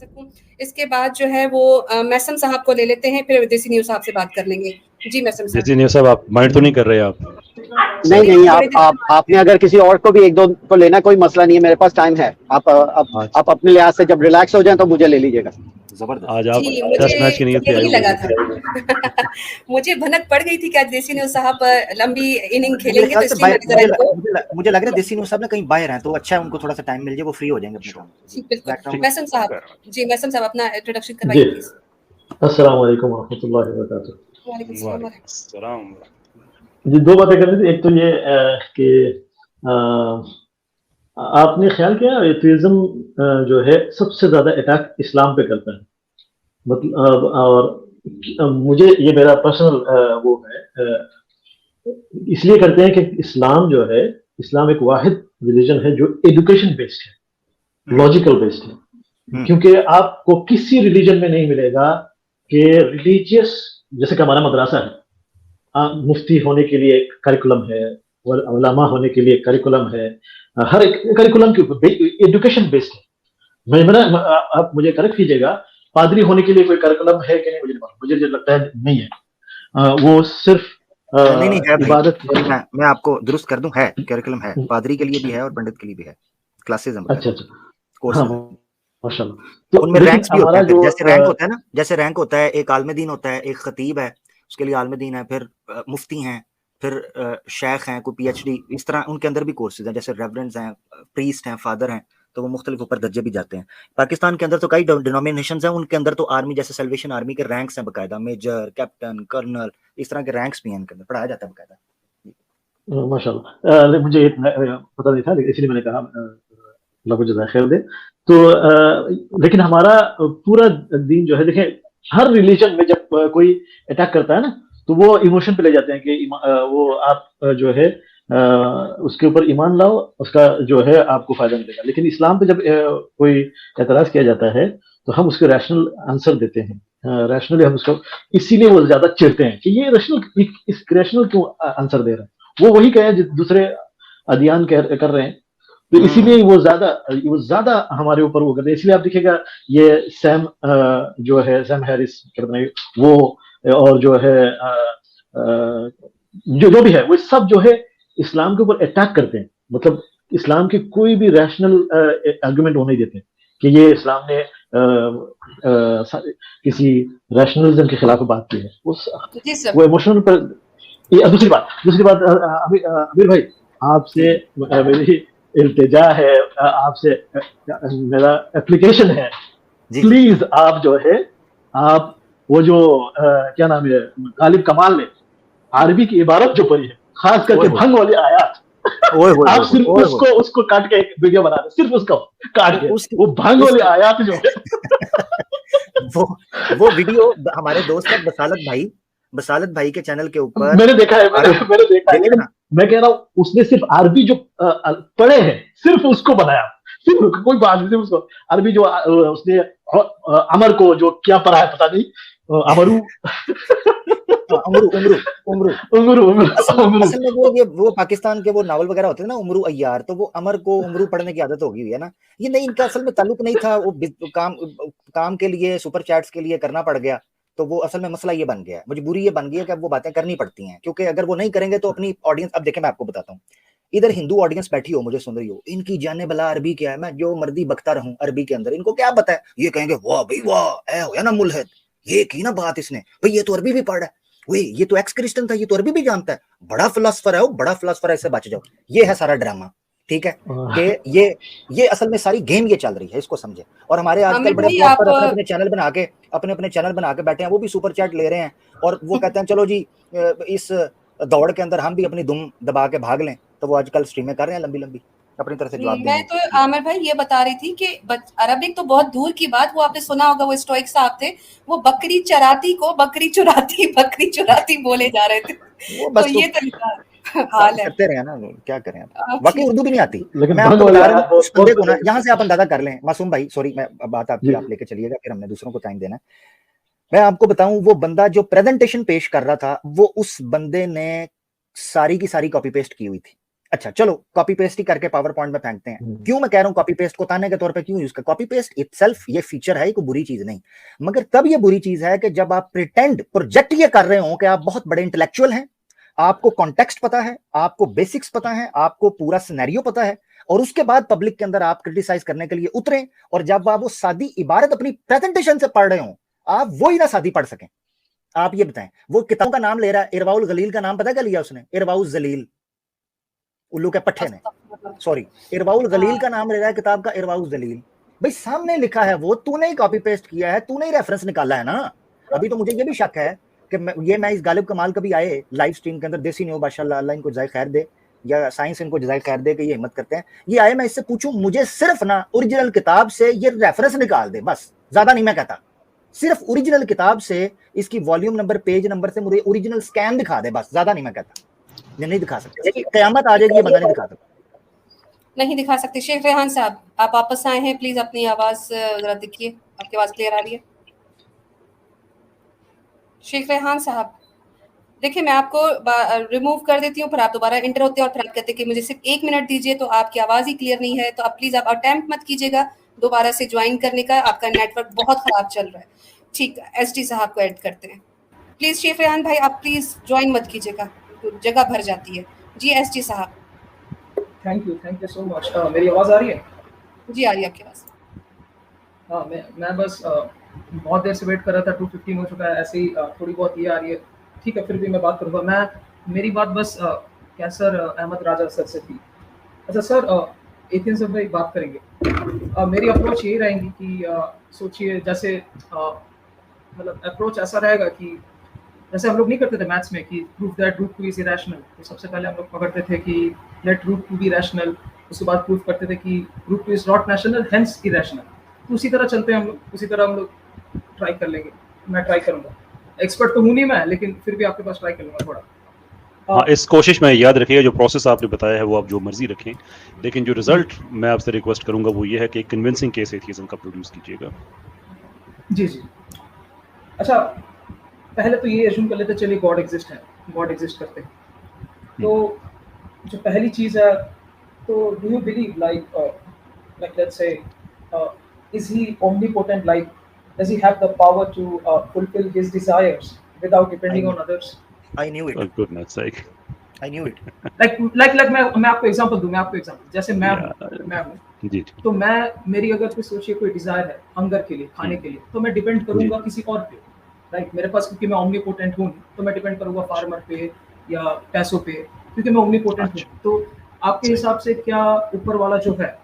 सकूं। इसके बाद जो है वो मैसम साहब को ले लेते हैं, फिर देसी न्यूज़ साहब से बात कर लेंगे। जी मैसम साहब। देसी न्यूज़ साहब, आप माइंड तो नहीं कर रहे आप? नहीं, आपने अगर किसी और को भी एक दो को लेना, कोई मसला नहीं है, मेरे पास टाइम है। आप अपने लिहाज से जब रिलैक्स हो जाए तो मुझे ले लीजिएगा। आज आप जी, टेस्ट मैच की नीयत से आए यही हुए लगा हैं। था। मुझे भनक पड़ गई थी कि आज देसी न्यूज़ साहब लंबी इनिंग मेरे खेलेंगे, तो ख्याल से इसलिए मैंने जरा इनको मुझे लग रहा है देसी न्यूज़ साहब ना कहीं बाहर हैं, तो अच्छा है उनको थोड़ा सा टाइम मिल जाए, वो फ्री हो जाएंगे अपने काम। जी बिल्कुल। मैसम साहब, जी मैसम साहब अपना इंट्रोडक्शन करवाइए प्लीज। अस्सलाम वालेकुम व रहमतुल्लाहि व बरकातुहू। वालेकुम अस्सलाम। जी, दो बातें करनी थी। एक तो ये कि आपने ख्याल किया एथीज्म जो है सबसे ज्यादा अटैक इस्लाम पे करता है, मतलब और मुझे ये मेरा पर्सनल वो है, इसलिए करते हैं कि इस्लाम जो है, इस्लाम एक वाहिद रिलीजन है जो एजुकेशन बेस्ड है, लॉजिकल बेस्ड है। क्योंकि आपको किसी रिलीजन में नहीं मिलेगा कि रिलीजियस, जैसे कि हमारा मदरसा है, मुफ्ती होने के लिए एक करिकुलम है, और उलमा होने के लिए एक करिकुलम है, हर एक करिकुलम के ऊपर एजुकेशन बेस्ड है। आप मुझे करेक्ट कीजिएगा, पादरी होने के लिए कोई करिकुलम है कि नहीं, मुझे नहीं मालूम, मुझे लगता है नहीं है। वो सिर्फ नहीं है इबादत। मैं आपको दुरुस्त कर दूं, है करिकुलम है, पादरी के लिए भी है और पंडित के लिए भी है, क्लासेस हैं। अच्छा, कोर्स माशाल्लाह। तो उनमें रैंक्स भी होते हैं, जैसे रैंक होता है ना, जैसे रैंक होता है, एक आलिम दीन होता है, एक खतीब है, उसके लिए आलिम दीन है, फिर मुफ्ती हैं, फिर शेख हैं, कोई पीएचडी, इस तरह उनके अंदर भी कोर्सेज हैं, जैसे रेवरेंड्स हैं, प्रीस्ट हैं, फादर हैं, तो वो मुख्तलिफ ऊपर दर्जे भी जाते हैं। पाकिस्तान के अंदर तो कई डिनोमिनेशंस हैं, उनके अंदर तो आर्मी जैसे सैल्वेशन आर्मी के रैंक्स हैं बाकायदा, मेजर, कैप्टन, कर्नल, इस तरह के रैंक्स भी हैं, इनके अंदर पढ़ाया जाता है बाकायदा। माशाल्लाह। मुझे पता नहीं था, इसलिए मैंने कहा अल्लाह को जज़ाए खैर दे। तो लेकिन हमारा पूरा दीन जो है, देखें हर रिलीजन में जब कोई अटैक करता है ना, तो वो इमोशन पे ले जाते हैं कि वो आप जो है उसके ऊपर ईमान लाओ, उसका जो है आपको फायदा मिलेगा। लेकिन इस्लाम पे जब कोई एतराज किया जाता है तो हम उसके रैशनल आंसर देते हैं, रैशनली हम उसको, इसीलिए वो ज्यादा चिढ़ते हैं कि ये रैशनल क्यों आंसर दे रहे हैं। वो वही कहे जो दूसरे अदियान कर रहे हैं, तो इसीलिए वो ज्यादा हमारे ऊपर वो करते हैं। इसलिए आप देखिएगा ये सैम जो है, सैम हैरिस कहते हैं वो, और जो है जो भी है, वो सब जो है इस्लाम के ऊपर अटैक करते हैं। मतलब इस्लाम के कोई भी रैशनल आर्गुमेंट वो नहीं देते कि ये इस्लाम ने किसी रैशनलिज्म के खिलाफ बात की है। वो इमोशनल पर। दूसरी बात अमीर भाई, आपसे मेरी इल्तिजा है, आपसे मेरा एप्लीकेशन है, प्लीज आप जो है, आप वो जो क्या नाम है, गालिब कमाल ने अरबी की इबारत जो पढ़ी है, खास करके भंग वाली आयत, आप सिर्फ उसको काट के एक वीडियो बना रहे, सिर्फ उसको काट के, वो भंग वाली आयत जो है वो वीडियो हमारे दोस्त है बसालत भाई के चैनल के ऊपर मैंने देखा है, लेकिन मैं कह रहा हूँ उसने सिर्फ अरबी जो पढ़े हैं सिर्फ उसको बनाया, सिर्फ कोई बात नहीं, सिर्फ उसको अरबी जो उसने अमर को जो क्या पढ़ा है पता नहीं, अमरू असल में वो पाकिस्तान के वो नावल वगैरह होते हैं ना, उमरू अय्यार, तो वो अमर को उमरू पढ़ने की आदत हो गई हुई है ना। ये नहीं, इनका असल में ताल्लुक नहीं था, वो काम के लिए, सुपर चैट्स के लिए करना पड़ गया, तो वो असल में मसला ये बन गया है, मजबूरी ये बन गई है कि अब वो बातें करनी पड़ती हैं, क्योंकि अगर वो नहीं करेंगे तो अपनी ऑडियंस, अब देखें मैं आपको बताता हूँ, इधर हिंदू ऑडियंस बैठी हो, मुझे सुन रही हो, इनकी जाने भला अरबी क्या है, मैं जो मर्जी बकता रहूं अरबी के अंदर, इनको क्या पता है, ये कहेंगे वाह भाई वाह, हो या ना मुल्हिद, ये की ना बात इसने, भाई ये तो अरबी भी पढ़ रहा है, ये तो एक्स क्रिश्चियन था, ये तो अरबी भी जानता है, बड़ा फिलोसफर है वो, बड़ा फिलोसफर है, इससे बच जाओ। ये है सारा ड्रामा, ठीक है, कि ये असल में सारी गेम ये चल रही है, इसको समझे। और हमारे आजकल बड़े अपने चैनल बना के बैठे हैं, वो भी सुपर चैट ले रहे हैं, और वो कहते हैं चलो जी इस दौड़ के अंदर हम भी अपनी दुम दबा के भाग लें, तो वो आजकल स्ट्रीमें कर रहे हैं लंबी अपनी तरह से जवाब देंगे। मैं तो आमिर भाई ये बता रही थी कि अरबिक तो बहुत दूर की बात, वो आपने सुना होगा, वो स्टोइक साहब थे, वो बकरी चराती को बकरी चुराती बोले जा रहे थे, तो ये तो हाल है, करते रहे ना, क्या करें, बाकी उर्दू भी नहीं आती। मैं आपको बता रहा हूँ, उस बंदे को ना, यहाँ से आप अंदाजा कर लें, मासूम भाई सॉरी, मैं बात आपकी आप लेके चलिएगा, फिर हमने दूसरों को टाइम देना है। मैं आपको बताऊं, वो बंदा जो प्रेजेंटेशन पेश कर रहा था, वो उस बंदे ने सारी की सारी कॉपी पेस्ट की हुई थी, अच्छा चलो कॉपी पेस्ट ही करके पावर पॉइंट में फेंकते हैं। क्यों मैं कह रहा हूं कॉपी पेस्ट को ताने के तौर पे क्यों यूज कर, कॉपी पेस्ट इटसेल्फ ये फीचर है, कोई बुरी चीज नहीं, मगर तब ये बुरी चीज है कि जब आप प्रिटेंड प्रोजेक्ट ये कर रहे हो कि आप बहुत बड़े इंटेलेक्चुअल हैं, आपको कॉन्टेक्स्ट पता है, आपको बेसिक्स पता है, आपको पूरा सिनेरियो पता है, और उसके बाद पब्लिक के अंदर आप क्रिटिसाइज करने के लिए उतरे, और जब आप वो सादी इबारत अपनी प्रेजेंटेशन से पढ़ रहे हो आप वो ही ना सादी पढ़ सकें। आप ये बताएं, वो किताबों का नाम ले रहा है, इरवाउल गलील का नाम पता क्या लिया उसने, इरवाउल जलील, उल्लू के पट्टे ने, सॉरी इरवाउल गलील का नाम ले रहा है किताब का, इरवाउल जलील। भाई सामने लिखा है वो, तूने ही कॉपी पेस्ट किया है, तूने ही रेफरेंस निकाला है ना। अभी तो मुझे ये भी शक है कि मैं इस गालिब कमाल कभी आए लाइव स्ट्रीम के अंदर, देसी न्यू बादशाह अल्लाह इनको जज़ाए खैर दे, या साइंस इनको जज़ाए खैर दे कि ये हिम्मत करते हैं, ये आए मैं इससे पूछूं मुझे सिर्फ ना ओरिजिनल किताब से ये रेफरेंस निकाल दे, बस ज्यादा नहीं मैं कहता, सिर्फ ओरिजिनल किताब से इसकी वॉल्यूम नंबर पेज नंबर से मुझे ओरिजिनल स्कैन दिखा दे, बस ज्यादा नहीं मैं कहता। ये नहीं दिखा सकते, क़यामत आ जाएगी ये बंदा नहीं दिखा सकता, नहीं दिखा सकते। शेख रेहान साहब आप वापस आए हैं, प्लीज अपनी आवाज जरा दिखिए, आपकी आवाज क्लियर आ रही है। शेख रेहान साहब देखिए मैं आपको रिमूव कर देती हूँ, फिर आप दोबारा इंटर होते हैं और फिर आप कहते हैं कि मुझे सिर्फ 1 मिनट दीजिए, तो आपकी आवाज ही क्लियर नहीं है, तो आप प्लीज आप अटेम्प्ट मत कीजिएगा दोबारा से ज्वाइन करने का, आपका नेटवर्क बहुत खराब चल रहा है। ठीक है, एसटी साहब को ऐड करते हैं प्लीज। शेख रेहान भाई आप प्लीज ज्वाइन मत कीजिएगा, जगह भर जाती है। जी एसटी साहब थैंक यू सो मच। मेरी आवाज आ रही है? जी आ रही है आपकी आवाज। हाँ मैं बस बहुत देर से वेट कर रहा था, 2:15 हो चुका है, ऐसे ही थोड़ी बहुत ये आ रही है, ठीक है फिर भी मैं बात करूँगा। मेरी बात बस कैसर अहमद राजा सर से थी। अच्छा सर, एथियज्म पे बात करेंगे। मेरी अप्रोच यही रहेगी कि सोचिए जैसे मतलब अप्रोच ऐसा रहेगा कि जैसे हम लोग नहीं करते थे मैथ्स में कि proof that root 2 is irrational, तो सबसे पहले हम लोग पकड़ते थे कि लेट रूट 2 बी रैशनल, उसके बाद प्रूफ करते थे कि root 2 is not rational hence irrational. तो उसी तरह चलते हैं हम लोग, उसी तरह हम लोग ट्राई कर लेंगे। मैं ट्राई करूँगा, एक्सपर्ट तो हूँ नहीं मैं, लेकिन फिर भी आपके पास ट्राई कर लूँगा थोड़ा। हाँ, इस कोशिश में याद रखिएगा जो प्रोसेस आपने बताया है वो आप जो मर्जी रखें, लेकिन जो रिजल्ट मैं आपसे रिक्वेस्ट करूंगा वो ये है कि एक कन्विंसिंग केस एथियज्म का प्रोड्यूस कीजिएगा। जी अच्छा, पहले तो ये अज्यूम कर लेते चलिए गॉड एग्जिस्ट है, गॉड एग्जिस्ट करते हैं, तो जो पहली चीज़ है, तो do you believe like let's say is he omnipotent, like does he have the power to fulfil his desires without depending on others? I knew it. For goodness sake. I knew it. like मैं आपको example दूं, जैसे मैं हूं जी, तो मेरी अगर कोई सोचिए कोई डिजायर है हंगर के लिए, खाने के लिए, तो मैं डिपेंड करूंगा किसी और पे, राइट? मेरे पास क्योंकि मैं ओमनीपोटेंट हूं, तो मैं डिपेंड करूंगा फार्मर पे या पैसों पे, क्योंकि मैं ओमनीपोटेंट हूं। तो आपके हिसाब से क्या ऊपर वाला जो है,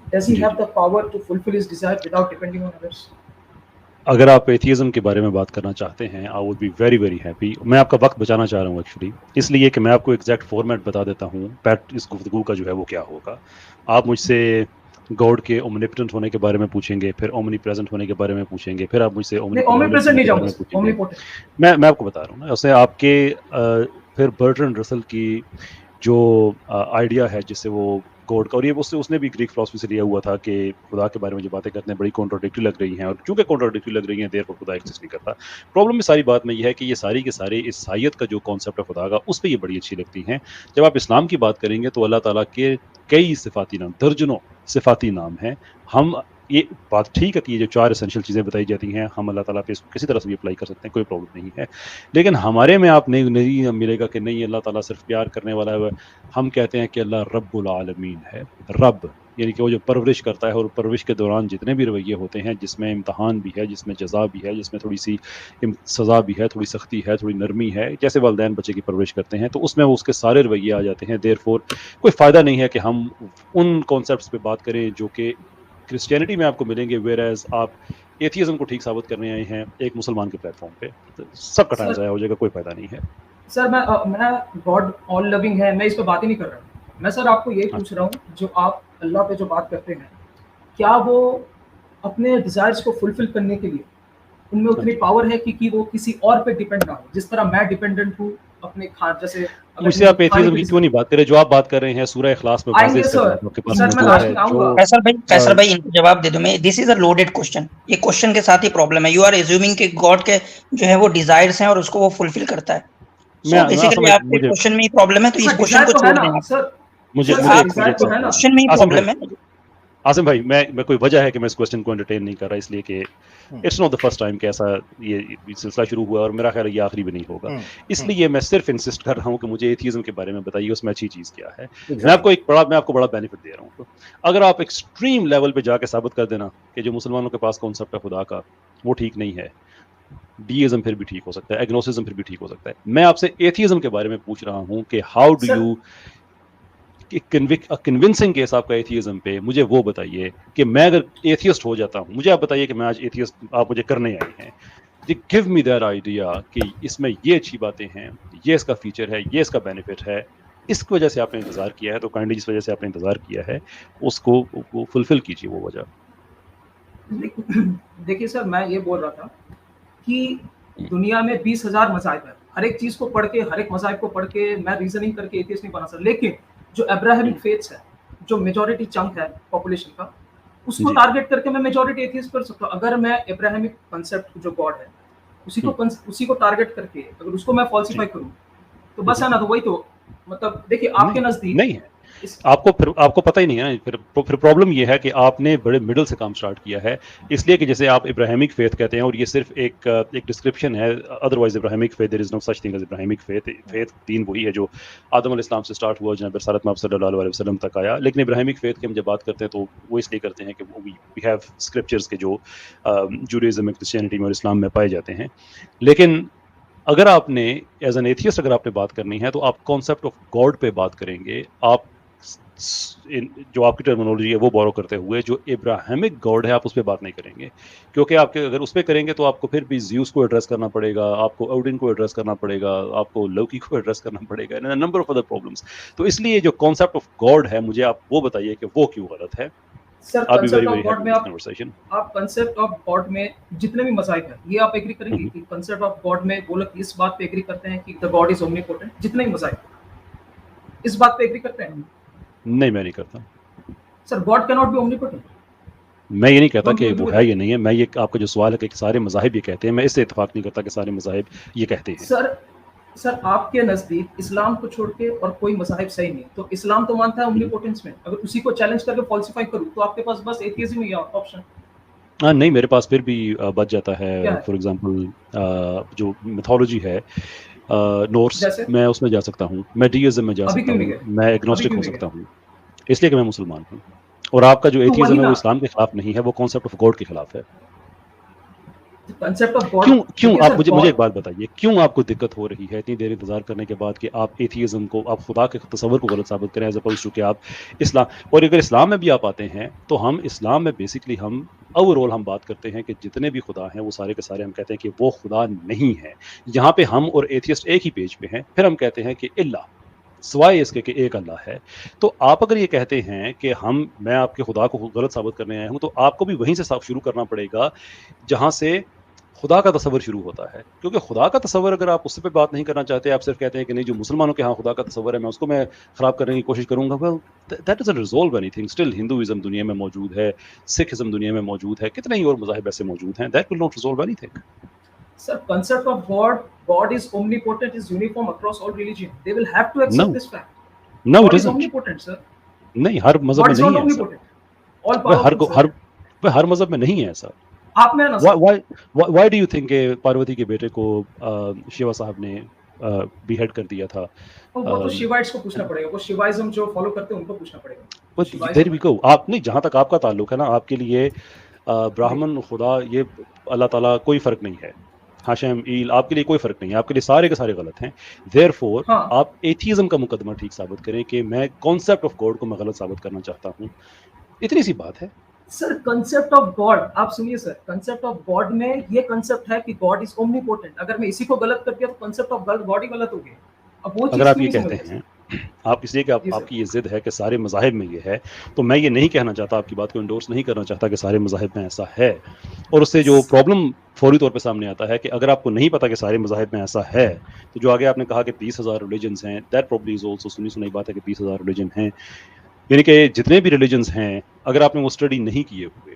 does he have the power to fulfil his desire without depending on others? अगर आप एथियज्म के बारे में बात करना चाहते हैं, I would be very very happy. मैं आपका वक्त बचाना चाह रहा हूँ एक्चुअली, इसलिए कि मैं आपको एग्जैक्ट फॉर्मेट बता देता हूँ पैट इस गुफ्तगू का जो है वो क्या होगा। आप मुझसे गॉड के ओमनिपोटेंट होने के बारे में पूछेंगे, फिर ओमनी प्रेजेंट होने के बारे में पूछेंगे, फिर आप मुझसे ओमनीप्रेजेंट नहीं जाऊंगा, मैं आपको बता रहा हूँ ना, उससे आपके फिर बर्ट्रैंड रसल की जो आइडिया है जिससे वो गॉड का, और ये उसने भी ग्रीक फिलॉसफी से लिया हुआ था कि खुदा के बारे में जो बातें करते हैं बड़ी कॉन्ट्राडिक्टरी लग रही हैं, और चूंकि कॉन्ट्राडिक्टरी लग रही हैं देर पर खुदा एग्जिस्ट नहीं करता। प्रॉब्लम में सारी बात में यह है कि ये सारी के सारे ईसाईयत का जो कॉन्सेप्ट है खुदा का, उस पर ये बड़ी अच्छी लगती हैं। जब आप इस्लाम की बात करेंगे तो अल्लाह ताला के कई सिफाती नाम, दर्जनों सिफाती नाम हैं। हम ये बात ठीक है कि ये जो 4 एसेंशियल चीज़ें बताई जाती हैं हम अल्लाह ताला पे इसको किसी तरह से भी अप्लाई कर सकते हैं, कोई प्रॉब्लम नहीं है। लेकिन हमारे में आप नहीं मिलेगा कि नहीं अल्लाह ताला सिर्फ प्यार करने वाला है। हम कहते हैं कि अल्लाह रब्बुल आलमीन है। रब यानी कि वो जो परवरिश करता है, और परवरिश के दौरान जितने भी रवैये होते हैं, जिसमें इम्तहान भी है, जिसमें जज़ा भी है, जिसमें थोड़ी सी सज़ा भी है, थोड़ी सख्ती है, थोड़ी नरमी है, जैसे वालिदैन बच्चे की परवरिश करते हैं, तो उसमें वो उसके सारे रवैये आ जाते हैं। देयरफॉर कोई फ़ायदा नहीं है कि हम उन कॉन्सेप्ट्स पे बात करें जो कि क्रिश्चियनिटी में आपको मिलेंगे, वेयर एज आप एथियज्म को ठीक साबित करने आए हैं एक मुसलमान के प्लेटफॉर्म पे, तो सब का टाइम ज़ाया हो जाएगा, कोई फायदा नहीं है। सर मैं गॉड ऑल लविंग है, मैं इस पर बात ही नहीं कर रहा हूँ। मैं सर आपको यही पूछ रहा हूँ, जो आप अल्लाह पे जो बात करते हैं, क्या वो अपने डिजायर्स को फुलफिल करने के लिए उनमें उतनी पावर है कि वो किसी और पे डिपेंड ना हो, जिस तरह मैं डिपेंडेंट हूँ अपने खान, जैसे मुझसे आप एथियज्म की क्यों नहीं बात करें? जो आप बात कर रहे हैं सूरह इखलास में वाज़ेह से आपके पास मौजूद है। फैसल भाई इनको जवाब दे दो। मैं this is a loaded question, ये क्वेश्चन के साथ ही प्रॉब्लम है। यू आर अज्यूमिंग कि गॉड के जो है वो डिजायर्स हैं और उसको वो फुलफिल करता है। सो बेसिकली आपके क्वेश्चन में ही प्रॉब्लम है, तो इस क्वेश्चन को छोड़ दें सर। मुझे क्वेश्चन में ही प्रॉब्लम है। आसिम भाई, मैं कोई वजह है कि मैं इस क्वेश्चन को एंटरटेन नहीं कर रहा, इसलिए कि it's not the first time कि ऐसा ये सिलसिला शुरू हुआ और मेरा ख्याल ये आखिरी भी नहीं होगा। इसलिए मैं सिर्फ इंसिस्ट कर रहा हूँ कि मुझे एथियज्म के बारे में बताइए, उसमें अच्छी चीज़ क्या है। मैं आपको बड़ा बेनिफिट दे रहा हूँ। तो अगर आप एक्सट्रीम लेवल पे जाके साबित कर देना कि जो मुसलमानों के पास कॉन्सेप्ट है खुदा का वो ठीक नहीं है, डीइज्म फिर भी ठीक हो सकता है, एग्नोसिज्म फिर भी ठीक हो सकता है। मैं आपसे एथियज्म के बारे में पूछ रहा हूँ कि how do you convincing case आपका एथियज्म पे, मुझे वो बताइए कि मैं अगर एथियस्ट हो जाता हूँ, मुझे आप बताइए कि मैं आज एथियस्ट आप मुझे करने आए हैं, गिव मी दैट आइडिया कि इसमें ये अच्छी बातें हैं, ये इसका फीचर है, ये इसका बेनिफिट है, इस वजह से आपने इंतजार किया है, तो काइंडली जिस वजह से आपने इंतजार किया है उसको फुलफिल कीजिए वो वजह। देखिए सर, मैं ये बोल रहा था कि दुनिया में 20,000 मज़ाहिब है, हर एक चीज को पढ़ के, हर एक मज़ाहिब को पढ़ के मैं रीजनिंग करके एथियस्ट नहीं बना सकता, लेकिन जो अब्राहमिक फेथ्स है, जो मेजॉरिटी चंक है पॉपुलेशन का, उसको टारगेट करके मैं मेजॉरिटी एथियस्ट कर सकता हूँ। अगर मैं अब्राहमिक कांसेप्ट जो गॉड है उसी को टारगेट करके अगर उसको मैं फॉल्सिफाई करूँ तो बस है ना, तो वही तो मतलब देखिए आपके नजदीक नहीं है, आपको पता ही नहीं है ना। फिर प्रॉब्लम ये है कि आपने बड़े मिडल से काम स्टार्ट किया है, इसलिए कि जैसे आप इब्राहिमिक फेथ कहते हैं और ये सिर्फ एक डिस्क्रिप्शन है, otherwise Ibrahimic faith there is no such thing as Ibrahimic faith दीन वही है जो आदम अलैहिस्सलाम से स्टार्ट हुआ, जनाब रसूलुल्लाह महम्मद सल्लल्लाहु अलैहि वसल्लम तक आया। लेकिन इब्राहिमिक फेथ की हम जब बात करते हैं तो वो इसलिए करते हैं कि वी हैव स्क्रिप्चर्स के जो जूडाइज्म में, क्रिश्चियनिटी में और इस्लाम में पाए जाते हैं। लेकिन अगर आपने एज एन एथियस्ट अगर आपने बात करनी है तो आप कॉन्सेप्ट ऑफ गॉड पे बात करेंगे, आप जो आपकी टर्मिनोलॉजी है वो बोरो करते हुए जो इब्राहिमिक गॉड है आप उस पर बात नहीं करेंगे, क्योंकि आपके अगर उस पर करेंगे तो आपको फिर भी ज़्यूस को एड्रेस करना पड़ेगा, आपको ओडिन को एड्रेस करना पड़ेगा, आपको लोकी को एड्रेस करना पड़ेगा, and number of other problems. तो इसलिए जो कॉन्सेप्ट ऑफ गॉड है, मुझे आप वो बताइए कि वो क्यों गलत है। सर कंसेप्ट ऑफ गॉड में आप कंसेप्ट ऑफ गॉड में जितने भी मज़ाहिब हैं ये आप एग्री करेंगे कि कंसेप्ट ऑफ गॉड में वो लोग इस बात पे एग्री करते हैं कि द गॉड इज ओमनीपोटेंट, जितने भी मज़ाहिब इस बात पे एग्री करते हैं? नहीं, मैं नहीं करता sir. God can not be omnipotent. मैं ये नहीं कहता कि वो है ये नहीं है, मैं ये आपका जो सवाल है कि सारे मज़ाहिब ये कहते हैं, मैं इससे इत्तेफाक नहीं करता कि सारे मज़ाहिब ये कहते हैं। सर आपके नजदीक इस्लाम को छोड़ के और कोई मज़ाहिब सही नहीं, तो इस्लाम तो मानता है ओमनीपोटेंस में, अगर उसी को चैलेंज करके फॉल्सिफाई करूं तो आपके पास बस एथियज्म ही है ऑप्शन। नहीं, मेरे पास फिर भी बच जाता है। फॉर एग्जांपल जो मिथोलॉजी है, नॉर्स, मैं उसमें जा सकता हूँ, मैं डीइज्म में जा सकता हूँ, मैं एग्नोस्टिक हो सकता हूँ, इसलिए कि मैं मुसलमान हूँ। और आपका जो एथियज्म है वो इस्लाम के खिलाफ नहीं है, वो कॉन्सेप्ट ऑफ गॉड के खिलाफ है। कंसेप्ट ऑफ गॉड क्यों आप मुझे एक बात बताइए, क्यों आपको दिक्कत हो रही है इतनी देर इंतजार करने के बाद कि आप एथियज्म को, आप खुदा के तस्वर को गलत साबित करें, एज अपोज टू कि आप इस्लाम, और अगर इस्लाम में भी आप आते हैं तो हम इस्लाम में बेसिकली हम ओवरऑल हम बात करते हैं कि जितने भी खुदा हैं वो सारे के सारे हम कहते हैं कि वो खुदा नहीं है। यहाँ पे हम और एथियस्ट एक ही पेज पे हैं, फिर हम कहते हैं कि इल्ला, सिवाय इसके कि एक अल्लाह है। तो आप अगर ये कहते हैं कि मैं आपके खुदा को गलत साबित करने आया हूँ, तो आपको भी वहीं से शुरू करना पड़ेगा जहाँ से खुदा का तस्वर शुरू होता है, क्योंकि खुदा का तस्वर अगर आप उससे पे बात नहीं करना चाहते, आप सिर्फ कहते हैं कि नहीं जो मुसलमानों के यहाँ खुदा का तस्वर है मैं उसको मैं ख़राब करने की कोशिश करूँगा, well that doesn't resolve anything. Still Hinduism दुनिया में मौजूद है, सिखिज्म दुनिया में मौजूद है, कितने ही और मज़ाहिब ऐसे मौजूद हैं, that will not resolve anything. Sir, concept of God is omnipotent, is uniform across all religion. They will have to accept this fact. No, God it isn't. is omnipotent, sir. नहीं, हर मज़हब में नहीं है ऐसा। All powerful. हर मज़हब में नहीं है ऐसा। आप में ना। Why do you think कि पार्वती के बेटे को शिवा साहब ने बीहेड कर दिया था? वो तो शिवाइट्स को पूछना पड़ेगा, वो शिवाइज्म जो फॉलो करते हैं उनको पूछना पड़ेगा। There we go. आप नहीं, जहाँ तक आपका ताल्लुक है ना, आपके लिए ब्राह्मण खुदा ये अल्लाह ताला कोई फर्क नहीं है, हाशम ईल आपके लिए कोई फर्क नहीं है, आपके लिए सारे के सारे गलत हैं। देयरफॉर आप एथियज्म का मुकदमा ठीक साबित करें कि मैं कॉन्सेप्ट ऑफ गॉड को मैं गलत साबित करना चाहता हूँ, इतनी सी बात है। सर कंसेप्ट ऑफ गॉड, आप सुनिए सर, कंसेप्ट ऑफ गॉड में ये कंसेप्ट है कि गॉड इज ओमनीपोटेंट। अगर मैं इसी को गलत कर दिया तो कंसेप्ट ऑफ गॉड ही गलत हो गया। अब वो अगर आप ये कहते हैं, आप इसलिए कि आपकी ये जिद है कि सारे मज़ाहिब में ये है, तो मैं ये नहीं कहना चाहता, आपकी बात को इंडोर्स नहीं करना चाहता कि सारे मज़ाहिब में ऐसा है। और उससे जो प्रॉब्लम फौरी तौर पे सामने आता है कि अगर आपको नहीं पता कि सारे मज़ाहिब में ऐसा है, तो जो आगे आपने कहा कि 20,000 रिलीजन्स हैं, दैट प्रॉब्ली इज ऑल्सो सुनी सुनाई बात है कि 20,000 रिलीजन हैं, यानी कि जितने भी रिलीजन्स हैं अगर आपने वो स्टडी नहीं किए हुए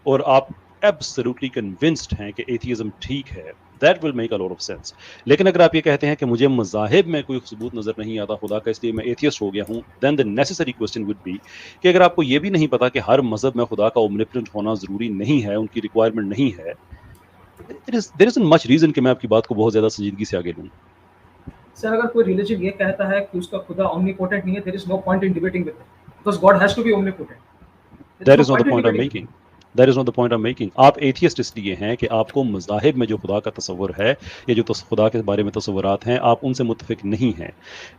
और आप एब्सोल्युटली कन्विंस्ड हैं कि एथियज्म ठीक है, that will make a lot of sense. लेकिन अगर आप ये कहते हैं कि मुझे मज़ाहिब में कोई सबूत नजर नहीं आता खुदा का, इसलिए मैं एथियस्ट हो गया हूँ, then the necessary question would be कि अगर आपको ये भी नहीं पता कि हर मजहब में खुदा का ओमनिपोटेंट होना जरूरी नहीं है, उनकी रिक्वायरमेंट नहीं है, देयर इजंट मच रीजन कि मैं आपकी बात को बहुत ज्यादा संजीदगी से आगे लूं। सर अगर कोई रिलीजन ये कहता है कि उसका खुदा ओमनीपोटेंट नहीं है, there is no point in debating with it, because God has to be omnipotent. That is not the point I am making. That is not the point I am making. आप atheist इसलिए हैं कि आपको मज़ाहिब में जो खुदा का तस्वुर है या जो खुदा के बारे में तस्वुरात हैं, आप उनसे मुत्तफिक नहीं हैं।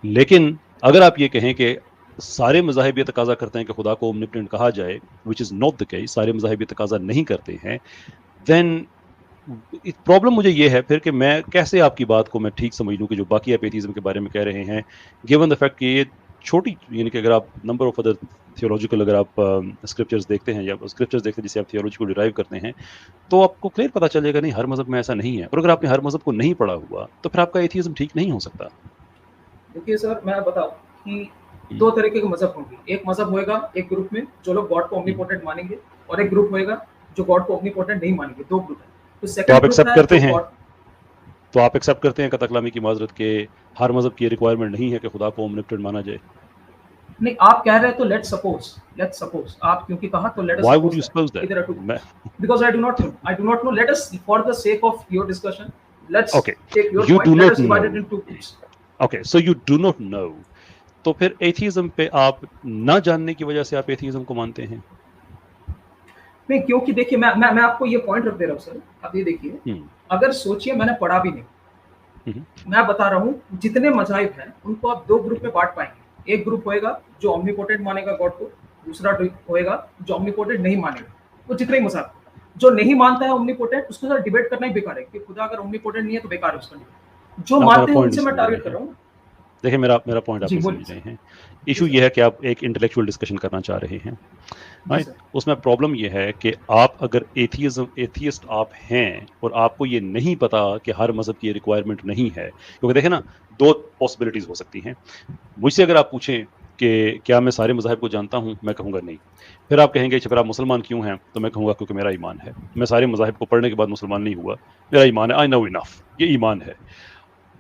लेकिन अगर आप ये कहें कि सारे मज़ाहिब ये तकाजा करते हैं कि खुदा को ओमनिपोटेंट कहा जाए, which is not the case, सारे मज़ाहिब ये तकाजा नहीं करते हैं, देन प्रॉब्लम मुझे ये है फिर कि मैं कैसे आपकी बात को मैं ठीक समझ लूँ कि जो बाकी आप एथिज्म के बारे में कह रहे हैं, गिवन द फैक्ट कि ये छोटी, यानी कि अगर आप नंबर ऑफ अदर थियोलॉजिकल, अगर आप स्क्रिप्चर्स देखते हैं या स्क्रिप्चर्स देखते हैं जिसे आप थियोलॉजी को डिराइव करते हैं, तो आपको क्लियर पता चलेगा नहीं हर मज़हब में ऐसा नहीं है। और अगर आपने हर मज़हब को नहीं पढ़ा हुआ तो फिर आपका एथिज्म ठीक नहीं हो सकता। देखिए सर, मैं बताऊं कि दो तरीके के मजहब होंगे। एक मजहब होएगा एक ग्रुप में जो लोग गॉड को ओमनीपोटेंट मानेंगे, और एक ग्रुप होएगा जो गॉड को ओमनीपोटेंट नहीं मानेंगे। दो ग्रुप है। तो आप एक्सेप्ट करते हैं, तो आप एक्सेप्ट करते हैं कतकलामी की माजरत के हर मजहब की रिक्वायरमेंट नहीं है कि खुदा को ओमनिपोटेंट माना जाए? नहीं, आप कह रहे हैं तो लेट्स सपोज आप क्योंकि कहा तो let us why would you suppose that? Because I do not know let us for the sake of your discussion let's take your you point, do let not us divide it know. Into groups. Okay, so you do not know. तो फिर atheism पे आप ना जानने की वजह से आप एथिज्म को मानते हैं? नहीं, क्योंकि देखिए मैं आपको ये पॉइंट रख दे रहा हूँ सर। आप ये देखिए, अगर सोचिए, मैंने पढ़ा भी नहीं, मैं बता रहा हूँ जितने मज़ाहिब हैं उनको आप दो ग्रुप में बांट पाएंगे। एक ग्रुप होएगा जो ओमनीपोटेंट मानेगा गॉड को, दूसरा ग्रुप होएगा जो ओमनीपोटेंट नहीं मानेगा। वो जितने ही मज़ाहिब, जो नहीं मानता है ओमनीपोटेंट, उसके साथ डिबेट करना ही बेकार है कि खुदा अगर ओमनीपोटेंट नहीं है तो बेकार है उसका डिबेट। जो मानते हैं उनसे मैं टारगेट कर रहा हूँ। देखिए मेरा पॉइंट आप समझ रहे हैं। इशू ये है कि आप एक इंटेलेक्चुअल डिस्कशन करना चाह रहे हैं, राइट? उसमें प्रॉब्लम ये है कि आप अगर एथियस्ट आप हैं और आपको ये नहीं पता कि हर मजहब की रिक्वायरमेंट नहीं है, क्योंकि देखें ना, दो पॉसिबिलिटीज हो सकती हैं। मुझसे अगर आप पूछें कि क्या मैं सारे मज़ाहिब को जानता हूं, मैं कहूँगा नहीं। फिर आप कहेंगे फिर आप मुसलमान क्यों हैं, तो मैं कहूँगा क्योंकि मेरा ईमान है। मैं सारे मज़ाहिब को पढ़ने के बाद मुसलमान नहीं हुआ, मेरा ईमान है, आई नो इनफ, ये ईमान है।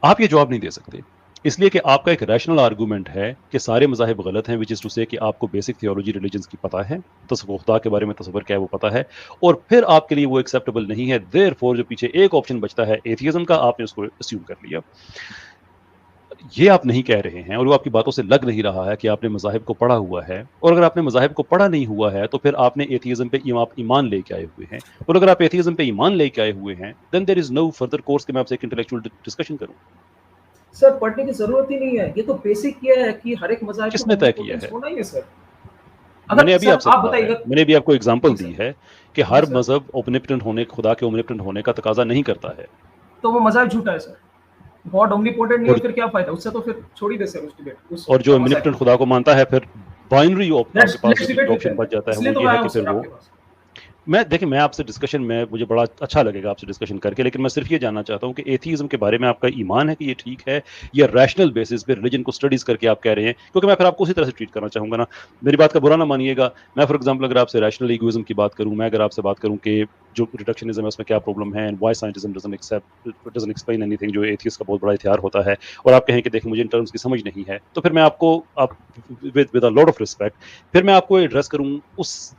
आप ये जवाब नहीं दे सकते, इसलिए कि आपका एक रैशनल आर्गूमेंट है कि सारे मज़ाहिब गलत हैं, विच इज़ टू से कि आपको बेसिक थियोलॉजी रिलीजन्स की पता है, खुदा के बारे में तस्वर क्या है वो पता है, और फिर आपके लिए वो एक्सेप्टेबल नहीं है। देयरफॉर जो पीछे एक ऑप्शन बचता है एथियज्म का, आपने उसको अस्यूम कर लिया। ये आप नहीं कह रहे हैं और वो आपकी बातों से लग नहीं रहा है कि आपने मज़ाहिब को पढ़ा हुआ है। और अगर आपने मज़ाहिब को पढ़ा नहीं हुआ है तो फिर आपने एथियज्म पे आप ईमान लेके आए हुए हैं, और अगर आप एथियज्म पे ईमान लेके आए हुए हैं then there is no further course कि मैं आपसे एक इंटेलेक्चुअल डिस्कशन करूं। सर पढ़ने की जरूरत ही नहीं है, ये तो बेसिक किया है कि हर एक मज़ाहिब किसने तय किया है? होना ही है सर। मैंने अभी आपसे आप बताइएगा, मैंने अभी आपको एग्जांपल दी है कि हर मजहब ओमनिपोटेंट होने, खुदा के ओमनिपोटेंट होने का तकाजा नहीं करता है, तो वो मज़ाहिब झूठा है सर। गॉड ओमनीपोटेंट नहीं है फिर क्या फायदा उससे? तो फिर छोड़ ही दे सर उस डिबेट। और जो ओमनिपोटेंट खुदा को मानता है फिर बाइनरी ऑप्शन बच जाता है, वो ये है कि फिर वो मैं आपसे डिस्कशन में, मुझे बड़ा अच्छा लगेगा आपसे डिस्कशन करके, लेकिन मैं सिर्फ ये जानना चाहता हूँ कि एथियज्म के बारे में आपका ईमान है कि ये ठीक है, या रैशनल बेसिस पे रिलीजन को स्टडीज करके आप कह रहे हैं? क्योंकि मैं फिर आपको उसी तरह से ट्रीट करना चाहूंगा ना, मेरी बात का बुरा ना मानिएगा। मैं फॉर एग्जांपल अगर आपसे रैशनल इगोइज्म की बात करूं, मैं अगर आपसे बात करूं कि जो रिडक्शनिज्म है उसमें क्या प्रॉब्लम है, and why scientism doesn't explain anything, जो एथियस्ट का बहुत बड़ा इतिहार होता है, और आप कहें कि देखिए मुझे इन टर्म्स की समझ नहीं है, तो फिर मैं आपको with a lot of respect फिर मैं आपको एड्रेस करूं उस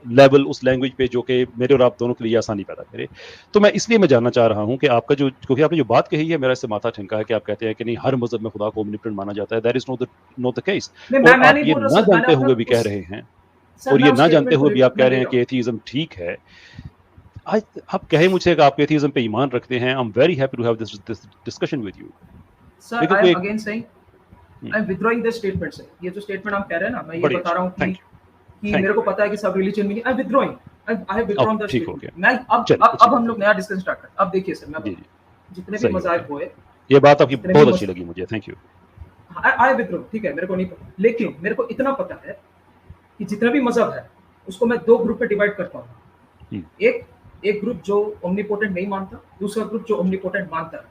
लेवल, उस लैंग्वेज पे जो कि मेरे और आप दोनों के लिए आसानी पैदा करे। तो मैं इसलिए मैं जानना चाह रहा हूं कि आपका जो, क्योंकि आपने जो बात कही है मेरा इससे माथा ठनका है कि आप कहते हैं कि नहीं हर मजहब में खुदा को ओमनिपोटेंट माना जाता है। That is not the case. और आप ये ना जानते हुए भी कह रहे हैं, और ये ना जानते हुए भी आप कह रहे हैं कि एथियज्म ठीक है। आप कहे मुझसे कि आप एथियज्म पे ईमान रखते हैं, I am very happy to have this discussion with you. Sir I am again saying I am withdrawing this statement sir. ये जो स्टेटमेंट हम कह रहे हैं ना, मैं ये बता रहा हूं कि मेरे को पता है कि सब रिलीजन में, I withdrawing, I have withdrawn the statement. मैं अब हम लोग नया डिस्कशन स्टार्ट करते हैं। अब देखिए सर, मैं जितने भी मज़ाहिब हुए, ये बात आपकी बहुत अच्छी लगी मुझे, थैंक यू। आई विथड्रॉ, ठीक है, मेरे को नहीं पता, लेकिन मेरे को इतना पता है कि जितना भी मजहब है उसको मैं दो ग्रुप में डिवाइड करता हूँ। एक ग्रुप जो ओमनीपोटेंट नहीं मानता, दूसरा ग्रुप जो ओमनीपोटेंट मानता है।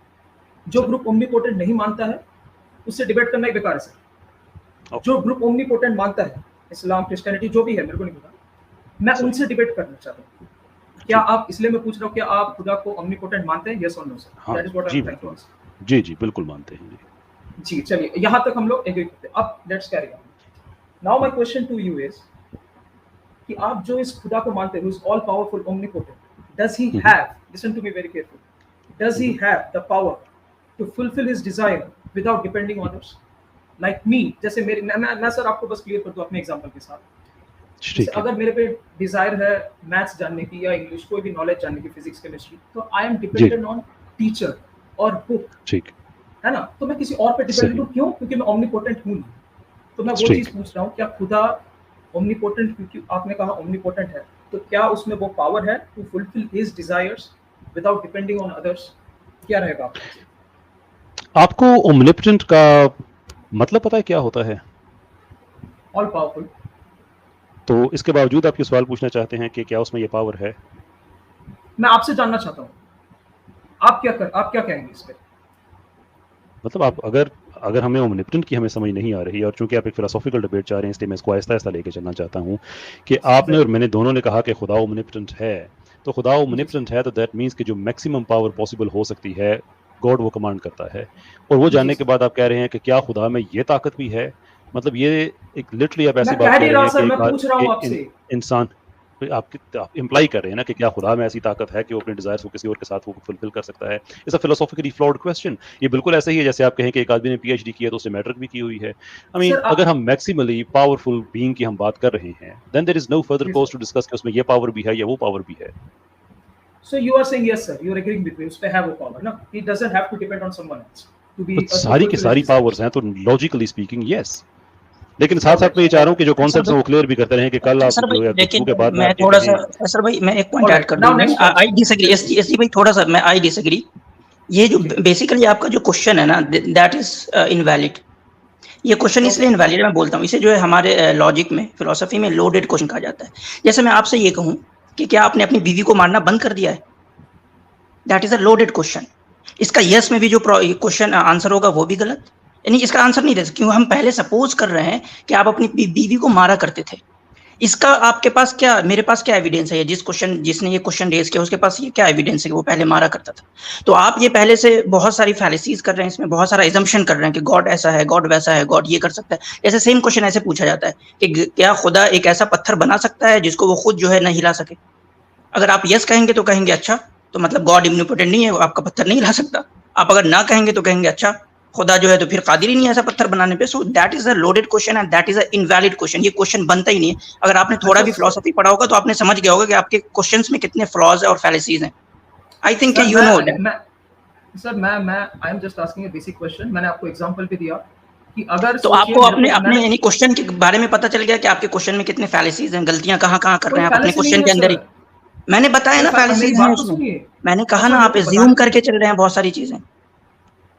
जो ग्रुप ओमनीपोटेंट नहीं मानता है उससे डिबेट करना ही बेकार है सर। जो ग्रुप ओमनीपोटेंट मानता है, इस्लाम, क्रिश्चियनिटी, जो भी है, मेरे को नहीं पता, मैं उनसे डिबेट करना चाहता हूँ। क्या आप, इसलिए मैं पूछ रहा हूँ, क्या आप खुदा को omnipotent मानते हैं? Yes or no, sir? हाँ, That is what ji I'm trying to बिल्कुल, ask. जी बिल्कुल मानते हैं जी। चलिए यहाँ तक हम लोग एग्री करते हैं। अब let's carry on. Now my question to you is कि आप जो इस खुदा को मानते हैं, who is all powerful, omnipotent, does he have, listen to me very carefully, does he have the power to fulfill his desire without depending on others? Like me, जैसे मेरे मैं सर आपको बस क्लियर कर दूं अपने एग्जांपल के साथ। ठीक है, अगर मेरे पे डिजायर है मैथ्स जानने की या इंग्लिश, कोई भी नॉलेज जानने की, फिजिक्स केमिस्ट्री, तो I am dependent on teacher और बुक, ठीक है ना? तो मैं किसी और पे डिपेंडेंट हूँ, क्यों? क्योंकि मैं ओमनीपोटेंट हूँ नहीं। तो मैं वो चीज पूछ रहा हूँ, क्या खुदा ओमनीपोटेंट, क्योंकि आपने कहा ओमनीपोटेंट है, तो क्या उसमें वो पावर है to fulfil his desires without depending on others? क्या रहेगा आपको ओमनिपोटेंट का मतलब पता है क्या होता है? All powerful. तो इसके बावजूद आप ये सवाल पूछना चाहते हैं कि क्या उसमें ये पावर है? मैं आपसे जानना चाहता हूँ, आप क्या कहेंगे इस पे? मतलब आप अगर हमें ओमनिपोटेंट की हमें समझ नहीं आ रही, और चूंकि आप एक फिलोसॉफिकल डिबेट चाह रहे हैं, इसलिए मैं इसको आहिस्ता आहिस्ता लेके चलना चाहता हूँ कि आपने और मैंने दोनों ने कहा कि खुदा ओमनिपोटेंट है, तो खुदा ओमनिपोटेंट है तो दैट मीन्स कि जो मैक्सिमम पावर पॉसिबल हो सकती है गॉड वो कमांड करता है। और वो जानने के बाद आप कह रहे हैं कि क्या खुदा में ये ताकत भी है? मतलब ये एक लिटरली आप ऐसी बात कह रहे हैं कि इंसान, आप इम्प्लाई कर रहे हैं ना कि क्या खुदा में ऐसी ताकत है कि वो अपने डिजायर्स को किसी और के साथ वो फुलफिल कर सकता है? It's a philosophically flawed question. ये बिल्कुल ऐसा ही है जैसे आप कहें कि एक आदमी ने पीएचडी किया तो उसने मैट्रिक भी की हुई है। आई मीन अगर हम मैक्सिमली पावरफुल बीइंग की हम बात कर रहे हैं, then there is no further cause to discuss कि उसमें ये पावर भी है या वो पावर भी है। So you are saying yes sir, you are agreeing with me, उसपे है वो पावर ना, he doesn't have to depend on someone else to be सारी की सारी पावर्स हैं, तो लॉजिकली स्पीकिंग यस, लेकिन साथ साथ मैं ये चाह रहा हूँ कि जो कॉन्सेप्ट्स हैं वो क्लियर भी करते रहें कि कल आप जो है गुफ्तगू के बाद मैं थोड़ा सा सर भाई मैं एक पॉइंट ऐड कर दूं। आई डिसएग्री एसजी भाई, थोड़ा सा मैं आई डिसएग्री। ये जो बेसिकली आपका जो क्वेश्चन है ना, दैट इज इनवैलिड। ये क्वेश्चन इसलिए इनवैलिड मैं बोलता हूँ, इसे जो है हमारे लॉजिक में, फिलोसफी में लोडेड क्वेश्चन कहा जाता है। जैसे मैं आपसे ये कहूँ कि क्या आपने अपनी बीवी को मारना बंद कर दिया है, that is a loaded question. इसका यस में भी जो क्वेश्चन आंसर होगा वो भी गलत, यानी इसका आंसर नहीं दे सकते, क्यों? हम पहले सपोज कर रहे हैं कि आप अपनी बीवी को मारा करते थे। इसका आपके पास क्या, मेरे पास क्या एविडेंस है? जिसने ये क्वेश्चन रेज किया उसके पास ये क्या एविडेंस है कि वो पहले मारा करता था? तो आप ये पहले से बहुत सारी फैलेसीज कर रहे हैं, इसमें बहुत सारा एजम्पशन कर रहे हैं कि गॉड ऐसा है, गॉड वैसा है, गॉड ये कर सकता है। ऐसे सेम क्वेश्चन ऐसे पूछा जाता है कि क्या खुदा एक ऐसा पत्थर बना सकता है जिसको वो खुद जो है न हिला सके? अगर आप यस कहेंगे तो कहेंगे अच्छा, तो मतलब गॉड इम्निपोटेंट नहीं है, वो आपका पत्थर नहीं हिला सकता। आप अगर ना कहेंगे तो कहेंगे अच्छा, खुदा जो है तो फिर कादिर ही नहीं है ऐसा पत्थर बनाने पे। So that is a loaded question and that is a invalid question. ये क्वेश्चन बनता ही नहीं है। अगर आपने थोड़ा भी फिलोसफी पढ़ा होगा तो आपने समझ गया होगा कि आपके क्वेश्चंस में कितने फ्लॉज है और फैलेसीज हैं। I think you know that. Sir मैं I am just asking a basic question. मैंने आपको एग्जांपल भी दिया कि अगर तो आपको अपने यानी क्वेश्चन के बारे में पता चल गया कि आपके क्वेश्चन में कितने फैलेसीज हैं, गलतियां कहां-कहां कर रहे हैं आप अपने क्वेश्चन के अंदर ही। मैंने बताया ना फैलेसीज हैं उसमें। मैंने कहा ना आप एज्यूम करके चल रहे हैं बहुत सारी चीजें,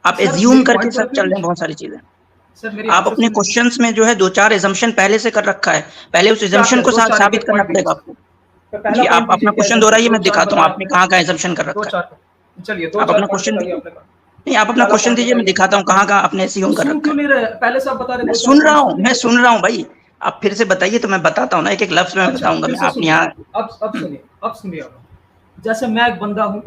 आप एज्यूम करके सब चल रहे हैं बहुत सारी चीजें। आप अपने क्वेश्चंस में जो है 2-4 एजम्पशन पहले से कर रखा है, पहले उस एजम्पशन को साबित करना पड़ेगा आपको। जी आप अपना क्वेश्चन दोहराइए, मैं दिखाता हूँ आपने कहाँ एजम्पशन कर रखा है। चलिए आप अपना क्वेश्चन नहीं, आप अपना क्वेश्चन दीजिए, मैं दिखाता हूँ कहाँ आपने एज्यूम कर रखा है। पहले से आप बता रहे हैं, मैं सुन रहा हूँ भाई, आप फिर से बताइए तो मैं बताता हूँ ना, एक लफ्ज में बताऊंगा मैं। आप यहाँ अब सुनिए, जैसे मैं एक बंदा हूँ,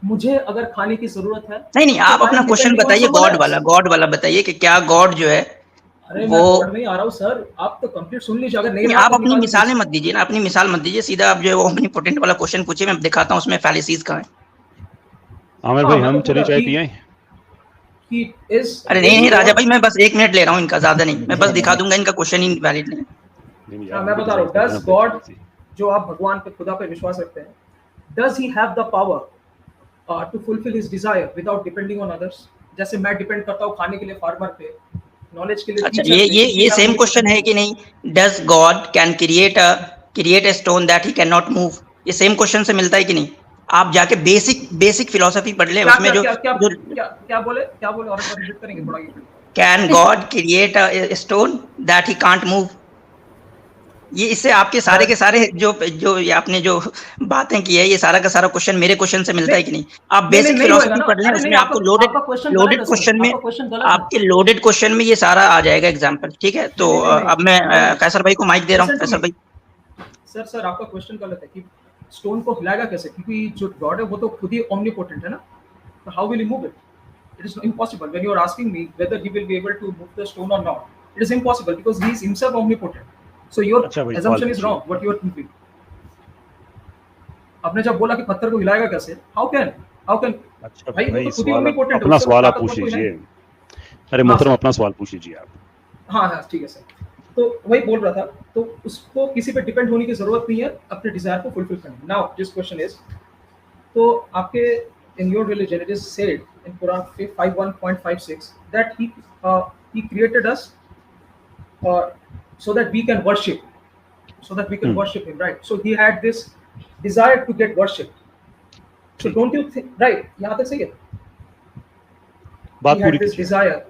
मुझे अगर खाने की जरूरत है। नहीं आप अपना क्वेश्चन बताइए, गॉड वाला बताइए कि क्या गॉड जो है वो नहीं आ रहा हूँ सर, आप तो कंप्लीट सुन लीजिए। अगर नहीं आप अपनी मिसालें मत दीजिए ना, अपनी मिसाल मत दीजिए, सीधा आप जो है वो ओमनीपोटेंट वाला क्वेश्चन पूछिए, मैं दिखाता हूँ उसमें फैलेसीज कहाँ है। आमिर भाई हम चले चाय पिए? अरे नहीं राजा भाई, मैं बस 1 मिनट ले रहा हूँ इनका, ज्यादा नहीं, मैं बस दिखा दूंगा इनका क्वेश्चन ही वैलिड नहीं है। मैं बता रहा हूँ, डज गॉड, जो आप भगवान पे, खुदा पे विश्वास रखते हैं, does he have the power to fulfill his desire without depending on others? जैसे मैं डिपेंड करता हूँ खाने के लिए फार्मर पे, नॉलेज के लिए। अच्छा ये सेम क्वेश्चन है कि नहीं? Does God can create a stone that he cannot move? ये सेम क्वेश्चन से मिलता है कि नहीं? आप जाके बेसिक फिलोसफी पढ़ ले, उसमें जो क्या बोले और रिपीट करेंगे थोड़ा? Can God create a stone that he can't move? ये इससे आपके सारे के सारे जो आपने जो बातें की है, ये सारा का सारा क्वेश्चन मेरे क्वेश्चन से मिलता है कि नहीं? आप बेसिक फिलोसफी पढ़ लें, उसमें आपको लोडेड क्वेश्चन में, आपके लोडेड क्वेश्चन में ये सारा आ जाएगा एग्जांपल। ठीक है, तो अब मैं कैसर भाई को माइक दे रहा हूँ। कैसर भाई सर आपका क्वेश्चन गलत है कि स्टोन को हिलाएगा कैसे, क्योंकि जो गॉड है वो तो खुद ही omnipotent है ना, तो how will he move it? It is impossible. When you are asking me whether he will be able to move the stone or not, it is impossible because he is himself omnipotent. So your assumption is wrong. What you are thinking. आपने जब बोला कि पत्थर को हिलाएगा कैसे, how can? अच्छा भाई वो तो खुद ही सवाल omnipotent है, अपना उससे सवाल आप ताकतवर पूछ कोई है लीजिए। नहीं। अरे मोहतरम अपना सवाल पूछ लीजिए आप। हाँ ठीक है सर। तो वही बोल रहा था, तो उसको किसी पे डिपेंड होने की जरूरत नहीं है अपने डिजायर को फुलफिल करने। नाउ दिस क्वेश्चन इज, तो आपके in your religion it is said in Quran 51.56 that he created us so that we can worship him, right? So he had this desire to get worshipped. So don't you think, right, यहाँ तक सही है? बात पूरी this desire,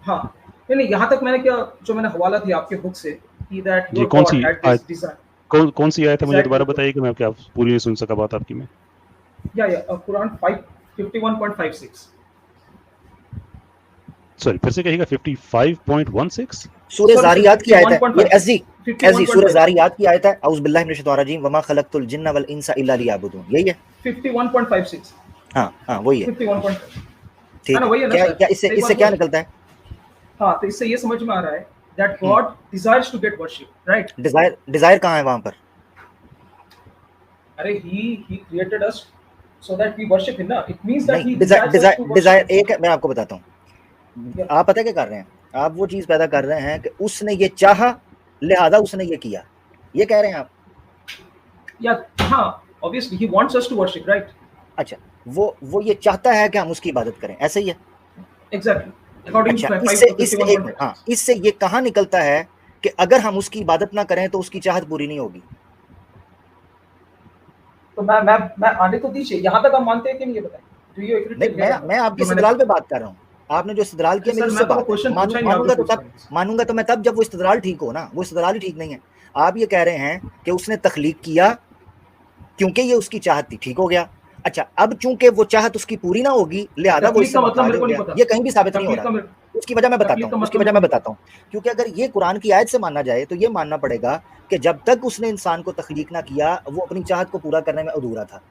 हाँ नहीं यहाँ तक मैंने क्या जो मैंने हवाला दिया आपके बुक से कि that your कौन God C had this desire. कौन सी आयत है, मुझे दोबारा बताइए कि मैं क्या पूरी नहीं सुन सका बात आपकी में। Quran 51.56 सॉरी फिर से कहिएगा। 55.16 सूरह ज़ारियात की आयत है ये। एसजी सूरह ज़ारियात की आयत है, औज़ु बिल्लाहि मिनश शैतानिर रजीम, वमा खलक़तुल जिन्ना वल इंसा इल्ला लियअबुदून, यही है 51.56। हाँ वही है 51.56 ठीक है ना, वही है है। ना क्या इससे क्या निकलता है? हाँ तो इससे ये समझ में आ रहा है that God desires to get worship, right? Desire कहाँ है वहां पर? अरे he created us so that we worship him ना, it means that he desire एक है, मैं आपको बताता हूँ। आप पता है क्या कर रहे हैं? आप वो चीज पैदा कर रहे हैं कि उसने ये चाहा लिहाजा उसने ये किया, ये कह रहे हैं आप? या हाँ obviously he wants us to worship, right? अच्छा वो ये चाहता है कि हम उसकी इबादत करें, ऐसे ही है? Exactly. According to इससे ये कहाँ निकलता है कि अगर हम उसकी इबादत ना करें तो उसकी चाहत पूरी नहीं होगी? तो मैं आने तो दीजिए, यहाँ तक आप मानते हैं कि नहीं ये बताएं। Do you agree? नहीं, मैं आपके इस्तेदलाल पे बात कर रहा हूँ। आपने जो इस्तेदलाल किया मेरी उससे बात मानूंगा तो मैं तब जब वो इस्तेदलाल ठीक हो ना, वो इस्तेदलाल ही ठीक नहीं है। आप ये कह रहे हैं कि उसने तख्लीक किया क्योंकि ये उसकी चाहत थी, ठीक हो गया। अच्छा अब चूंकि वो चाहत उसकी पूरी ना होगी लिहाजा वो इससे मुताबिक हो गया, ये कहीं भी साबित नहीं हो रहा। उसकी वजह मैं बताता हूँ क्योंकि अगर ये कुरान की आयत से मानना जाए तो ये मानना पड़ेगा कि जब तक उसने इंसान को तख्लीक ना किया वो अपनी चाहत को पूरा करने में अधूरा था,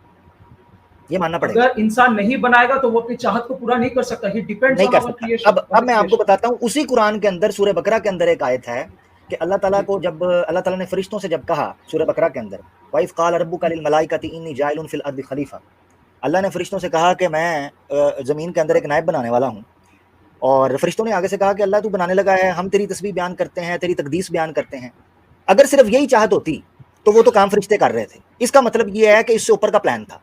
ये मानना पड़ेगा। अगर इंसान नहीं बनाएगा तो वो अपनी चाहत को पूरा नहीं कर सकता, ही डिपेंड्स नहीं कर सकता। अब मैं आपको बताता हूँ, उसी कुरान के अंदर सूरह बकरा के अंदर एक आयत है कि अल्लाह ताला को जब अल्लाह ताला ने फरिश्तों से जब कहा सूरह बकरा के अंदर, वाइज़ क़ाल रब्बुका लिल मलाइकति इन्नी जाइलुन फिल अर्दि खलीफा, अल्लाह ने फरिश्तों से कहा कि मैं ज़मीन के अंदर एक नायब बनाने वाला हूँ। और फरिश्तों ने आगे से कहा कि अल्लाह तू बनाने लगा है, हम तेरी तस्बीह बयान करते हैं, तेरी तकदीस बयान करते हैं। अगर सिर्फ यही चाहत होती तो वो तो काम फरिश्ते कर रहे थे। इसका मतलब ये है कि इससे ऊपर का प्लान था,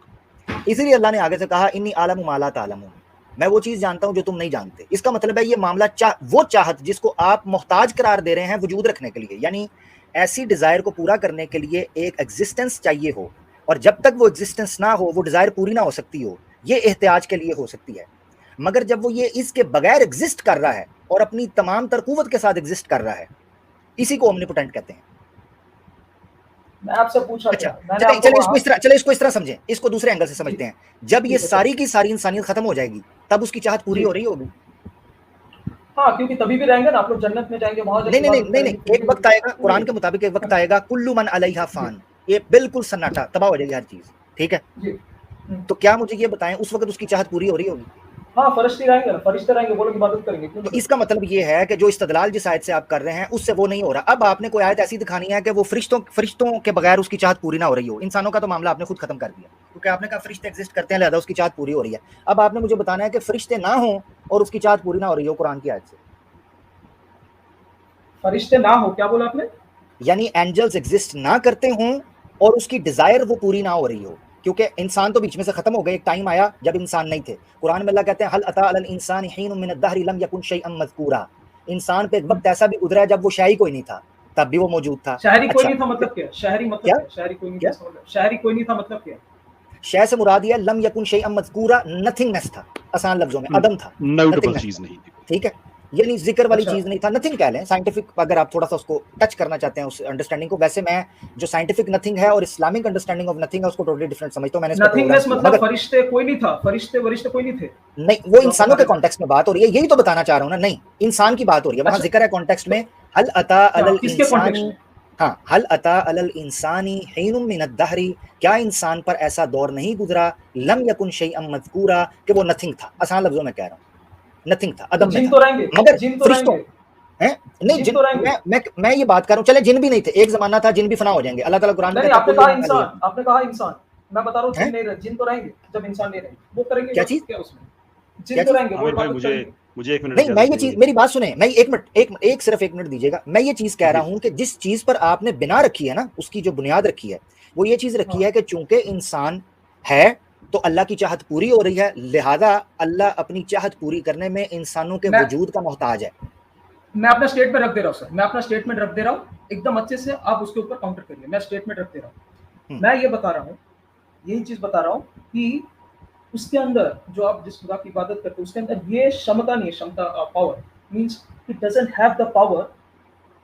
इसीलिए अल्लाह ने आगे से कहा इन्नी आलमु मा ला तालमून, मैं वो चीज़ जानता हूँ जो तुम नहीं जानते। इसका मतलब है ये मामला वो चाहत जिसको आप मोहताज करार दे रहे हैं वजूद रखने के लिए, यानी ऐसी डिज़ायर को पूरा करने के लिए एक एग्जिस्टेंस चाहिए हो, और जब तक वो एग्जिस्टेंस ना हो वो डिज़ायर पूरी ना हो सकती हो। ये एहतियाज के लिए हो सकती है, मगर जब वो ये इसके बगैर एग्जिस्ट कर रहा है और अपनी तमाम तर कुव्वत के साथ एग्जिस्ट कर रहा है, इसी को ओमनीपोटेंट कहते हैं। मैं आपसे पूछ रहा था, चलिए इसको इस तरह समझें, इसको दूसरे एंगल से समझते हैं। जब ये सारी की सारी इंसानियत खत्म हो जाएगी तब उसकी चाहत पूरी हो रही होगी। हाँ, क्योंकि तभी भी रहेंगे ना, आप लोग जन्नत में जाएंगे, वहां नहीं, एक वक्त आएगा, कुरान के मुताबिक एक वक्त आएगा, कुल्लु मन अलैहा फान, ये बिल्कुल सन्नाटा, तबाह हो जाएगी हर चीज, ठीक है। तो क्या मुझे ये बताएं उस वक्त उसकी चाहत पूरी हो रही होगी? हाँ, फरिश्ते रहेंगे, वो लोग इबादत करेंगे। तो इसका मतलब ये है कि जो इस्तदलाल जिस आयत से आप कर रहे हैं उससे वो नहीं हो रहा। अब आपने कोई आयत ऐसी दिखानी है कि वो फरिश्तों के बगैर उसकी चाहत पूरी ना हो रही हो। इंसानों का तो मामला आपने खुद खत्म कर दिया, क्योंकि आपने कहा फरिश्ते एग्जिस्ट करते हैं लिहाजा उसकी चाहत पूरी हो रही है। अब आपने मुझे बताना है कि फरिश्ते ना हो और उसकी चाहत पूरी ना हो रही हो कुरान की आयत से। फरिश्ते ना हो, क्या बोला आपने? यानी एंजल्स एग्जिस्ट ना करते हों और उसकी डिजायर वो पूरी ना हो रही हो, क्योंकि इंसान तो बीच में से खत्म हो गए। एक टाइम आया जब इंसान नहीं थे। कुरान में अल्लाह कहते हैं हल अता अलल इंसान हीनुम मिन अद-दहरि लम यकुन शैअन मज़कूरा, इंसान पे एक वक्त ऐसा भी गुजरा है जब वो शहरी कोई नहीं था, तब भी वो मौजूद था। शहरी कोई नहीं था मतलब क्या? शहरी मतलब क्या? शहरी कोई नहीं था, शहरी कोई नहीं था मतलब क्या? शह से मुराद है लम यकुन शैअन मज़कूरा, नथिंगनेस था, आसान लफ्जों में अदम था, नोटेबल चीज नहीं थी, ठीक है, यानी जिक्र वाली चीज नहीं था। नथिंग कह लें, साइंटिफिक अगर आप थोड़ा सा उसको टच करना चाहते हैं उस अंडरस्टैंडिंग को। वैसे मैं जो साइंटिफिक नथिंग है और इस्लामिक अंडरस्टैंडिंग ऑफ नथिंग है उसको टोटली डिफरेंट समझता हूं। मैंने नथिंगनेस मतलब फरिश्ते कोई नहीं था, फरिश्ते कोई नहीं थे, नहीं, वो इंसानों के कॉन्टेक्स्ट में बात हो रही है, यही तो बताना चाह रहा हूं ना। नहीं, इंसान की बात हो रही है, वहां जिक्र है कॉन्टेक्स्ट में हल अता अलल इंसान, हाँ, हल अता अलल इंसानी हीनुम मिनद दहरी, क्या इंसान पर ऐसा दौर नहीं गुजरा, लम यकुन शैअन मज़कूरा, कि वो नथिंग था। आसान लफ्जों में कह रहा हूँ, नथिंग था, अदम में जिन था। तो रहेंगे, मगर जिन तो फरिश्तों रहेंगे, हैं नहीं, जिन तो रहेंगे। मैं ये बात कर रहा हूँ, चले जिन भी नहीं थे, एक जमाना था जिन भी फना हो जाएंगे। अल्लाह ताला कुरान में नहीं, कहता आपने है कहा कुल्लु मन इंसान, आपने कहा इंसान, मैं बता रहा हूँ जिन हैं? नहीं रहे, जिन तो रहेंगे, जब इंसान नहीं रहेंगे वो करेंगे क्या बस, चीज? क्या उसमें क्या जिन तो चीज? रहेंगे वो आमिर भाई इबादत मुझे करेंगे। मुझे 1 मिनट नहीं, मैं इजाजत ये चीज, दीजिए। मेरी बात सुने, मैं 1 मिनट, एक सिर्फ 1 मिनट दीजिएगा। मैं ये चीज कह जी रहा हूँ कि जिस चीज पर आपने बिना रखी है ना, उसकी जो बुनियाद रखी है, वो ये चीज रखी हाँ। है कि चूंकि इंसान है तो अल्लाह की चाहत पूरी हो रही है, लिहाजा अल्लाह अपनी चाहत पूरी करने में इंसानों के मैं वजूद का मोहताज है। मैं अपना स्टेटमेंट रख दे रहा हूँ सर, मैं अपना स्टेटमेंट रख दे रहा हूँ एकदम अच्छे से, आप उसके ऊपर काउंटर करिए। मैं स्टेटमेंट रख दे रहा हूँ, मैं ये बता रहा हूँ, यही चीज बता रहा हूँ कि उसके अंदर जो आप जिस खुदा की इबादत करते हो उसके अंदर ये क्षमता नहीं है, क्षमता power means it doesn't have the power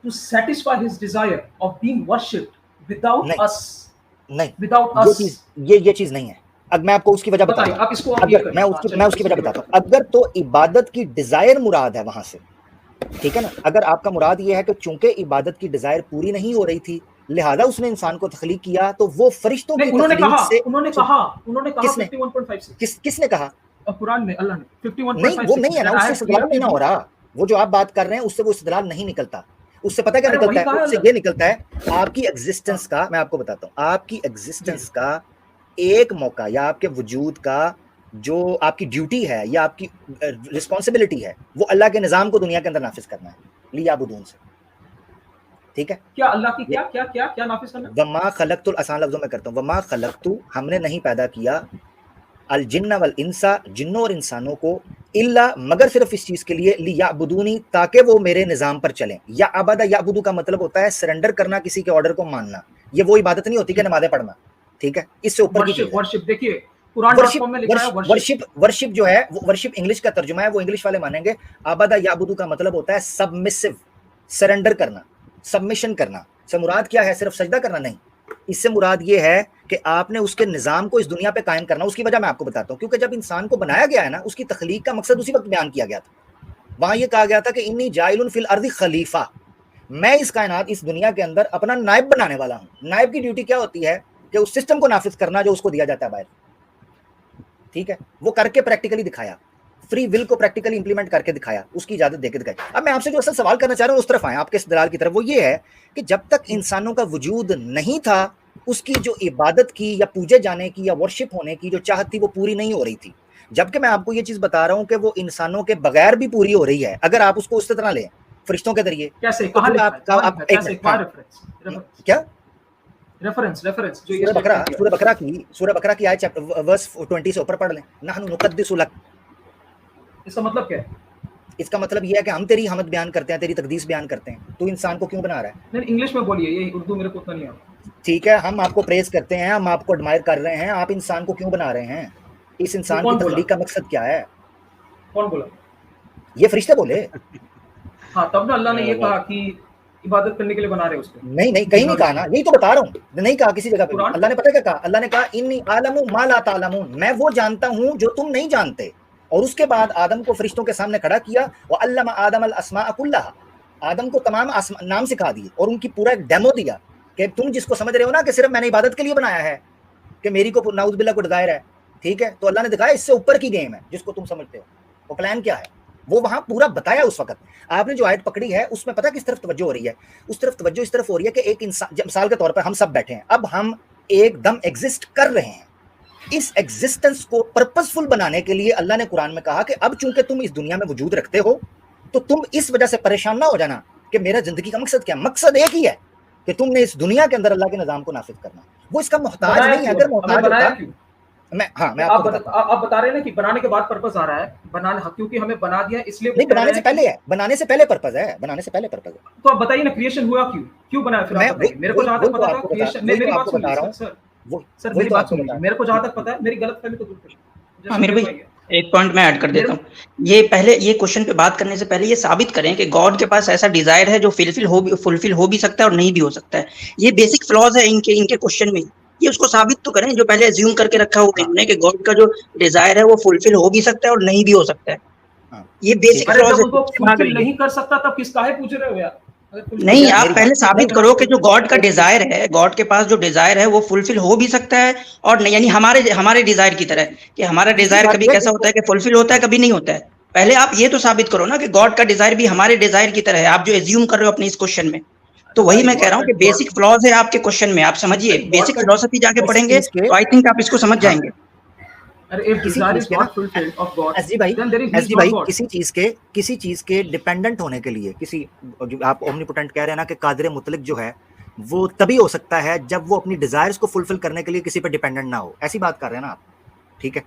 to satisfy his desire of being worshipped without नहीं, अस, नहीं, विदाउट ये अस। चीज ये चीज नहीं है। अब मैं आपको उसकी वजह बताइए, बताता हूँ। आप इसको आप ये अगर करिए। मैं हाँ, उसकी चलिए, वजह इसको बताता हूँ, अगर तो इबादत की डिजायर मुराद है वहां से, ठीक है ना, अगर आपका मुराद ये है कि चूंकि इबादत की डिजायर पूरी नहीं हो रही थी लिहाजा उसने इंसान को तख्लीक किया, तो वो फरिश्तों की उन्होंने तख्लीक कहा, से उन्होंने कहा, उन्होंने कहा किसने 51.56 किसने कहा? कुरान में, अल्लाह ने नहीं, वो 51.56 नहीं है ना, उससे इस्तेदलाल नहीं ना हो रहा। वो जो आप बात कर रहे हैं उससे वो इस्तेदलाल नहीं निकलता। उससे पता क्या अरे निकलता वही है? कहा उससे अल्लाह ये ने। निकलता है आपकी एग्जिस्टेंस का, मैं आपको बताता हूँ, आपकी एग्जिस्टेंस का एक मौका या आपके वजूद का जो आपकी ड्यूटी है या आपकी रिस्पॉन्सिबिलिटी है, वो अल्लाह के निजाम को दुनिया के अंदर नाफिज करना है, लियाबुदून से। ठीक है, क्या अल्लाह की क्या क्या क्या क्या नाफिज करना? वमा खलकतुल, आसान लफ्जों में करता हूँ, वमा खलकतु, हमने नहीं पैदा किया, अल जिन्ना वल इंसा, जिन्नों और इंसानों को, इल्ला, मगर सिर्फ इस चीज के लिए, लियाबुदूनी, ताकि वो मेरे निजाम पर चलें। या अबदा याबुदू का मतलब होता है सरेंडर करना, किसी के ऑर्डर को मानना। ये वो इबादत नहीं होती कि नमाजें पढ़ना, ठीक है, इससे ऊपर की चीज है। वर्शिप देखिए कुरान.com में लिखा है वर्शिप जो है वो वर्शिप इंग्लिश का तर्जुमा है, वो इंग्लिश वाले मानेंगे। अबदा याबुदू का मतलब होता है सबमिसिव, सरेंडर करना, सबमिशन करना। से मुराद क्या है? सिर्फ सजदा करना नहीं, इससे मुराद ये है कि आपने उसके निजाम को इस दुनिया पे कायम करना। उसकी वजह मैं आपको बताता हूँ, क्योंकि जब इंसान को बनाया गया है ना, उसकी तख्लीक का मकसद उसी वक्त बयान किया गया था। वहां ये कहा गया था कि इन्नी जाइलुन फिल अर्दी खलीफा, मैं इस कायनात, इस दुनिया के अंदर अपना नायब बनाने वाला हूँ। नायब की ड्यूटी क्या होती है? कि उस सिस्टम को नाफिज करना जो उसको दिया जाता है बाहर, ठीक है, वो करके प्रैक्टिकली दिखाया, फ्री विल को प्रैक्टिकली इंप्लीमेंट करके दिखाया, उसकी इजाजत देके दिखाई। अब मैं आपसे जो असल सवाल करना चाह रहा हूँ उस तरफ आए, आपके इस्तदलाल की तरफ, वो ये है कि जब तक इंसानों का वजूद नहीं था, उसकी जो इबादत की या पूजे जाने की या वर्शिप होने की जो चाहत थी वो पूरी नहीं हो रही थी। जबकि मैं आपको ये चीज बता रहा हूँ कि वो इंसानों के बगैर भी पूरी हो रही है, अगर आप उसको उस तरह लें, फरिश्तों के जरिए। कैसे? तो कहां क्या रेफरेंस जो सूरह बकरा की आयत वर्स 20 से ऊपर पढ़ लें। नहनु नुक़द्दिसु लक, इसका मतलब क्या है? इसका मतलब यह है कि हम तेरी हमद बयान करते हैं, तेरी तकदीस बयान करते हैं। तू इंसान को क्यों बना रहा है? नहीं, इंग्लिश में बोलिए, ये उर्दू मेरे को उतना नहीं आता। ठीक है, हम आपको प्रेज करते हैं, हम आपको एडमायर कर रहे हैं, आप इंसान को क्यों बना रहे हैं? इस इंसान की तख्लीक का मकसद क्या है? कौन बोला? ये फरिश्ते बोले। हाँ, तब ना अल्लाह ने ये कहा कि इबादत करने के लिए बना रहे उसको। नहीं, कहीं नहीं कहा ना, यही तो बता रहा हूँ, नहीं कहा किसी जगह पे। अल्लाह ने पता क्या कहा? अल्लाह ने कहा इन्नी आलमु मा ला तालमून, मैं वो जानता हूँ जो तुम नहीं जानते। और उसके बाद आदम को फरिश्तों के सामने खड़ा किया, व अल्लमा आदम अल अस्मा कुल्लाहा, आदम को तमाम नाम सिखा दिए और उनकी पूरा एक डेमो दिया कि तुम जिसको समझ रहे हो ना कि सिर्फ मैंने इबादत के लिए बनाया है, कि मेरी को नाउज़ बिल्लाह को डिजायर है, ठीक है, तो अल्लाह ने दिखाया इससे ऊपर की गेम है जिसको तुम समझते हो। वो प्लान क्या है वो वहां पूरा बताया उस वक्त। आपने जो आयत पकड़ी है उसमें पता किस तरफ तवज्जो हो रही है? उस तरफ तवज्जो इस तरफ हो रही है कि एक इंसान, मिसाल के तौर पर हम सब बैठे हैं, अब हम एकदम एग्जिस्ट कर रहे हैं। इस एग्जिस्टेंस को पर्पसफुल बनाने के लिए अल्लाह ने कुरान में कहा कि अब चूंकि तुम इस दुनिया में वजूद रखते हो तो तुम इस वजह से परेशान ना हो जाना कि मेरा जिंदगी का मकसद क्या। मकसद एक ही है कि तुमने इस दुनिया के अंदर अल्लाह के निजाम को नाफिज करना। वो इसका मोहताज नहीं है। अगर मोहताज होता, मैं आप बता रहे हैं ना कि बनाने के बाद पर्पस आ रहा है, बनाने, क्योंकि हमें बना दिया इसलिए। नहीं, बनाने से पहले है, बनाने से पहले पर्पस है, बनाने से पहले पर्पस है। तो आप बताइए ना, क्रिएशन हुआ क्यों बनाया? फिर आप बताइए। मेरे को जहां तक पता था क्रिएशन, मेरी बात सुनिए सर, मेरी बात सुनिए, मेरे को जहां तक पता है, मेरी गलतफहमी को दूर करिए। मेरे भाई एक पॉइंट मैं ऐड कर देता हूँ। ये पहले ये क्वेश्चन पे बात करने से पहले ये साबित करें कि गॉड के पास ऐसा डिजायर है जो फुलफिल हो भी सकता है और नहीं भी हो सकता है। ये बेसिक फ्लॉज है इनके क्वेश्चन में। ये उसको साबित तो करें जो पहले अज्यूम करके रखा हुआ है कि गॉड का जो डिजायर है वो फुलफिल हो भी सकता है और नहीं भी हो सकता है। ये बेसिक फ्लॉज है। फुलफिल नहीं कर सकता तब किस काहे पूछ रहे हो यार? नहीं, आप पहले साबित करो कि जो गॉड का डिजायर है, गॉड के पास जो डिजायर है वो फुलफिल हो भी सकता है और नहीं, यानी हमारे डिजायर की तरह कि हमारा डिजायर कभी कैसा होता है कि फुलफिल होता है, कभी नहीं होता है। पहले आप ये तो साबित करो ना कि गॉड का डिजायर भी हमारे डिजायर की तरह है। आप जो एज्यूम कर रहे हो अपने इस क्वेश्चन में, तो वही मैं कह रहा हूँ कि बेसिक फ्लॉज है आपके क्वेश्चन में। आप समझिए, बेसिक फिलोसफी जाके पढ़ेंगे तो आई थिंक आप इसको समझ जाएंगे। एसजी भाई किसी चीज के डिपेंडेंट होने के लिए, किसी जो आप ओमनीपोटेंट कह रहे हैं ना कि कादिर मुतलक जो है वो तभी हो सकता है जब वो अपनी डिजायर्स को फुलफिल करने के लिए किसी पे डिपेंडेंट ना हो, ऐसी बात कर रहे हैं ना आप, ठीक है?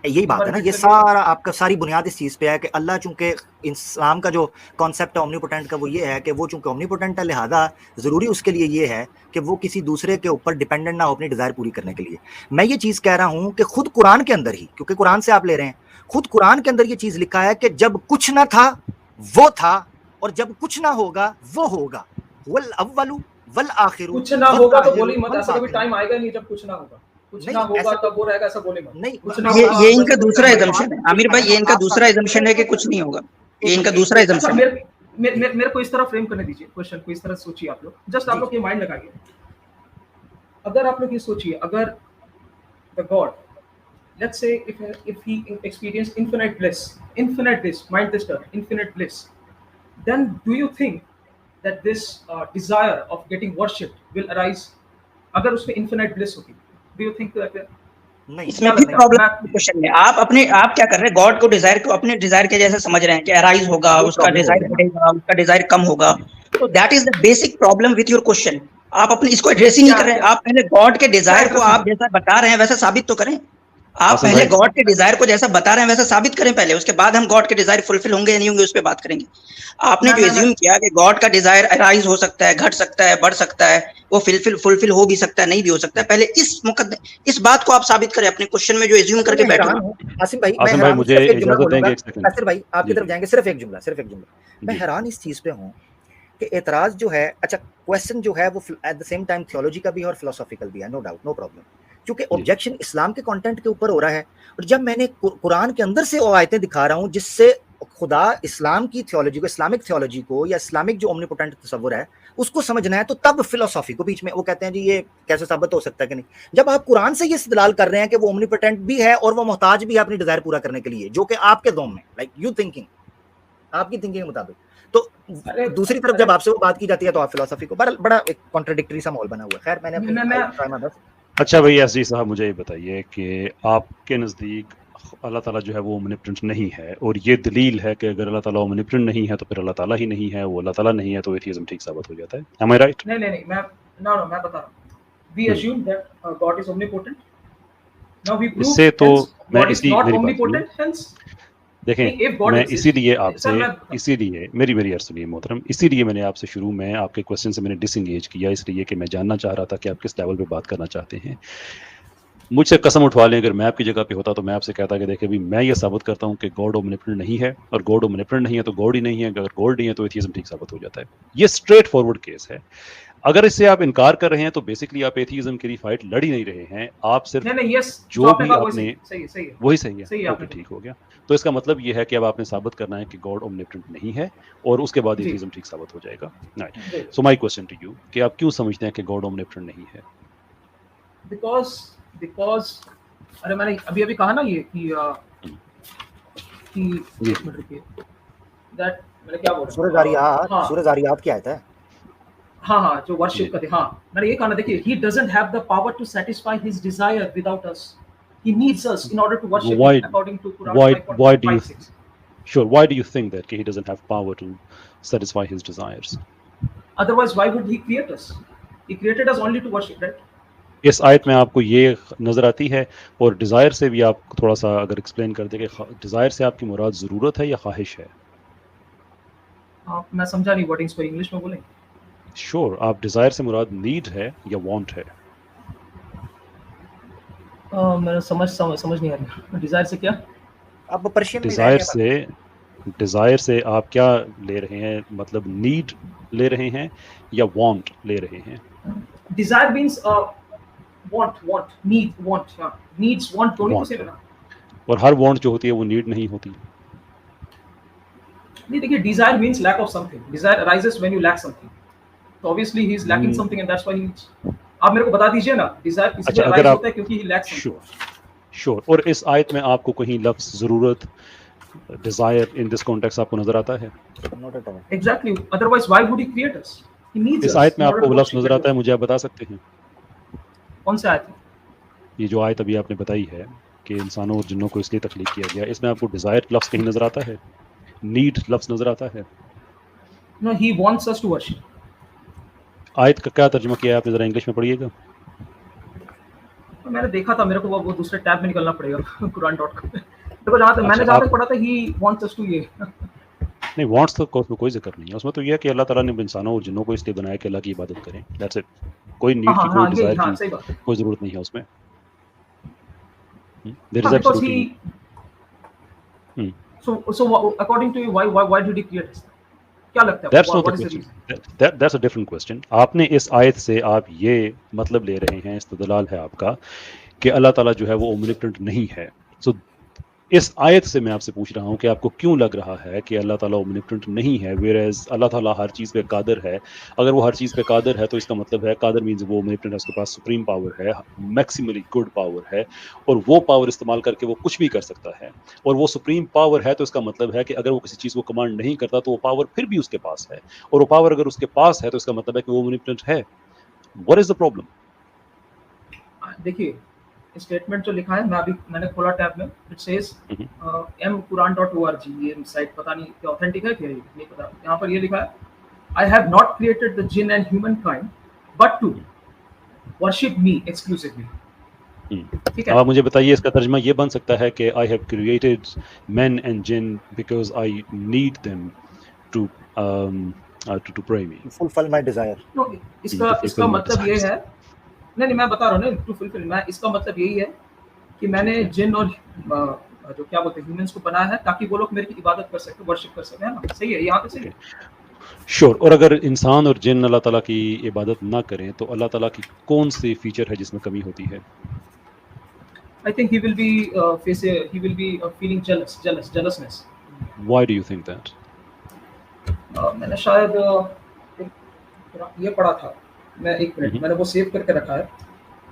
यही बात है ना, ये सारा आपका सारी बुनियाद इस चीज पे है कि अल्लाह चूंकि इस्लाम का जो कॉन्सेप्ट है ओमनीपोटेंट का वो ये है कि वो चूंकि ओमनीपोटेंट है, लिहाजा जरूरी उसके लिए ये है कि वो किसी दूसरे के ऊपर डिपेंडेंट ना हो अपनी डिजायर पूरी करने के लिए। मैं ये चीज कह रहा हूं कि खुद कुरान के अंदर ही, क्योंकि कुरान से आप ले रहे हैं, खुद कुरान के अंदर ये चीज लिखा है कि जब कुछ ना था वो था और जब कुछ ना होगा वो होगा। वल अव्वलु वल आखिरु, कुछ ना होगा तो बोली मत, ऐसा कभी टाइम आएगा नहीं जब कुछ ना होगा, कुछ ना होगा तब वो रहेगा, ऐसा बोले मत। नहीं, कुछ ना ये इनका दूसरा एजम्पशन है आमिर भाई, ये इनका दूसरा एजम्पशन है कि कुछ नहीं होगा, ये इनका दूसरा एजम्पशन है। मेरे को इस तरह फ्रेम करने दीजिए क्वेश्चन को, इस तरह सोचिए आप लोग, जस्ट आप लोग ये माइंड लगाइए। अगर आप लोग ये सोचिए, अगर the God, let's say if he experienced infinite bliss, mind this term, infinite bliss, then do you think that this desire of getting worshipped will arise? अगर उसमें infinite bliss होती, do you think that? नहीं, इसमें भी problem question है। आप क्या कर रहे हैं, गॉड को डिजायर को अपने डिजायर के जैसे समझ रहे हैं कि अराइज होगा, उसका डिजायर बढ़ेगा, उसका डिजायर कम होगा। तो that is the basic problem with your question. आप अपने इसको एड्रेस ही नहीं कर रहे हैं। आप पहले गॉड के डिजायर को आप जैसा बता रहे हैं वैसा साबित तो करें। आप पहले गॉड के डिजायर को जैसा बता रहे हैं वैसा साबित करें पहले, उसके बाद हम गॉड के डिजायर फुलफिल होंगे या नहीं होंगे उस पर बात करेंगे। आपने जो एज्यूम किया कि गॉड का डिजायर अराइज हो सकता है, घट सकता है, बढ़ सकता है, वो फुलफिल हो भी सकता है, नहीं भी हो सकता है, पहले इस बात को आप साबित करें अपने क्वेश्चन में जो एज्यूम करके बैठे हो। आसिम भाई मुझे इजाजत देंगे एक सेकंड, नासिर भाई आपकी तरफ जाएंगे, सिर्फ एक जुमला। मैं हैरान इस चीज पे हूं कि एतराज जो है, अच्छा क्वेश्चन जो है वो at the same time theology का भी है और फिलोसॉफिकल भी है, नो डाउट, नो प्रॉब्लम, क्योंकि ऑब्जेक्शन इस्लाम के कंटेंट के ऊपर हो रहा है। और जब मैंने कुरान के अंदर से वो आयतें दिखा रहा हूं जिससे खुदा इस्लाम की थियोलॉजी को, इस्लामिक थियोलॉजी को या इस्लामिक जो ओमनीपोटेंट तस्वुर है उसको समझना है, तो तब फिलोसॉफी को बीच में वो कहते हैं जी ये कैसे साबित हो सकता है कि नहीं। जब आप कुरान से ये इस्तेदलाल कर रहे हैं कि वो ओमनीपोटेंट भी है और वो मोहताज भी है अपनी डिजायर पूरा करने के लिए, जो कि आपके ज़ोन में, लाइक यू थिंकिंग, आपकी थिंकिंग के मुताबिक, तो दूसरी तरफ जब आपसे वो बात की जाती है तो आप फिलोसॉफी को बड़ा एक कॉन्ट्रडिक्टरी सा माहौल बना हुआ है। खैर मैंने अच्छा भाई एसजी साहब मुझे ये बताइए कि आपके नज़दीक अल्लाह ताला जो है वो ओमनीपोटेंट नहीं है, और ये दलील है कि अगर अल्लाह ताला ओमनीपोटेंट नहीं है तो फिर अल्लाह ताला ही नहीं है, वो अल्लाह ताला नहीं है तो एथियज्म ठीक साबित हो जाता है। Am I right? नहीं मैं बता रहा हूं। We assume that God is omnipotent. Now we prove इससे तो मैं God is not omnipotent, hence देखें, मैं इसीलिए आपसे, इसीलिए मेरी अर्ज सुनिए मोहतरम, इसीलिए मैंने आपसे शुरू में आपके क्वेश्चन से मैंने डिसएंगेज किया, इसलिए कि मैं जानना चाह रहा था कि आप किस लेवल पे बात करना चाहते हैं। मुझसे कसम उठवा लें, अगर मैं आपकी जगह पे होता तो मैं आपसे कहता कि देखिए भी मैं ये साबित करता हूँ कि गॉड ओमनीपोटेंट नहीं है, और गॉड ओमनीपोटेंट नहीं है तो गॉड ही नहीं है, अगर गॉड नहीं है तो एथियज्म ठीक साबित हो जाता है। ये स्ट्रेट फॉरवर्ड केस है। अगर इससे आप इनकार कर रहे हैं तो बेसिकली आप एथियज्म की फाइट लड़ ही नहीं रहे हैं, आप सिर्फ जो भी आपने वही सही है, ओके ठीक हो गया। तो इसका मतलब ये है कि अब आपने साबित करना है कि गॉड ओमनीपोटेंट नहीं है, और उसके बाद एथियज्म ठीक साबित हो जाएगा। Right, so my question to you कि आप क्यों समझते हैं कि गॉड ओमनीपोटेंट नहीं है? बिकॉज़ अरे मैंने अभी कहा ना ये कि दैट मैंने क्या बोला, सूरह ज़ारियात की आयत है। हाँ जो वर्शिप करते, हाँ मैंने ये कहा ना, देखिए he doesn't have the power to satisfy his desire without us. He needs us in order to worship him according to Quran 5.56. Why do you think that he doesn't have power to satisfy his desires? Otherwise why would he create us? He created us only to worship, right? इस आयत में आपको ये नजर आती है, और Dzire से भी आप थोड़ा सा अगर एक्सप्लेन कर दें कि डिजायर से आपकी मुराद जरूरत है या ख्वाहिश है? मैं समझा नहीं, वर्डिंग्स को इंग्लिश में बोलें। श्योर, आप डिजायर से मुराद नीड है या वांट है? मैं समझ नहीं आ रहा, डिजायर से क्या? आप पर्शियन में डिजायर से आप क्या ले रहे हैं, मतलब नीड ले रहे हैं या वांट ले रहे हैं? Desire means want, need, want, needs, want दोनों को सेम है ना। और हर वांट जो होती है वो नीड नहीं होती। नहीं देखिए, desire means lack of something, desire arises when you lack something, तो obviously he is lacking something and that's why he, आप मेरे को बता दीजिए ना, डिजायर किसी अच्छा, पे अगर अराइज आप होता है क्योंकि ही लैक्स समथिंग। श्योर, और इस आयत में आपको कहीं लफ्ज ज़रूरत, डिजायर इन दिस कॉन्टेक्स्ट आपको नजर आता है? Not at all. Exactly, otherwise why would he create us? He needs इस अस आयत में इन ऑर्डर आपको टू लफ्ज नजर आता है, मुझे आप बता सकते हैं? कौन सा आयत है? ये जो आयत अभी आपने बताई है कि इंसानों और जिन्नों को इसलिए तख्लीक किया गया, इसमें आपको डिजायर लफ्ज कहीं नजर आता है, नीड लफ्ज नजर आता है? No, he wants us to worship. आयत का क्या तर्जुमा किया है आपने, जरा इंग्लिश में पढ़िएगा। तो मैंने देखा था, मेरे को वो दूसरे टैब में निकलना पड़ेगा कुरान.com में। देखो जहाँ तक मैंने जहाँ तक पढ़ा था, ही वांट्स अस टू, ये नहीं, वांट्स तो कोई जिक्र नहीं है उसमें, तो ये है कि अल्लाह ताला ने इंसानों और जिन्नों को इसलिए बनाया कि अल्लाह की इबादत करें, दैट्स इट। कोई नीड की, कोई डिजायर की कोई जरूरत नहीं है उसमें। There is absolutely. So according to you, why did he create us? क्या लगता है? That's not the question. That's a different question. आपने इस आयत से आप ये मतलब ले रहे हैं, इस्तदलाल है आपका कि अल्लाह ताला जो है वो ओमनिपोटेंट नहीं है। So इस आयत से मैं आपसे पूछ रहा हूँ कि आपको क्यों लग रहा है कि अल्लाह ताला ओमनिपोटेंट नहीं है, whereas अल्लाह ताला हर चीज़ पे कादिर है। अगर वो हर चीज़ पे कादिर है तो इसका मतलब है, कादिर मीन्स वो ओमनिपोटेंट है, उसके पास सुप्रीम पावर है, मैक्सिमली गुड पावर है, और वो पावर इस्तेमाल करके वो कुछ भी कर सकता है। और वो सुप्रीम पावर है तो इसका मतलब है कि अगर वो किसी चीज़ को कमांड नहीं करता तो वो पावर फिर भी उसके पास है, और वो पावर अगर उसके पास है तो इसका मतलब है कि वो ओमनिपोटेंट है। What is the problem? देखिए, स्टेटमेंट जो लिखा है, मैंने खोला टैब में, इट सेज mquran.org, ये साइट पता नहीं क्या ऑथेंटिक है, क्या नहीं पता। यहाँ पर ये लिखा है, I have not created the jinn and human kind but to worship me exclusively. ठीक है, अब मुझे बताइए, इसका तर्जुमा ये बन सकता है कि I have created men and jinn because I need them to pray me, fulfil my desire. No, इसका मतलब ये है, नहीं मैं बता रहा हूँ ना, टू फुलफिल, मैं इसका मतलब यही है कि मैंने जिन और जो क्या बोलते हैं ह्यूमंस को बनाया है ताकि वो लोग मेरी इबादत कर सके, वर्शिप कर सके, है ना? सही है, यहाँ पे सही है। श्योर। और अगर इंसान और जिन अल्लाह ताला की इबादत ना करें तो अल्लाह ताला की कौन सी फीचर है जिसमें कमी होती है? I think he will be feeling jealousness. Why do you think that? मैंने शायद ये पढ़ा था, मैं एक मिनट, मैंने वो सेव करके रखा है,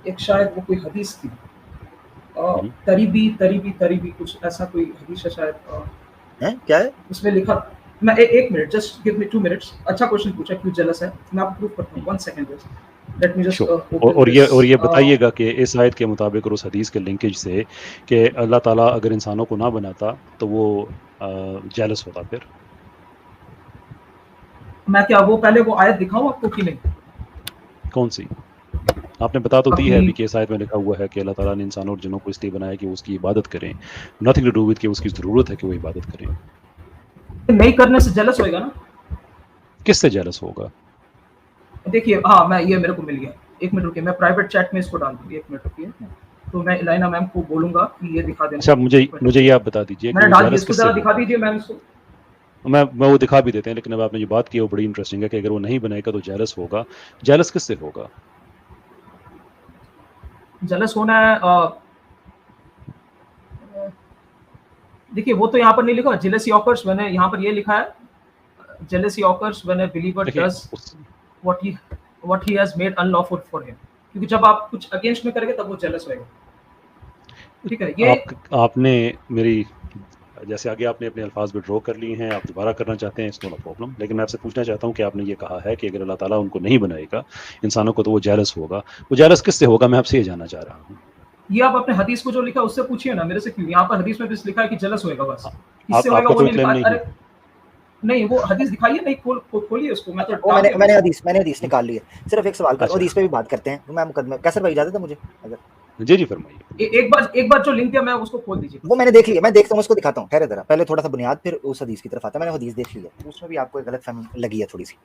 एक शायद वो कोई हदीस थी, तरीबी कुछ ऐसा कोई हदीस है शायद। हैं क्या है उसमें लिखा, मैं एक minute, just give me 2 minutes. अच्छा क्वेश्चन पूछा, क्यों जेलस है, मैं आपको प्रूफ करता हूं, 1 सेकंड बस, लेट मी जस्ट। और ये बताइएगा कि इस आयत के मुताबिक और उस हदीस के लिंकेज से कि अल्लाह ताला अगर इंसानों को ना बनाता तो वो जेलस होता, फिर मैं क्या वो पहले वो आयत दिखाऊं आपको कि नहीं? कौन सी? आपने बता तो दी है अभी कि इस आयत में लिखा हुआ है कि अल्लाह ताला ने इंसानों और जिन्नों को इसलिए बनाया कि वो उसकी इबादत करें, नथिंग टू डू विद कि उसकी ज़रूरत है कि वो इबादत करें। नहीं करने से जेलस होएगा ना? किससे जेलस होगा? देखिए, हाँ, मैं ये मेरे को मिल गया, 1 मिनट रुकिए, मैं प्राइवेट चैट में इसको डाल दूंगी, 1 मिनट रुकिए, तो मैं इलाइना मैम को बोलूंगा कि ये दिखा देना। अच्छा, मुझे ये आप बता दीजिए मैंने डाल दिया, इसको जरा दिखा दीजिए मैम इसको। मैं वो दिखा भी देते हैं, लेकिन अब आपने जो बात की वो बड़ी इंटरेस्टिंग है कि अगर वो नहीं बनाएगा तो जेलस होगा। जेलस किससे होगा? जेलस होना है, देखिए वो तो यहाँ पर नहीं लिखा, जेलसी ऑकर्स व्हेन, यहाँ पर ये लिखा है, jealousy occurs when a believer does what he has made unlawful for him, क्योंकि जब आप कुछ अगेंस्ट में करेंगे तब वो जेलस होएगा। ठीक है, ये आपने मेरी जैसे आगे आपने अपने अल्फाज विड्रॉ कर लिए हैं, आप दोबारा करना चाहते हैं, इसको नो प्रॉब्लम, लेकिन मैं आपसे पूछना चाहता हूं कि आपने ये कहा है कि अगर अल्लाह ताला उनको नहीं बनाएगा इंसानों को तो वो जेलस होगा। वो जेलस किससे होगा, मैं आपसे ये जानना चाह रहा हूं। ये आप अपने हदीस को जो लिखा उससे पूछिए ना, मेरे से क्यों? यहाँ पर हदीस में बस लिखा है कि जेलस होएगा, बस इससे होएगा वो नहीं लिखा। अरे नहीं, वो हदीस दिखाइए, नहीं खोलिए उसको, मैं तो मैंने हदीस निकाल ली है। सिर्फ एक सवाल कर, और इस पे भी बात करते हैं। मैं मुकदमे कैसर भाई इजाजत है मुझे? अगर जी फरमाइए। एक बार जो लिंक दिया मैं उसको खोल दीजिए। वो मैंने देख लिया, मैं देखता हूँ, उसको दिखाता हूँ। ठहरे जरा, पहले थोड़ा सा बुनियाद, फिर उस हदीस की तरफ आता है। मैंने हदीस देख लिया, उसमें भी आपको एक गलतफहमी लगी है थोड़ी सी।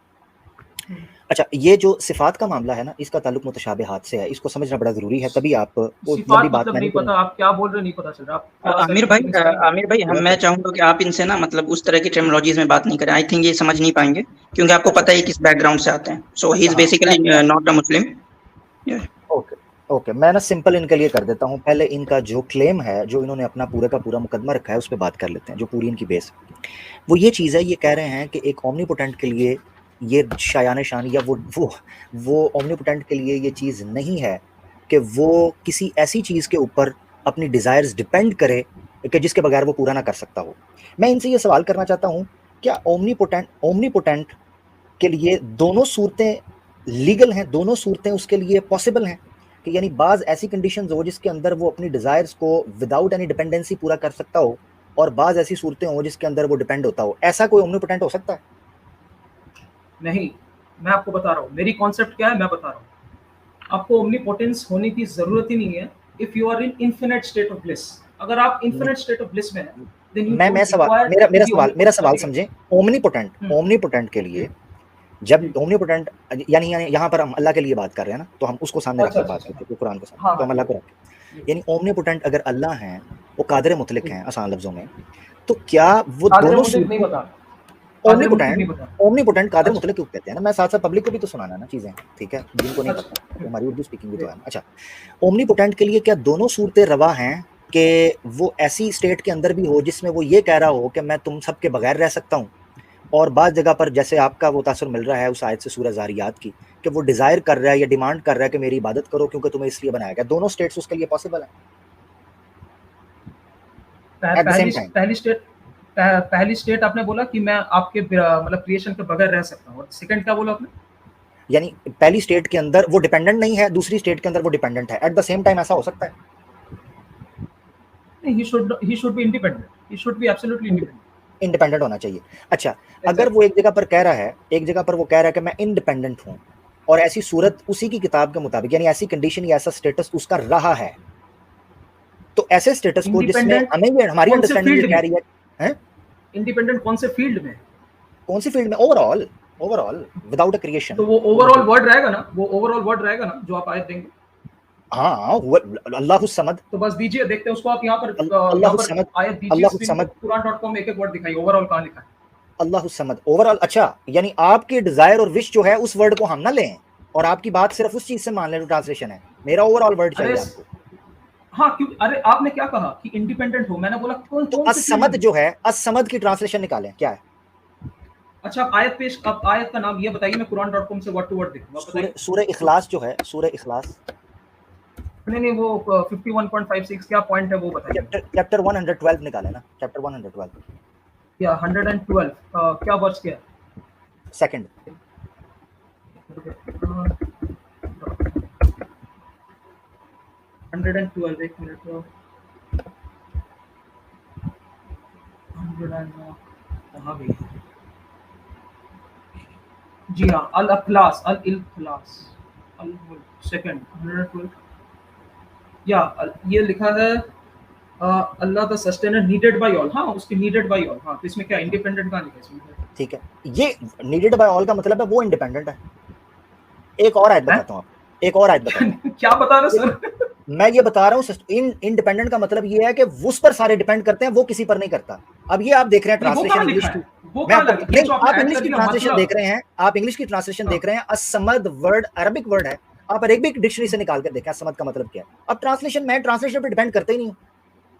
अच्छा, ये जो सिफात का मामला है ना, इसका ताल्लुक मुतशाबिहात से है, इसको समझना बड़ा जरूरी है, तभी आप सिफात मतलब नहीं पता, आप क्या बोल रहे नहीं पता चल रहा। आमिर भाई मैं चाहूंगा कि आप इनसे ना मतलब उस तरह की टर्मिनोलॉजीज में बात नहीं करें। आई थिंक ये समझ नहीं पाएंगे, क्योंकि आपको पता है किस बैकग्राउंड से आते हैं। So he is basically not a Muslim. Okay, okay, मैं ना सिंपल इनके लिए कर देता हूँ। पहले इनका जो क्लेम है, जो इन्होंने अपना पूरे का पूरा मुकदमा रखा है, उस पर बात कर लेते हैं। जो पूरी इनकी बेस, वो ये चीज़ है, ये कह रहे हैं कि एक ओमनीपोटेंट के लिए ये शायान शान या वो ओमनीपोटेंट के लिए ये चीज़ नहीं है कि वो किसी ऐसी चीज़ के ऊपर अपनी डिज़ायर्स डिपेंड करे कि जिसके बगैर वो पूरा ना कर सकता हो। मैं इनसे ये सवाल करना चाहता हूँ, क्या ओमनीपोटेंट के लिए दोनों सूरतें लीगल हैं, दोनों सूरतें उसके लिए पॉसिबल हैं? कि यानी बाज़ ऐसी कंडीशंस हो जिसके अंदर वो अपनी डिज़ायर्स को विदाउट एनी डिपेंडेंसी पूरा कर सकता हो, और बाज़ ऐसी सूरतें हो जिसके अंदर वो डिपेंड होता हो। ऐसा कोई ओमनीपोटेंट हो सकता है? नहीं, मैं आपको बता रहा हूँ मेरी कॉन्सेप्ट क्या है, मैं बता रहा हूँ। आपको ओमनीपोटेंस होने की जरूरत ही नहीं है if you are in infinite state of bliss. अगर आप इन्फिनिट स्टेट ऑफ ब्लिस में हैं, देन यू मेरा सवाल समझें। ओमनीपोटेंट के लिए, जब ओमनीपोटेंट यानी यहाँ पर हम अल्लाह के लिए बात कर रहे हैं ना, तो हम उसको सामने रखकर बात करते हैं, कुरान को सामने, तो हम अल्लाह को रखें। यानी ओमनीपोटेंट अगर अल्लाह हैं, वो कादिर मुतलक हैं आसान लफ्जों में, तो क्या वो दोनों ओमनीपोटेंट कादिर मुतलक क्यों कहते हैं ना? मैं साथ साथ पब्लिक को भी तो सुनाना ना चीजें, ठीक है, जिनको नहीं पता, तो हमारी उर्दू स्पीकिंग भी तो है। अच्छा, ओमनीपोटेंट के लिए क्या दोनों सूरतें रवा हैं कि वो ऐसी स्टेट के अंदर भी हो जिसमें वो ये कह रहा हो कि मैं तुम सब के बगैर रह सकता हूँ, और बाज़ जगह पर जैसे आपका वो तासुर मिल रहा है उस आयत से सूरह ज़ारियात की, कि वो डिज़ायर कर रहा है या डिमांड कर रहा है कि मेरी इबादत करो क्योंकि तुम्हें इसलिए बनाया गया। दोनों स्टेट्स उसके लिए पॉसिबल है एट द सेम टाइम? पहली स्टेट आपने बोला कि मैं आपके मतलब क्रिएशन के बगैर रह सकता हूँ, और सेकंड क्या बोला आपने? यानी पहली स्टेट के अंदर वो डिपेंडेंट नहीं है, दूसरी स्टेट के अंदर वो डिपेंडेंट है। एट द सेम टाइम ऐसा हो सकता है? नहीं, he should be independent. He should be absolutely independent. Independent होना चाहिए। अच्छा, अगर वो एक जगह पर कह रहा है, कि मैं इंडिपेंडेंट हूँ, और ऐसी सूरत उसी की किताब के मुताबिक, यानी ऐसी कंडीशन या ऐसा स्टेटस उसका रहा है, तो ऐसे स्टेटस को जिसमें हमें हमारी अंडरस्टैंडिंग ये कह रही है, इंडिपेंडेंट कौन से फील्ड में? Overall without a creation. तो वो ओवरऑल वर्ड रहेगा ना जो आप आयत देंगे। हाँ, अल्लाहु समद। तो बस दीजिए, देखते हैं उसको। आप यहाँ पर अल्लाहु समद, आयत दीजिए, कुरान.com में एक-एक वर्ड दिखाइए, ओवरऑल कहाँ लिखा है? अल्लाहु समद ओवरऑल। अच्छा, यानी आपकी डिजायर और विश जो है उस वर्ड को हम ना लें और आपकी बात सिर्फ उस चीज से मान लें जो ट्रांसलेशन है। मेरा ओवरऑल वर्ड चाहिए आपको। हाँ, क्यों? अरे आपने क्या कहा कि इंडिपेंडेंट हो, मैंने बोला कौन तो असमद जो है, असमद की ट्रांसलेशन निकालें, क्या है? अच्छा, आप आयत का नाम ये बताइए, मैं कुरान.com से वर्ड टू वर्ड देखूंगा। सूरह इखलास जो है, सूरह इखलास। नहीं, वो 51.56 क्या पॉइंट है वो बताइए। चैप्टर 112 निकाले ना, चैप्टर 112 या 112 क्या वर्स क्या है? सेकंड। एक मिनट, कहाँ गई? जी हाँ, अल-इखलास, सेकंड 112। या ये लिखा है Allah the sustainer needed by all. हाँ, उसकी नीडेड बाय ऑल। हाँ, तो इसमें क्या इंडिपेंडेंट कहाँ लिखा है इसमें? ठीक है, ये नीडेड बाय ऑल का मतलब है वो इंडिपेंडेंट है। एक और आयत बताता हूँ आपको, एक और आयत बताता हूँ। क्या बता रहे सर? मैं ये बता रहा हूँ, इंडिपेंडेंट का मतलब ये है कि उस पर सारे डिपेंड करते हैं, वो किसी पर नहीं करता। अब ये आप देख रहे हैं ट्रांसलेशन इंग्लिश की, आप इंग्लिश की ट्रांसलेशन देख रहे हैं, आप इंग्लिश की ट्रांसलेशन देख रहे हैं। असमद वर्ड अरबिक वर्ड है, आप अरबिक डिक्शनरी से निकाल कर देखें असमद का मतलब क्या है। अब ट्रांसलेशन, मैं ट्रांसलेशन पर डिपेंड करते ही नहीं हूँ।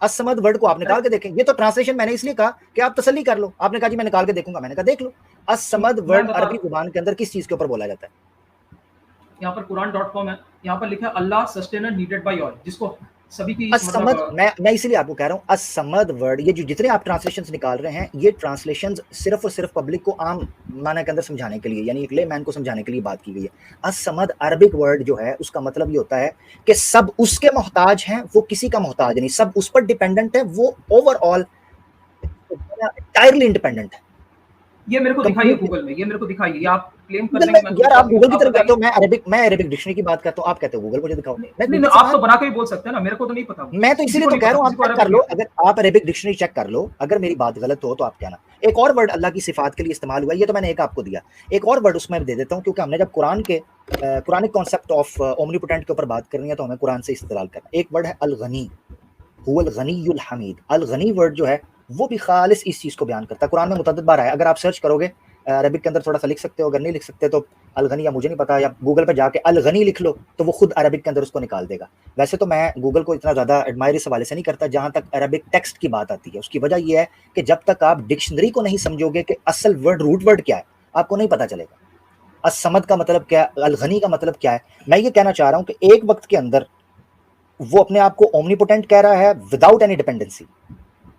असमद वर्ड को आप निकाल के देखें। ये तो ट्रांसलेशन मैंने इसलिए कहा कि आप तसल्ली कर लो। आपने कहा जी मैं निकाल के देखूंगा, मैंने कहा देख लो। असमद वर्ड अरबी जुबान के अंदर किस चीज के ऊपर बोला जाता है? यहाँ पर कुरान.com है, यहाँ पर लिखा है अल्लाह सस्टेनर नीडेड बाय ऑल, जिसको सभी की असमद, मैं इसीलिए आपको कह रहा हूँ असमद वर्ड, ये जो जितने आप ट्रांसलेशंस निकाल रहे हैं, ये ट्रांसलेशंस सिर्फ और सिर्फ पब्लिक को आम माना के अंदर समझाने के लिए, यानी एक ले मैन को समझाने के लिए बात की गई है। असमद अरबिक वर्ड जो है उसका मतलब ये होता है कि सब उसके मोहताज हैं, वो किसी का मोहताज नहीं, सब उस पर डिपेंडेंट है, वो ओवरऑल एंटायरली इंडिपेंडेंट है। ये मेरे को दिखाइए गूगल में, ये मेरे को दिखाइए। ये आप क्लेम कर रहे हैं यार, आप गूगल की तरफ कहते हो, मैं अरबिक डिक्शनरी की बात करता हूं, आप कहते हो गूगल, मुझे दिखाओ। नहीं, आप तो बना के ही बोल सकते हैं ना, मेरे को तो नहीं पता। मैं तो इसीलिए तो कह रहा हूं, आप चेक कर लो। अगर आप अरबिक डिक्शनरी चेक कर लो, अगर मेरी बात गलत हो तो आप कहना। एक और वर्ड अल्लाह की सिफात के लिए इस्तेमाल हुआ, ये तो मैंने एक आपको दिया। एक और वर्ड उसमें दे देता हूं, क्योंकि हमने जब कुरानिक कॉन्सेप्ट ऑफ ओमनीपोटेंट के ऊपर बात करनी है तो हमें कुरान से इस्तेमाल करना। एक वर्ड है अल-गनी, हुवल गनीयुल हमीद। अल-गनी वर्ड जो है वो भी खालिस इस चीज को बयान करता है। कुरान में मुतअद्दिद बार आया, अगर आप सर्च करोगे अरबिक के अंदर थोड़ा सा लिख सकते हो, अगर नहीं लिख सकते तो अलगनी, या मुझे नहीं पता, या गूगल पे जाके अलगनी लिख लो तो वो खुद अरबिक के अंदर उसको निकाल देगा। वैसे तो मैं गूगल को इतना ज़्यादा एडमायर इस हवाले से नहीं करता जहाँ तक अरबिक टेक्स्ट की बात आती है। उसकी वजह ये है कि जब तक आप डिक्शनरी को नहीं समझोगे कि असल वर्ड रूट वर्ड क्या है, आपको नहीं पता चलेगा असमद का मतलब क्या है, अलगनी का मतलब क्या है। मैं ये कहना चाह रहा हूँ कि एक वक्त के अंदर वो अपने आप को ओमनीपोटेंट कह रहा है without any dependency,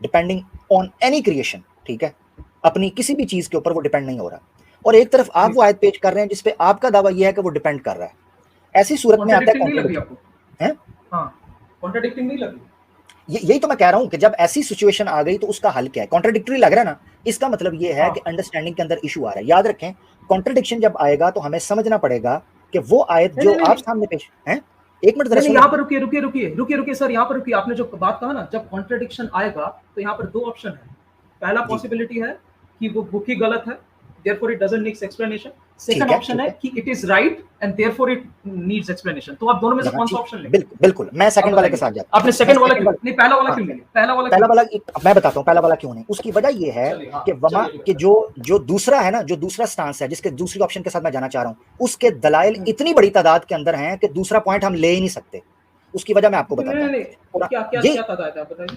depending on any creation, ठीक है, अपनी किसी भी चीज के ऊपर वो डिपेंड नहीं हो रहा। और एक तरफ आप वो आयत पेश कर रहे हैं जिसपे आपका दावा यह है कि वो डिपेंड कर रहा है। ऐसी सूरत में आता है कॉन्ट्राडिक्टिंग नहीं लगी? यही तो मैं कह रहा हूं कि जब ऐसी सिचुएशन आ गई तो उसका हल क्या है। कॉन्ट्राडिक्टरी लग रहा है ना, इसका मतलब ये है कि अंडरस्टैंडिंग के अंदर इशू आ रहा है। याद रखें, कॉन्ट्राडिक्शन जब आएगा तो हमें समझना पड़ेगा कि वो आयत जो आप सामने पेश है, एक मिनट नहीं, यहाँ पर रुकिए सर, यहाँ पर रुकिए। आपने जो बात कहा ना, जब कॉन्ट्राडिक्शन आएगा तो यहाँ पर दो ऑप्शन है। पहला पॉसिबिलिटी है कि वो बुक ही गलत है, therefore it doesn't need explanation. Second option है कि it is right and therefore it needs explanation. तो आप दोनों में से कौन सा ऑप्शन लेंगे? बिल्कुल मैं सेकंड वाले के साथ जाता हूं। आपने सेकंड वाला क्यों नहीं, पहला वाला क्यों नहीं? पहला वाला मैं बताता हूं पहला वाला क्यों नहीं। उसकी वजह ये है कि वमा कि जो दूसरा है ना, जो दूसरा स्टांस है जिसके दूसरी ऑप्शन के साथ मैं जाना चाह रहा हूं, उसके दलाइल इतनी बड़ी तादाद के अंदर हैं कि दूसरा पॉइंट हम ले ही नहीं सकते। उसकी वजह मैं आपको बताता हूं। क्या तादाद है, आप बताइए।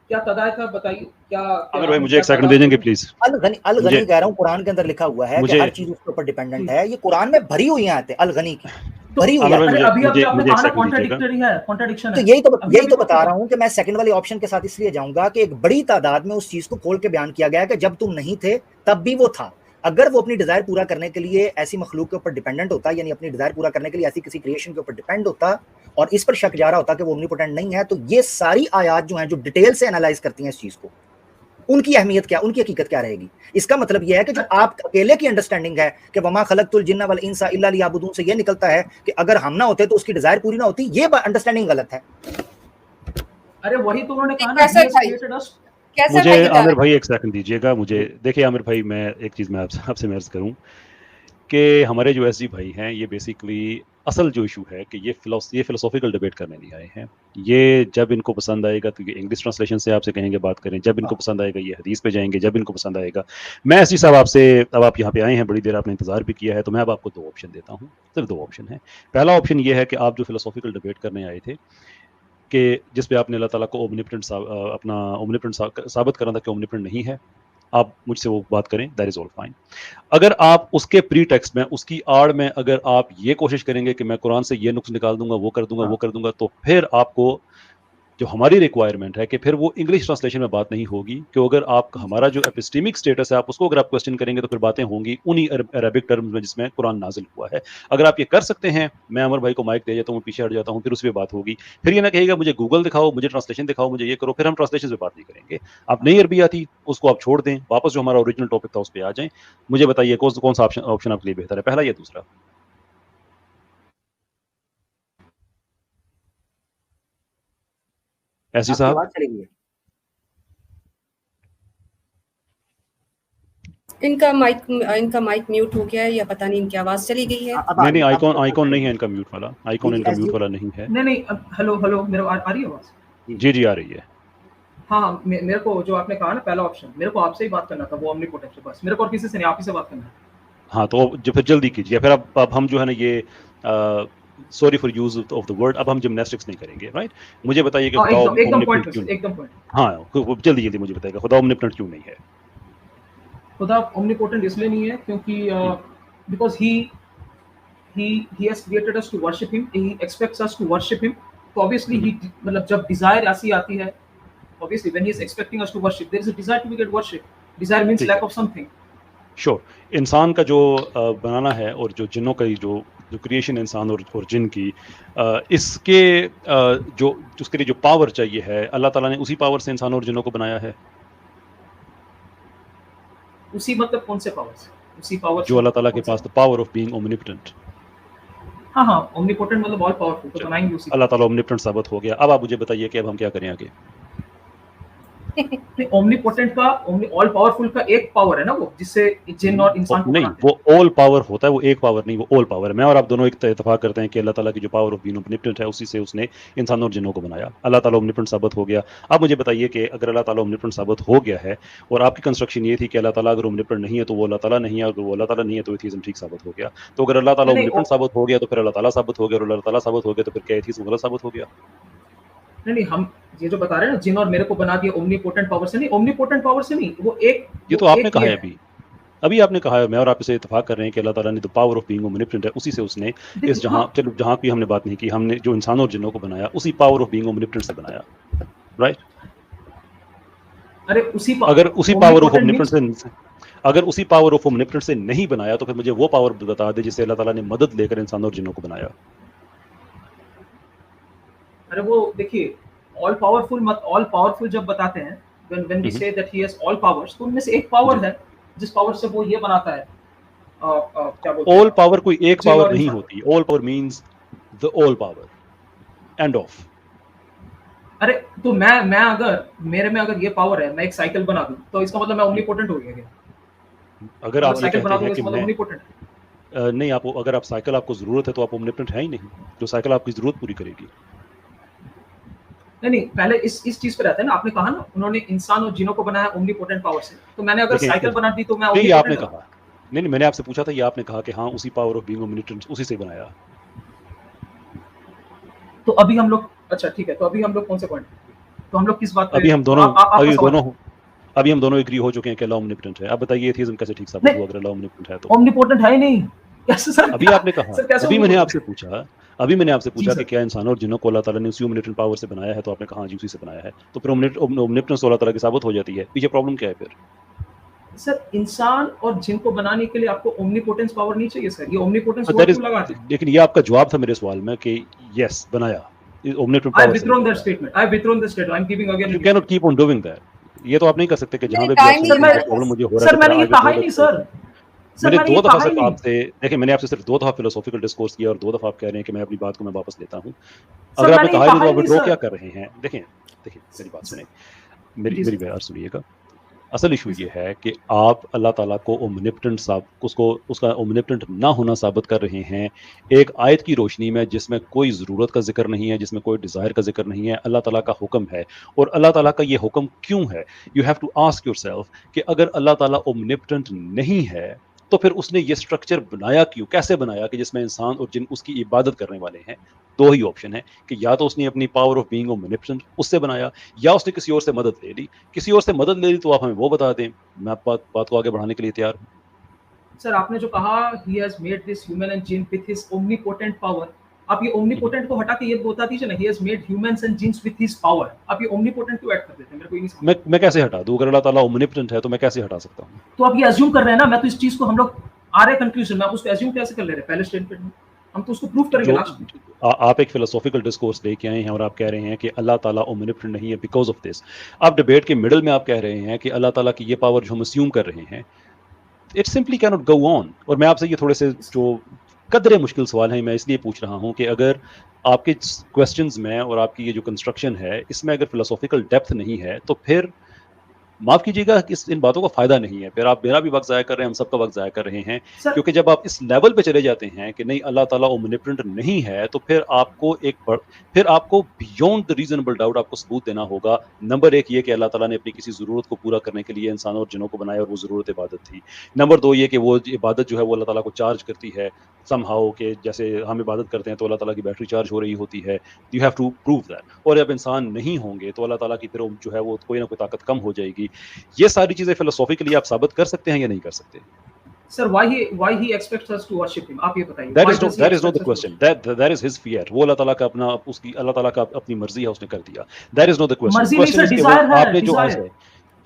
क्या तदायत है, बताइए। क्या आमिर भाई मुझे एक सेकंड दे देंगे प्लीज। अलगनी कह रहा हूं, कुरान के अंदर लिखा हुआ है कि हर चीज उसके ऊपर डिपेंडेंट है। ये कुरान में भरी हुई आयत है अलगनी की, भरी हुई है। अभी आपने कहा ना कॉन्ट्राडिक्टरी है, कॉन्ट्राडिक्शन है। तो यही तो बता रहा हूं कि मैं सेकंड वाले ऑप्शन के साथ इसलिए जाऊंगा कि एक बड़ी तादाद में उस चीज को खोल के बयान किया गया है कि जब तुम नहीं थे तब भी वो था। अगर वो अपनी डिजायर पूरा करने के लिए ऐसी मखलूक के ऊपर डिपेंडेंट होता, यानी अपनी डिजायर पूरा करने के लिए ऐसी किसी क्रिएशन के ऊपर डिपेंड होता और इस पर शक जा रहा होता कि वो ओमनीपोटेंट नहीं है, तो ये सारी आयात जो हैं जो डिटेल से एनालाइज करती हैं इस चीज को, उनकी अहमियत क्या, उनकी हकीकत क्या रहेगी। इसका मतलब यह है कि जो आप अकेले की अंडरस्टैंडिंग है कि वमा खलक़तुल जिन्ना वल इंसा इल्ला लियअबुदून से यह निकलता है कि अगर हम ना होते तो उसकी डिजायर पूरी ना होती, ये अंडरस्टैंडिंग गलत है। अरे वही तो उन्होंने कहा ना। मुझे आमिर भाई एक सेकंड दीजिएगा। मुझे देखिए आमिर भाई, मैं एक चीज़ मैं आपसे अर्ज करूं कि हमारे जो एसजी भाई हैं ये बेसिकली असल जो इशू है कि ये फिलोसॉफिकल डिबेट करने नहीं आए हैं। ये जब इनको पसंद आएगा तो ये इंग्लिश ट्रांसलेशन से आपसे कहेंगे बात करें, जब इनको पसंद आएगा ये हदीस पे जाएंगे, जब इनको पसंद आएगा। मैं एसजी साहब आपसे, अब आप यहाँ पे आए हैं, बड़ी देर आपने इंतजार भी किया है, तो मैं अब आपको दो ऑप्शन देता हूँ, सिर्फ दो ऑप्शन है। पहला ऑप्शन ये है कि आप जो फिलोसॉफिकल डिबेट करने आए थे कि जिस पे आपने अल्लाह ताला को ओमनीपोटेंट अपना ओमनीपोटेंट साबित करना था कि ओमनीपोटेंट नहीं है, आप मुझसे वो बात करें, दैट इज ऑल फाइन। अगर आप उसके प्री टेक्स्ट में, उसकी आड़ में अगर आप ये कोशिश करेंगे कि मैं कुरान से ये नुक्स निकाल दूंगा, वो कर दूंगा, तो फिर आपको जो हमारी रिक्वायरमेंट है कि फिर वो इंग्लिश ट्रांसलेशन में बात नहीं होगी, कि अगर आप हमारा जो एपिस्टेमिक स्टेटस है आप उसको अगर आप क्वेश्चन करेंगे तो फिर बातें होंगी उन्हीं अरबिक टर्म्स में जिसमें कुरान नाजिल हुआ है। अगर आप ये कर सकते हैं, मैं अमर भाई को माइक दे जाता हूँ, पीछे हट जाता हूँ, फिर उस पर बात होगी। फिर ये ना कहेगा मुझे गूगल दिखाओ, मुझे ट्रांसलेशन दिखाओ, मुझे ये करो, फिर हम ट्रांसलेशन से बात नहीं करेंगे। आप नई अरबी आती उसको आप छोड़ दें, वापस जो हमारा ओरिजिनल टॉपिक था उस पर आ जाएं। मुझे बताइए कौन सा ऑप्शन आपके लिए बेहतर है, पहला या दूसरा? ऐसी साहब इनका माइक म्यूट हो गया है या पता नहीं इनकी आवाज चली गई है। नहीं आइकॉन नहीं है इनका म्यूट वाला, आइकॉन इनका म्यूट वाला नहीं है। नहीं हेलो मेरे आ रही है आवाज? जी आ रही है। हाँ, मेरे को जो आपने कहा ना पहला ऑप्शन, मेरे को आपसे ही बात करना था, वो ओमनीपोटेंट से, बस मेरे को और किसी से नहीं, आप ही से बात करना है। हाँ तो जो फिर जल्दी कीजिए, फिर अब हम जो है ना ये sorry for use of the word, अब हम जिम्नास्टिक्स नहीं करेंगे, राइट? मुझे बताइए कि एकदम पॉइंट। हाँ जल्दी मुझे बताइएगा खुदा ओमनीपोटेंट क्यों नहीं है? खुदा ओमनीपोटेंट इसलिए नहीं है क्योंकि because he has created us to worship him, he expects us to worship him, तो obviously he मतलब जब desire ऐसी आती है, obviously when he is expecting us to worship, there is a desire to get worship. Desire means lack of something. Sure. इंसान का जो बनाना है और जो जिन्नों का जो क्रिएशन इंसान और जिन की, इसके जो उसके लिए जो पावर चाहिए है, अल्लाह ताला ने उसी पावर से इंसान और जिन्नों को बनाया है। उसी मतलब कौन से पावर से? उसी पावर जो अल्लाह ताला के पास, the power of being omnipotent. हाँ ओमनीपोटेंट मतलब ऑल पावरफुल, तो बनाएंगे उसी। अल्लाह ताला ओमनीपोटेंट साबित हो गया। अब आप मुझे बताइए कि अब हम क्या करें आगे? नहीं, ओमनीपोटेंट का ऑल पावरफुल का एक पावर है ना वो, जिससे जिन और इंसान को नहीं, वो ऑल पावर होता है, वो एक पावर नहीं, वो ऑल पावर है। मैं और आप दोनों एक इत्तेफाक करते हैं कि अल्लाह ताला की जो पावर ऑफ बीइंग ओमनिपोटेंट है उसी से उसने इंसानों और जिन्नों को बनाया। अल्लाह ताला ओमनिपोटेंट साबित हो गया। अब मुझे बताइए कि अगर अल्लाह ताला ओमनिपोटेंट साबित हो गया है और आपकी कंस्ट्रक्शन ये थी कि अल्लाह ताला अगर ओमनिपोटेंट नहीं है तो वो अल्लाह ताला नहीं है, अगर वो अल्लाह ताला नहीं है तो एथीज्म ठीक साबित हो गया। तो अगर अल्लाह ताला ओमनिपोटेंट साबित हो गया तो फिर अल्लाह ताला साबित हो गया, और अल्लाह ताला साबित हो गया तो फिर क्या एथीज्म गलत साबित हो गया? नहीं, हम ये जो बता रहे हैं ना, जिन और मेरे को बना दिया ओमनीपोटेंट पावर से नहीं, ओमनीपोटेंट पावर से नहीं, वो एक, ये तो आपने कहा है अभी आपने कहा है, मैं और आप इसे इत्तेफाक कर रहे हैं कि अल्लाह ताला ने द पावर ऑफ बीइंग ओमनिपोटेंट है, उसी से उसने इस जहां, चलो जहां की हमने बात नहीं की, हमने जो इंसानों और जिन्नों को बनाया उसी पावर ऑफ बीइंग ओमनिपोटेंट से बनाया, राइट? अरे उसी अगर उसी पावर ऑफ ओमनिपोटेंट से अगर उसी पावर ऑफ ओमनिपोटेंट से नहीं बनाया तो फिर मुझे वो पावर बता दे जिससे अल्लाह ताला ने मदद लेकर इंसानों और जिन्नों को बनाया। अरे वो देखिए, ऑल पावरफुल जब बताते हैं, when we say that he has all powers, तो उनमें से एक पावर है जिस पावर से वो ये बनाता है, क्या बोलते हैं, ऑल पावर कोई एक पावर नहीं होती। All power means the all power, end of. अरे तो मैं अगर मेरे में अगर ये पावर है, मैं एक साइकिल बना दूं तो इसका मतलब मैं ओमनीपोटेंट हो गया क्या? अगर आप साइकिल बना दूं कि इसका मतलब ओमनीपोटेंट? नहीं, आप अगर आप साइकिल आपको जरूरत है तो आप ओमनिपोटेंट है ही नहीं, जो साइकिल आपकी जरूरत पूरी करेगी। नहीं, पहले इस चीज पे रहता है ना, आपने कहा ना उन्होंने इंसान और जिनों को बनाया ओमनीपोटेंट पावर से, तो मैंने अगर साइकिल बना दी तो मैं नहीं, आपने कहा नहीं, मैंने आपसे पूछा था, ये आपने कहा कि हाँ उसी पावर ऑफ बीइंग ओमनिपोटेंट उसी से बनाया। तो अभी हम लोग, अच्छा ठीक है, तो अभी हम लोग कौन से पॉइंट, तो हम लोग किस बात पे, अभी हम दोनों एग्री हो चुके हैं कि अल्लाह ओमनिपोटेंट है। अब बताइए एथीज्म कैसे ठीक साबित हुआ अगर अल्लाह ओमनिपोटेंट है तो? ओमनीपोटेंट है ही नहीं कैसे सर? अभी आपने कहा, अभी मैंने आपसे पूछा कि क्या इंसानों और जिन्नों को अल्लाह ताला ने उसी ओमनिपोटेंट पावर से बनाया है, तो आपने कहा जी उसी से बनाया है। तो फिर ओमनिपोटेंस अल्लाह ताला की साबित हो जाती है। पीछे प्रॉब्लम क्या है फिर? सर इंसान और जिन को बनाने के लिए आपको ओमनीपोटेंस पावर नहीं चाहिए सर, ये ओमनीपोटेंस वर्ड क्यों लगा है? लेकिन ये आपका जवाब था मेरे सवाल में कि यस बनाया ओमनिपोटेंट power. I withdrawn that statement. I withdrawn the statement. I'm giving again. You cannot keep on doing that. ये तो आप नहीं कर सकते कि जहां पे प्रॉब्लम मुझे हो रहा है सर, मैंने ये कहा ही नहीं सर। मैंने 2 दफा सिर्फ आपसे, देखिए मैंने आपसे सिर्फ 2 दफा फिलोसॉफिकल डिस्कोर्स किया और 2 दफा आप कह रहे हैं कि मैं अपनी बात को मैं वापस लेता हूं। अगर आपने कहा ही नहीं तो आप विड्रॉ क्या कर रहे हैं? देखिए मेरी बात सुनिए, मेरी बात सुनिएगा। असल इशू ये है कि आप अल्लाह ताला को ओमनिपोटेंट उसका ओमनिपोटेंट ना होना साबित कर रहे हैं एक आयत की रोशनी में जिसमें कोई ज़रूरत का जिक्र नहीं है, जिसमें कोई डिज़ायर का जिक्र नहीं है। अल्लाह ताला का हुक्म है, और अल्लाह ताला का ये हुक्म क्यों है? You have to ask yourself कि अगर अल्लाह ताला ओमनिपोटेंट नहीं है तो फिर उसने ये स्ट्रक्चर बनाया क्यों, कैसे बनाया कि जिसमें इंसान और जिन उसकी इबादत करने वाले हैं। 2 ही ऑप्शन है कि या तो उसने अपनी पावर ऑफ बीइंग ओमनिपोटेंट उससे बनाया, या उसने किसी और से मदद ले ली। किसी और से मदद ले ली तो आप हमें वो बता दें, मैं बात को आगे बढ़ाने के लिए तैयार हूँ। सर आपने जो कहा he has made this human and jinn with his omnipotent power, आप ये omnipotent को हटा के ये बता दीजिए ना, he has made humans and jinns with his power, आप ये omnipotent क्यों ऐड कर देते हैं? मेरे को ये नहीं समझ। मैं कैसे हटा दूं? अगर अल्लाह ताला ओमनिपोटेंट है तो मैं कैसे हटा सकता हूं? तो आप ये अज्यूम कर रहे हैं ना, मैं तो इस चीज को हम लोग आ रहे कंक्लूजन में, आप उसको अज्यूम कैसे कर ले रहे हैं पहले स्टेटमेंट में? हम तो उसको प्रूव करेंगे ना। आप एक फिलोसॉफिकल डिस्कोर्स लेके आए हैं और आप कह रहे हैं कि अल्लाह ताला ओमनिपोटेंट नहीं है बिकॉज ऑफ दिस। आप डिबेट के मिडिल में आप कह रहे हैं कि अल्लाह ताला की ये पावर जो हम अस्यूम कर रहे हैं, it simply can not go on. और मैं आपसे ये थोड़े से जो कदरे मुश्किल सवाल हैं मैं इसलिए पूछ रहा हूं कि अगर आपके क्वेश्चंस में और आपकी ये जो कंस्ट्रक्शन है इसमें अगर फिलोसॉफिकल डेप्थ नहीं है तो फिर माफ कीजिएगा इन बातों का फायदा नहीं है। फिर आप मेरा भी वक्त जाया कर रहे हैं, हम सबका वक्त जाया कर रहे हैं, क्योंकि जब आप इस लेवल पे चले जाते हैं कि नहीं अल्लाह ताला ओमनिपोटेंट नहीं है तो फिर आपको बियॉन्ड द रीजनेबल डाउट आपको सबूत देना होगा। नंबर 1 ये कि अल्लाह ताला ने अपनी किसी ज़रूरत को पूरा करने के लिए इंसानों और जिनों को बनाया और वो ज़रूरत इबादत थी। नंबर 2 ये कि वो इबादत जो है वो अल्लाह ताला को चार्ज करती है समहाउ, के जैसे हम इबादत करते हैं तो अल्लाह ताला की बैटरी चार्ज हो रही होती है। You have to prove that. और जब इंसान नहीं होंगे तो अल्लाह ताला की फिर जो है वो कोई ना कोई ताकत कम हो जाएगी। ये सारी चीजें फिलोसॉफिकली आप साबित कर सकते हैं या नहीं कर सकते? Sir, why he expects us to worship him? आप ये बताइए। That is not the question. That is his fear. वो अल्लाह ताला का अल्लाह ताला का अपनी मर्जी है, उसने कर दिया। That is not the question. मर्जी नहीं सर, डिजायर है। आपने जो आज है,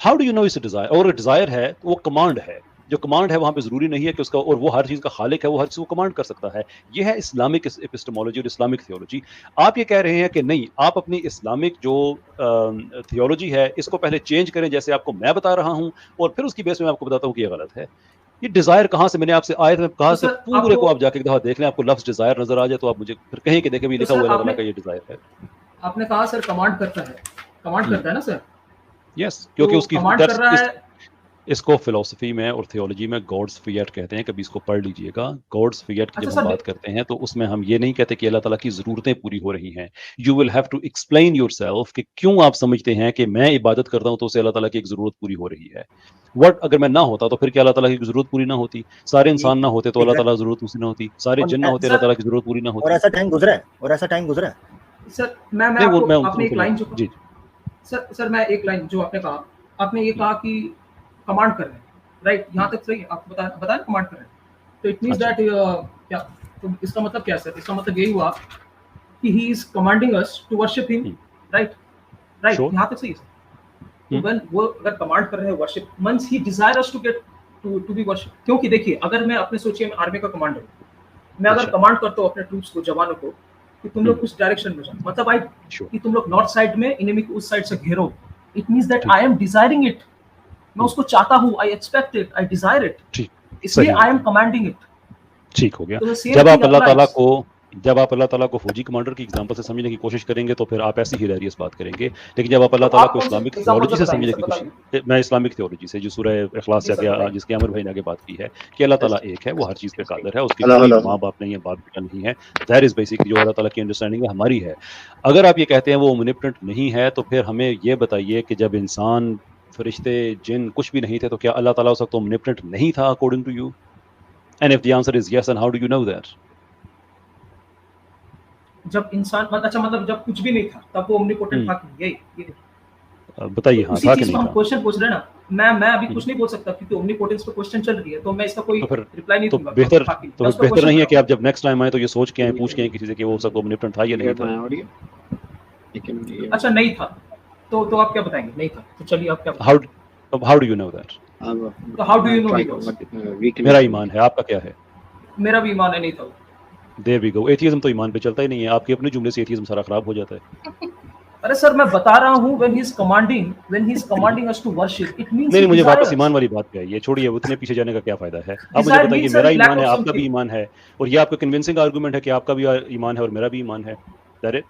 how do you know it's a desire? और डिजायर है वो कमांड है। जो कमांड है वहां पे जरूरी नहीं है कि उसका, और वो हर चीज का खालिक है, वो हर चीज को कमांड कर सकता है। ये है इस्लामिक एपिस्टेमोलॉजी और इस्लामिक थियोलॉजी। आप ये कह रहे हैं कि नहीं, आप अपनी इस्लामिक जो थियोलॉजी है इसको पहले चेंज करें जैसे आपको मैं बता रहा हूं, और फिर उसकी बेस में आपको बताता हूं कि ये गलत है। ये डिजायर कहां से, मैंने आपसे आयत में कहा से पूरे को आप जाके एक दफा देख लें, आपको लफ्ज डिजायर नजर आ जाए तो आप मुझे फिर कहें कि देखें भी लिखा हुआ है अल्लाह का ये डिजायर है। आपने कहा सर कमांड करता है, कमांड करता है ना सर? यस, क्योंकि तो उसकी कमांड कर रहा है। इसको फिलोसफी में और थियोलॉजी में गॉड्स फियट कहते हैं, कभी इसको पढ़ लीजिएगा। गॉड्स फियट की अच्छा जब हम सर, बात करते हैं तो उसमें हम ये नहीं कहते कि अल्लाह ताला की ज़रूरतें पूरी हो रही हैं। You will have to explain yourself कि क्यों आप समझते हैं कि मैं इबादत करता हूं तो उससे अल्लाह ताला की एक ज़रूरत पूरी हो रही है। व्हाट अगर मैं ना होता तो फिर क्या अल्लाह ताला की ज़रूरत पूरी ना होती? सारे इंसान ना होते तो अल्लाह ताला की ज़रूरत उसी ना होती, सारे जिन ना होते अल्लाह ताला की ज़रूरत पूरी ना और होती। ऐसा टाइम गुजरा है, और ऐसा टाइम गुजरा है। सर मैं नहीं, वो आपको, मैं आपने एक लाइन जो जी सर मैं एक लाइन जो आपने कहा, आपने ये कहा कि कमांड कर रहे हैं, राइट? यहाँ तक सही है, आप बताएं कमांड कर रहे हैं, तो इट मींस दैट क्या, तो इसका मतलब क्या है सर? इसका मतलब यही हुआ कि he is commanding us to worship him, right? यहाँ तक सही है सर। तो व्हेन वो अगर कमांड कर रहे हैं worship, means he desire us to get to be worship. क्योंकि देखिए, अगर मैं अपने सोचिए मैं आर्मी का कमांडर हूँ, मैं अगर कमांड करता हूँ अपने ट्रूप्स को, जवानों को, कि तुम लोग उस डायरेक्शन में जाओ, मतलब आई कि तुम लोग नॉर्थ साइड में एनिमी को उस साइड से घेरो, it means that I am desiring it, मैं उसको चाहता हूँ, I expect it, I desire it, इसलिए आई एम कमांडिंग इट। ठीक हो गया। तो जब आप अल्लाह ताला को फौजी कमांडर की एग्जांपल से समझने की कोशिश करेंगे तो फिर आप ऐसी हिलेरियस बात करेंगे, लेकिन जब आप अल्लाह ताला को इस्लामिक थियोलॉजी से समझने की कोशिश, मैं इस्लामिक थियोलॉजी से जो सूरह इखलास से जिसके आमिर भाई ने आगे बात की है कि अल्लाह ताला एक है, वो हर चीज़ पे कादिर है, उसके कोई माँ बाप नहीं है, बाप बेटा नहीं है, दैट इज बेसिकली जो अल्लाह ताला की अंडरस्टैंडिंग है, हमारी है। अगर आप ये कहते हैं वो ओमनिपोटेंट नहीं है तो फिर हमें ये बताइए कि जब इंसान, फरिश्ते, जिन कुछ भी नहीं थे तो क्या अल्लाह ताला उस वक्त ओमनिपोटेंट नहीं था according to you? And if the answer is yes, and how do you know that? जब इंसान, अच्छा मतलब जब कुछ भी नहीं था तब वो ओमनिपोटेंट था कि यही बताइए। हाँ, था कि नहीं हम था? क्वेश्चन पूछ रहे हैं ना, मैं अभी कुछ नहीं बोल सकता क्योंकि ओमनिपोटेंस पे क्वेश्चन चल रही है, तो मैं इसका कोई रिप्लाई नहीं दूंगा। बेहतर नहीं है कि आप जब नेक्स्ट टाइम आए तो ये सोच के आए, पूछ के आए किसी से कि वो सब ओमनिपोटेंट था या नहीं था? अच्छा नहीं था तो आप क्या बताएंगे? नहीं था तो चलिए आप क्या, how do you know that? तो हाउ डू यू नो? मेरा ईमान है, आपका क्या है? मेरा भी ईमान है नहीं था। There we go. एथियज्म तो ईमान पे चलता ही नहीं है, आपके अपने जुमले से एथियज्म सारा खराब हो जाता है। अरे सर मैं बता रहा हूँ, when he is commanding us to worship, it means नहीं, मुझे वापस ईमान वाली बात पे आइए, छोड़िए उतने पीछे जाने का क्या फायदा है। आप मुझे बताइए, मेरा ईमान है, आपका भी ईमान है, और ये आपका कन्विंसिंग आर्गुमेंट है कि आपका भी ईमान है और मेरा भी ईमान है। That it?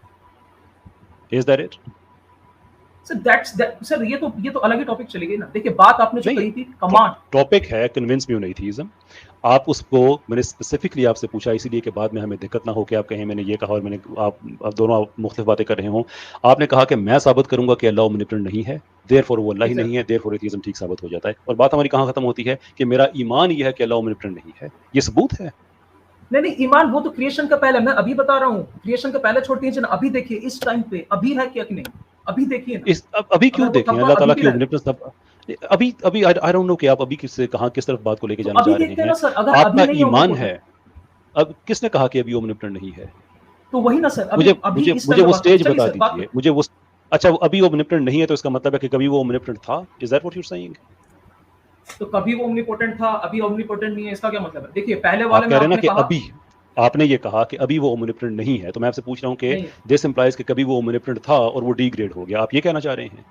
Is that it? Sir ये तो अलग ही टॉपिक चली गई ना। देखिए बात आपने जो कही थी कमांड, टॉपिक है कन्विंस मी नहीं थी। आप उसको, मैंने स्पेसिफिकली आपसे पूछा इसीलिए कि बाद में हमें दिक्कत ना हो कि आप कहें मैंने ये कहा और मैंने आप दोनों मुख्तलिफ बातें कर रहे हों। आपने कहा कि मैं साबित करूंगा कि अल्लाह ओमनिपोटेंट नहीं है, देयरफॉर वो अल्लाह ही नहीं है, देयरफॉर एथियज्म ठीक साबित हो जाता है। और बात हमारी कहाँ खत्म होती है कि मेरा ईमान ये है कि अल्लाह ओमनिपोटेंट नहीं है। ये सबूत है? नहीं ईमान वो तो क्रिएशन का पहले, मैं अभी बता रहा हूँ, क्रिएशन का पहले छोड़ दीजिए ना, अभी देखिए इस टाइम पे अभी है क्या कि नहीं, अभी देखिए ना। अभी क्यों देखें? अल्लाह ताला की ओमनिपोटेंस अभी आई डोंट नो कि आप अभी किस तरफ बात को लेके जाना चाह रहे हैं। आपका ईमान है, अब किसने कहा कि अभी ओमनिपोटेंट नहीं है? तो वही ना सर, मुझे वो स्टेज बता दीजिए, मुझे वो, अच्छा अभी ओमनिपोटेंट नहीं है तो इसका मतलब है कि कभी वो ओमनिपोटेंट था? Is that what you are saying? तो कभी वो ओमनिपोटेंट था, अभी ओमनिपोटेंट नहीं है, इसका क्या मतलब है? देखिए पहले वाले में आपने कहा अभी, आपने ये कहा कि अभी वो ओमनिपोटेंट नहीं है, तो मैं आपसे पूछ रहा हूँ कि दिस इंप्लाइज कि कभी वो ओमनिपोटेंट था और वो डिग्रेड हो गया, आप ये कहना चाह रहे हैं?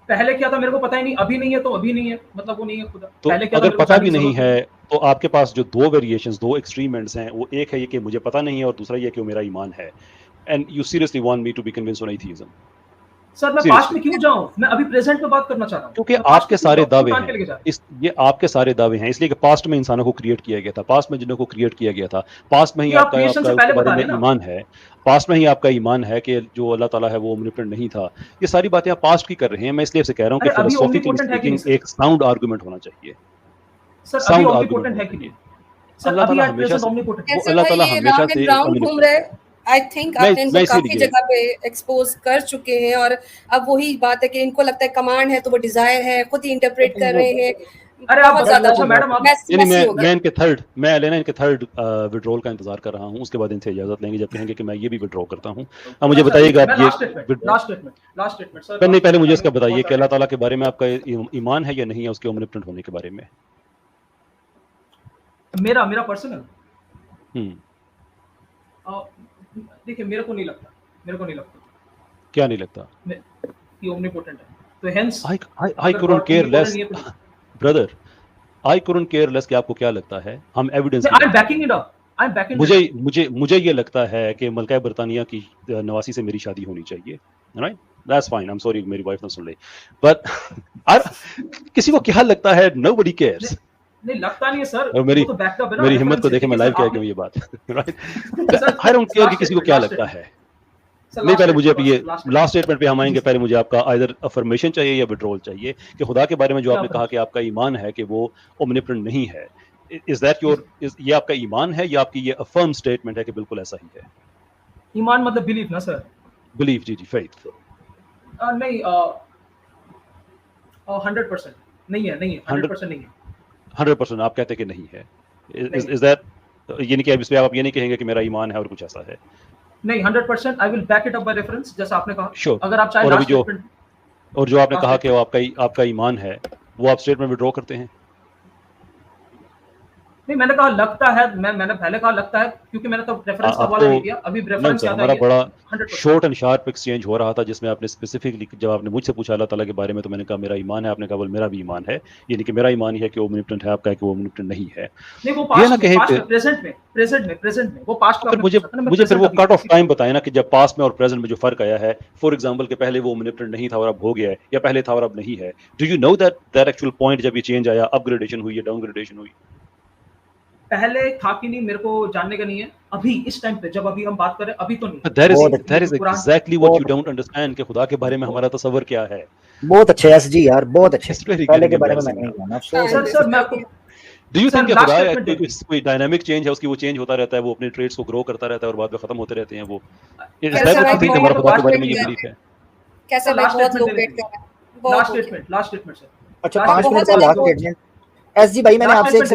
पहले क्या था मेरे को पता ही नहीं, अभी नहीं है तो अभी नहीं है, मतलब वो नहीं है खुदा। तो पहले क्या अगर पता भी नहीं है तो आपके पास जो दो वेरिएशंस, दो एक्सट्रीम एंड्स हैं, वो एक है ये कि मुझे पता नहीं है और दूसरा ये कि वो मेरा ईमान है। And you seriously want me to be convinced on atheism? Sir मैं पास्ट में क्यों जाऊं, मैं अभी प्रेजेंट में बात करना चाह रहा हूं। क्योंकि आपके सारे दावे हैं, ये आपके सारे दावे हैं, इसलिए कि पास्ट में इंसानों को क्रिएट किया गया था, पास्ट में जिन्हों को क्रिएट किया गया था, पास्ट में ही आपका बारे में ईमान है, पास्ट में ही आपका ईमान है कि जो अल्लाह ताला है वो ओमनिपोटेंट नहीं था। ये सारी बातें आप पास्ट की कर रहे हैं। मैं इसलिए आपसे कह रहा हूं कि फिलोसॉफिकली स्पीकिंग एक साउंड आर्गुमेंट होना चाहिए। सर अभी ओमनिपोटेंट है कि नहीं? अल्लाह ताला हमेशा से घूम रहे। आई थिंक आप इनको काफी जगह पे एक्सपोज कर चुके हैं, और अब वही बात है कि इनको लगता है कमांड है तो वो डिजायर है, खुद ही इंटरप्रेट कर रहे हैं। अरे बहुत ज्यादा अच्छा मैडम, मैं लेना इनके थर्ड विड्रॉल का इंतजार कर रहा हूँ, उसके बाद इनसे इजाजत लेंगे जब कहेंगे कि मैं ये भी विड्रॉ करता हूँ। अब मुझे बताइएगा आप ये लास्ट स्टेटमेंट सर, नहीं पहले मुझे इसका बताइए कि अल्लाह ताला के बारे में आपका ईमान है या नहीं है, उसके ओमनिपोटेंट होने के बारे में। मेरा पर्सनल देखिए मेरे को नहीं लगता। क्या नहीं लगता? कि ओमनिपोटेंट है, तो hence I couldn't care less brother, I couldn't care less कि आपको क्या लगता है। हम evidence, I'm backing it up। मुझे ये लगता है कि मलका बरतानिया की नवासी से मेरी शादी होनी चाहिए, right? That's fine, I am sorry मेरी वाइफ ने सुन ली, बट किसी को क्या लगता है, नोबडी केयर्स। नहीं लगता नहीं है सर, और मेरी तो बैकअप है ना, मेरी हिम्मत को देखे मैं लाइव कह क्यों ये बात, राइट, आई डोंट केयर कि किसी को क्या लगता है। नहीं, पहले मुझे अभी ये लास्ट स्टेटमेंट पे हम आएंगे, पहले मुझे आपका आइदर अफर्मेशन चाहिए या विड्रॉल चाहिए कि खुदा के बारे में जो आपने कहा कि आपका ईमान है कि वो ओमनिपोटेंट नहीं है, इज दैट योर, ये आपका ईमान है या आपकी ये अफर्म स्टेटमेंट है कि बिल्कुल ऐसा ही है? ईमान मतलब बिलीफ ना सर? बिलीफ, जी जी, फेथ। नहीं 100% नहीं है, नहीं है 100% नहीं है। 100% आप कहते कि नहीं है, इज दैट, ये नहीं कि इस पे आप ये नहीं कहेंगे कि मेरा ईमान है और कुछ ऐसा है? नहीं 100%, I will back it up by reference, जैसा आपने कहा। Sure. अगर आप चाहे लास्ट स्टेटमेंट, और जो आपने कहा कि वो आपका ईमान है, वो आप स्टेटमेंट विड्रॉ करते हैं? नहीं मैंने कहा लगता है, मैंने पहले कहा लगता है क्योंकि मैंने तो रेफरेंस का हवाला नहीं दिया, अभी रेफरेंस याद हमारा बड़ा 100%। शॉर्ट एंड शार्प एक्सचेंज हो रहा था जिसमें आपने स्पेसिफिकली, जब आपने मुझसे पूछा अल्लाह ताला के बारे में तो मैंने कहा मेरा ईमान है, आपने कहा बोल मेरा भी ईमान है, यानी कि मेरा ईमान ही है कि वो ओमनिपोटेंट है, आपका है कि वो ओमनिपोटेंट नहीं है। नहीं वो पास्ट में, प्रेजेंट में वो पास्ट का, मुझे फिर वो कट ऑफ टाइम बताएं ना कि जब पास्ट में और प्रेजेंट में जो फर्क आया है, फॉर एग्जांपल कि पहले वो ओमनिपोटेंट नहीं था और अब हो गया है, या पहले था और अब नहीं है। Do you know that actual point जब ये चेंज आया, अपग्रेडेशन हुई या डाउनग्रेडेशन हुई? पहले था कि नहीं मेरे को जानने का नहीं है, अभी इस टाइम पे जब अभी हम बात कर रहे हैं अभी तो नहीं। That is exactly what you don't understand कि खुदा के बारे में हमारा तस्वर क्या है। बहुत अच्छे एसजी यार, बहुत अच्छे, पहले के बारे में मैंने नहीं जाना। सर मैं आपको, Do you think कि खुदा कोई डायनामिक चेंज है उसकी, वो चेंज होता रहता है, वो अपने ट्रेड्स को ग्रो करता रहता है और बाद में खत्म होते रहते हैं वो? हमारा खुदा के बारे में ये बिलीफ है। कैसे बहुत लोग वेट कर रहे हैं। Last statement sir. अच्छा 5 मिनट का लास्ट स्टेटमेंट। एसजी भाई मैंने आपसे एक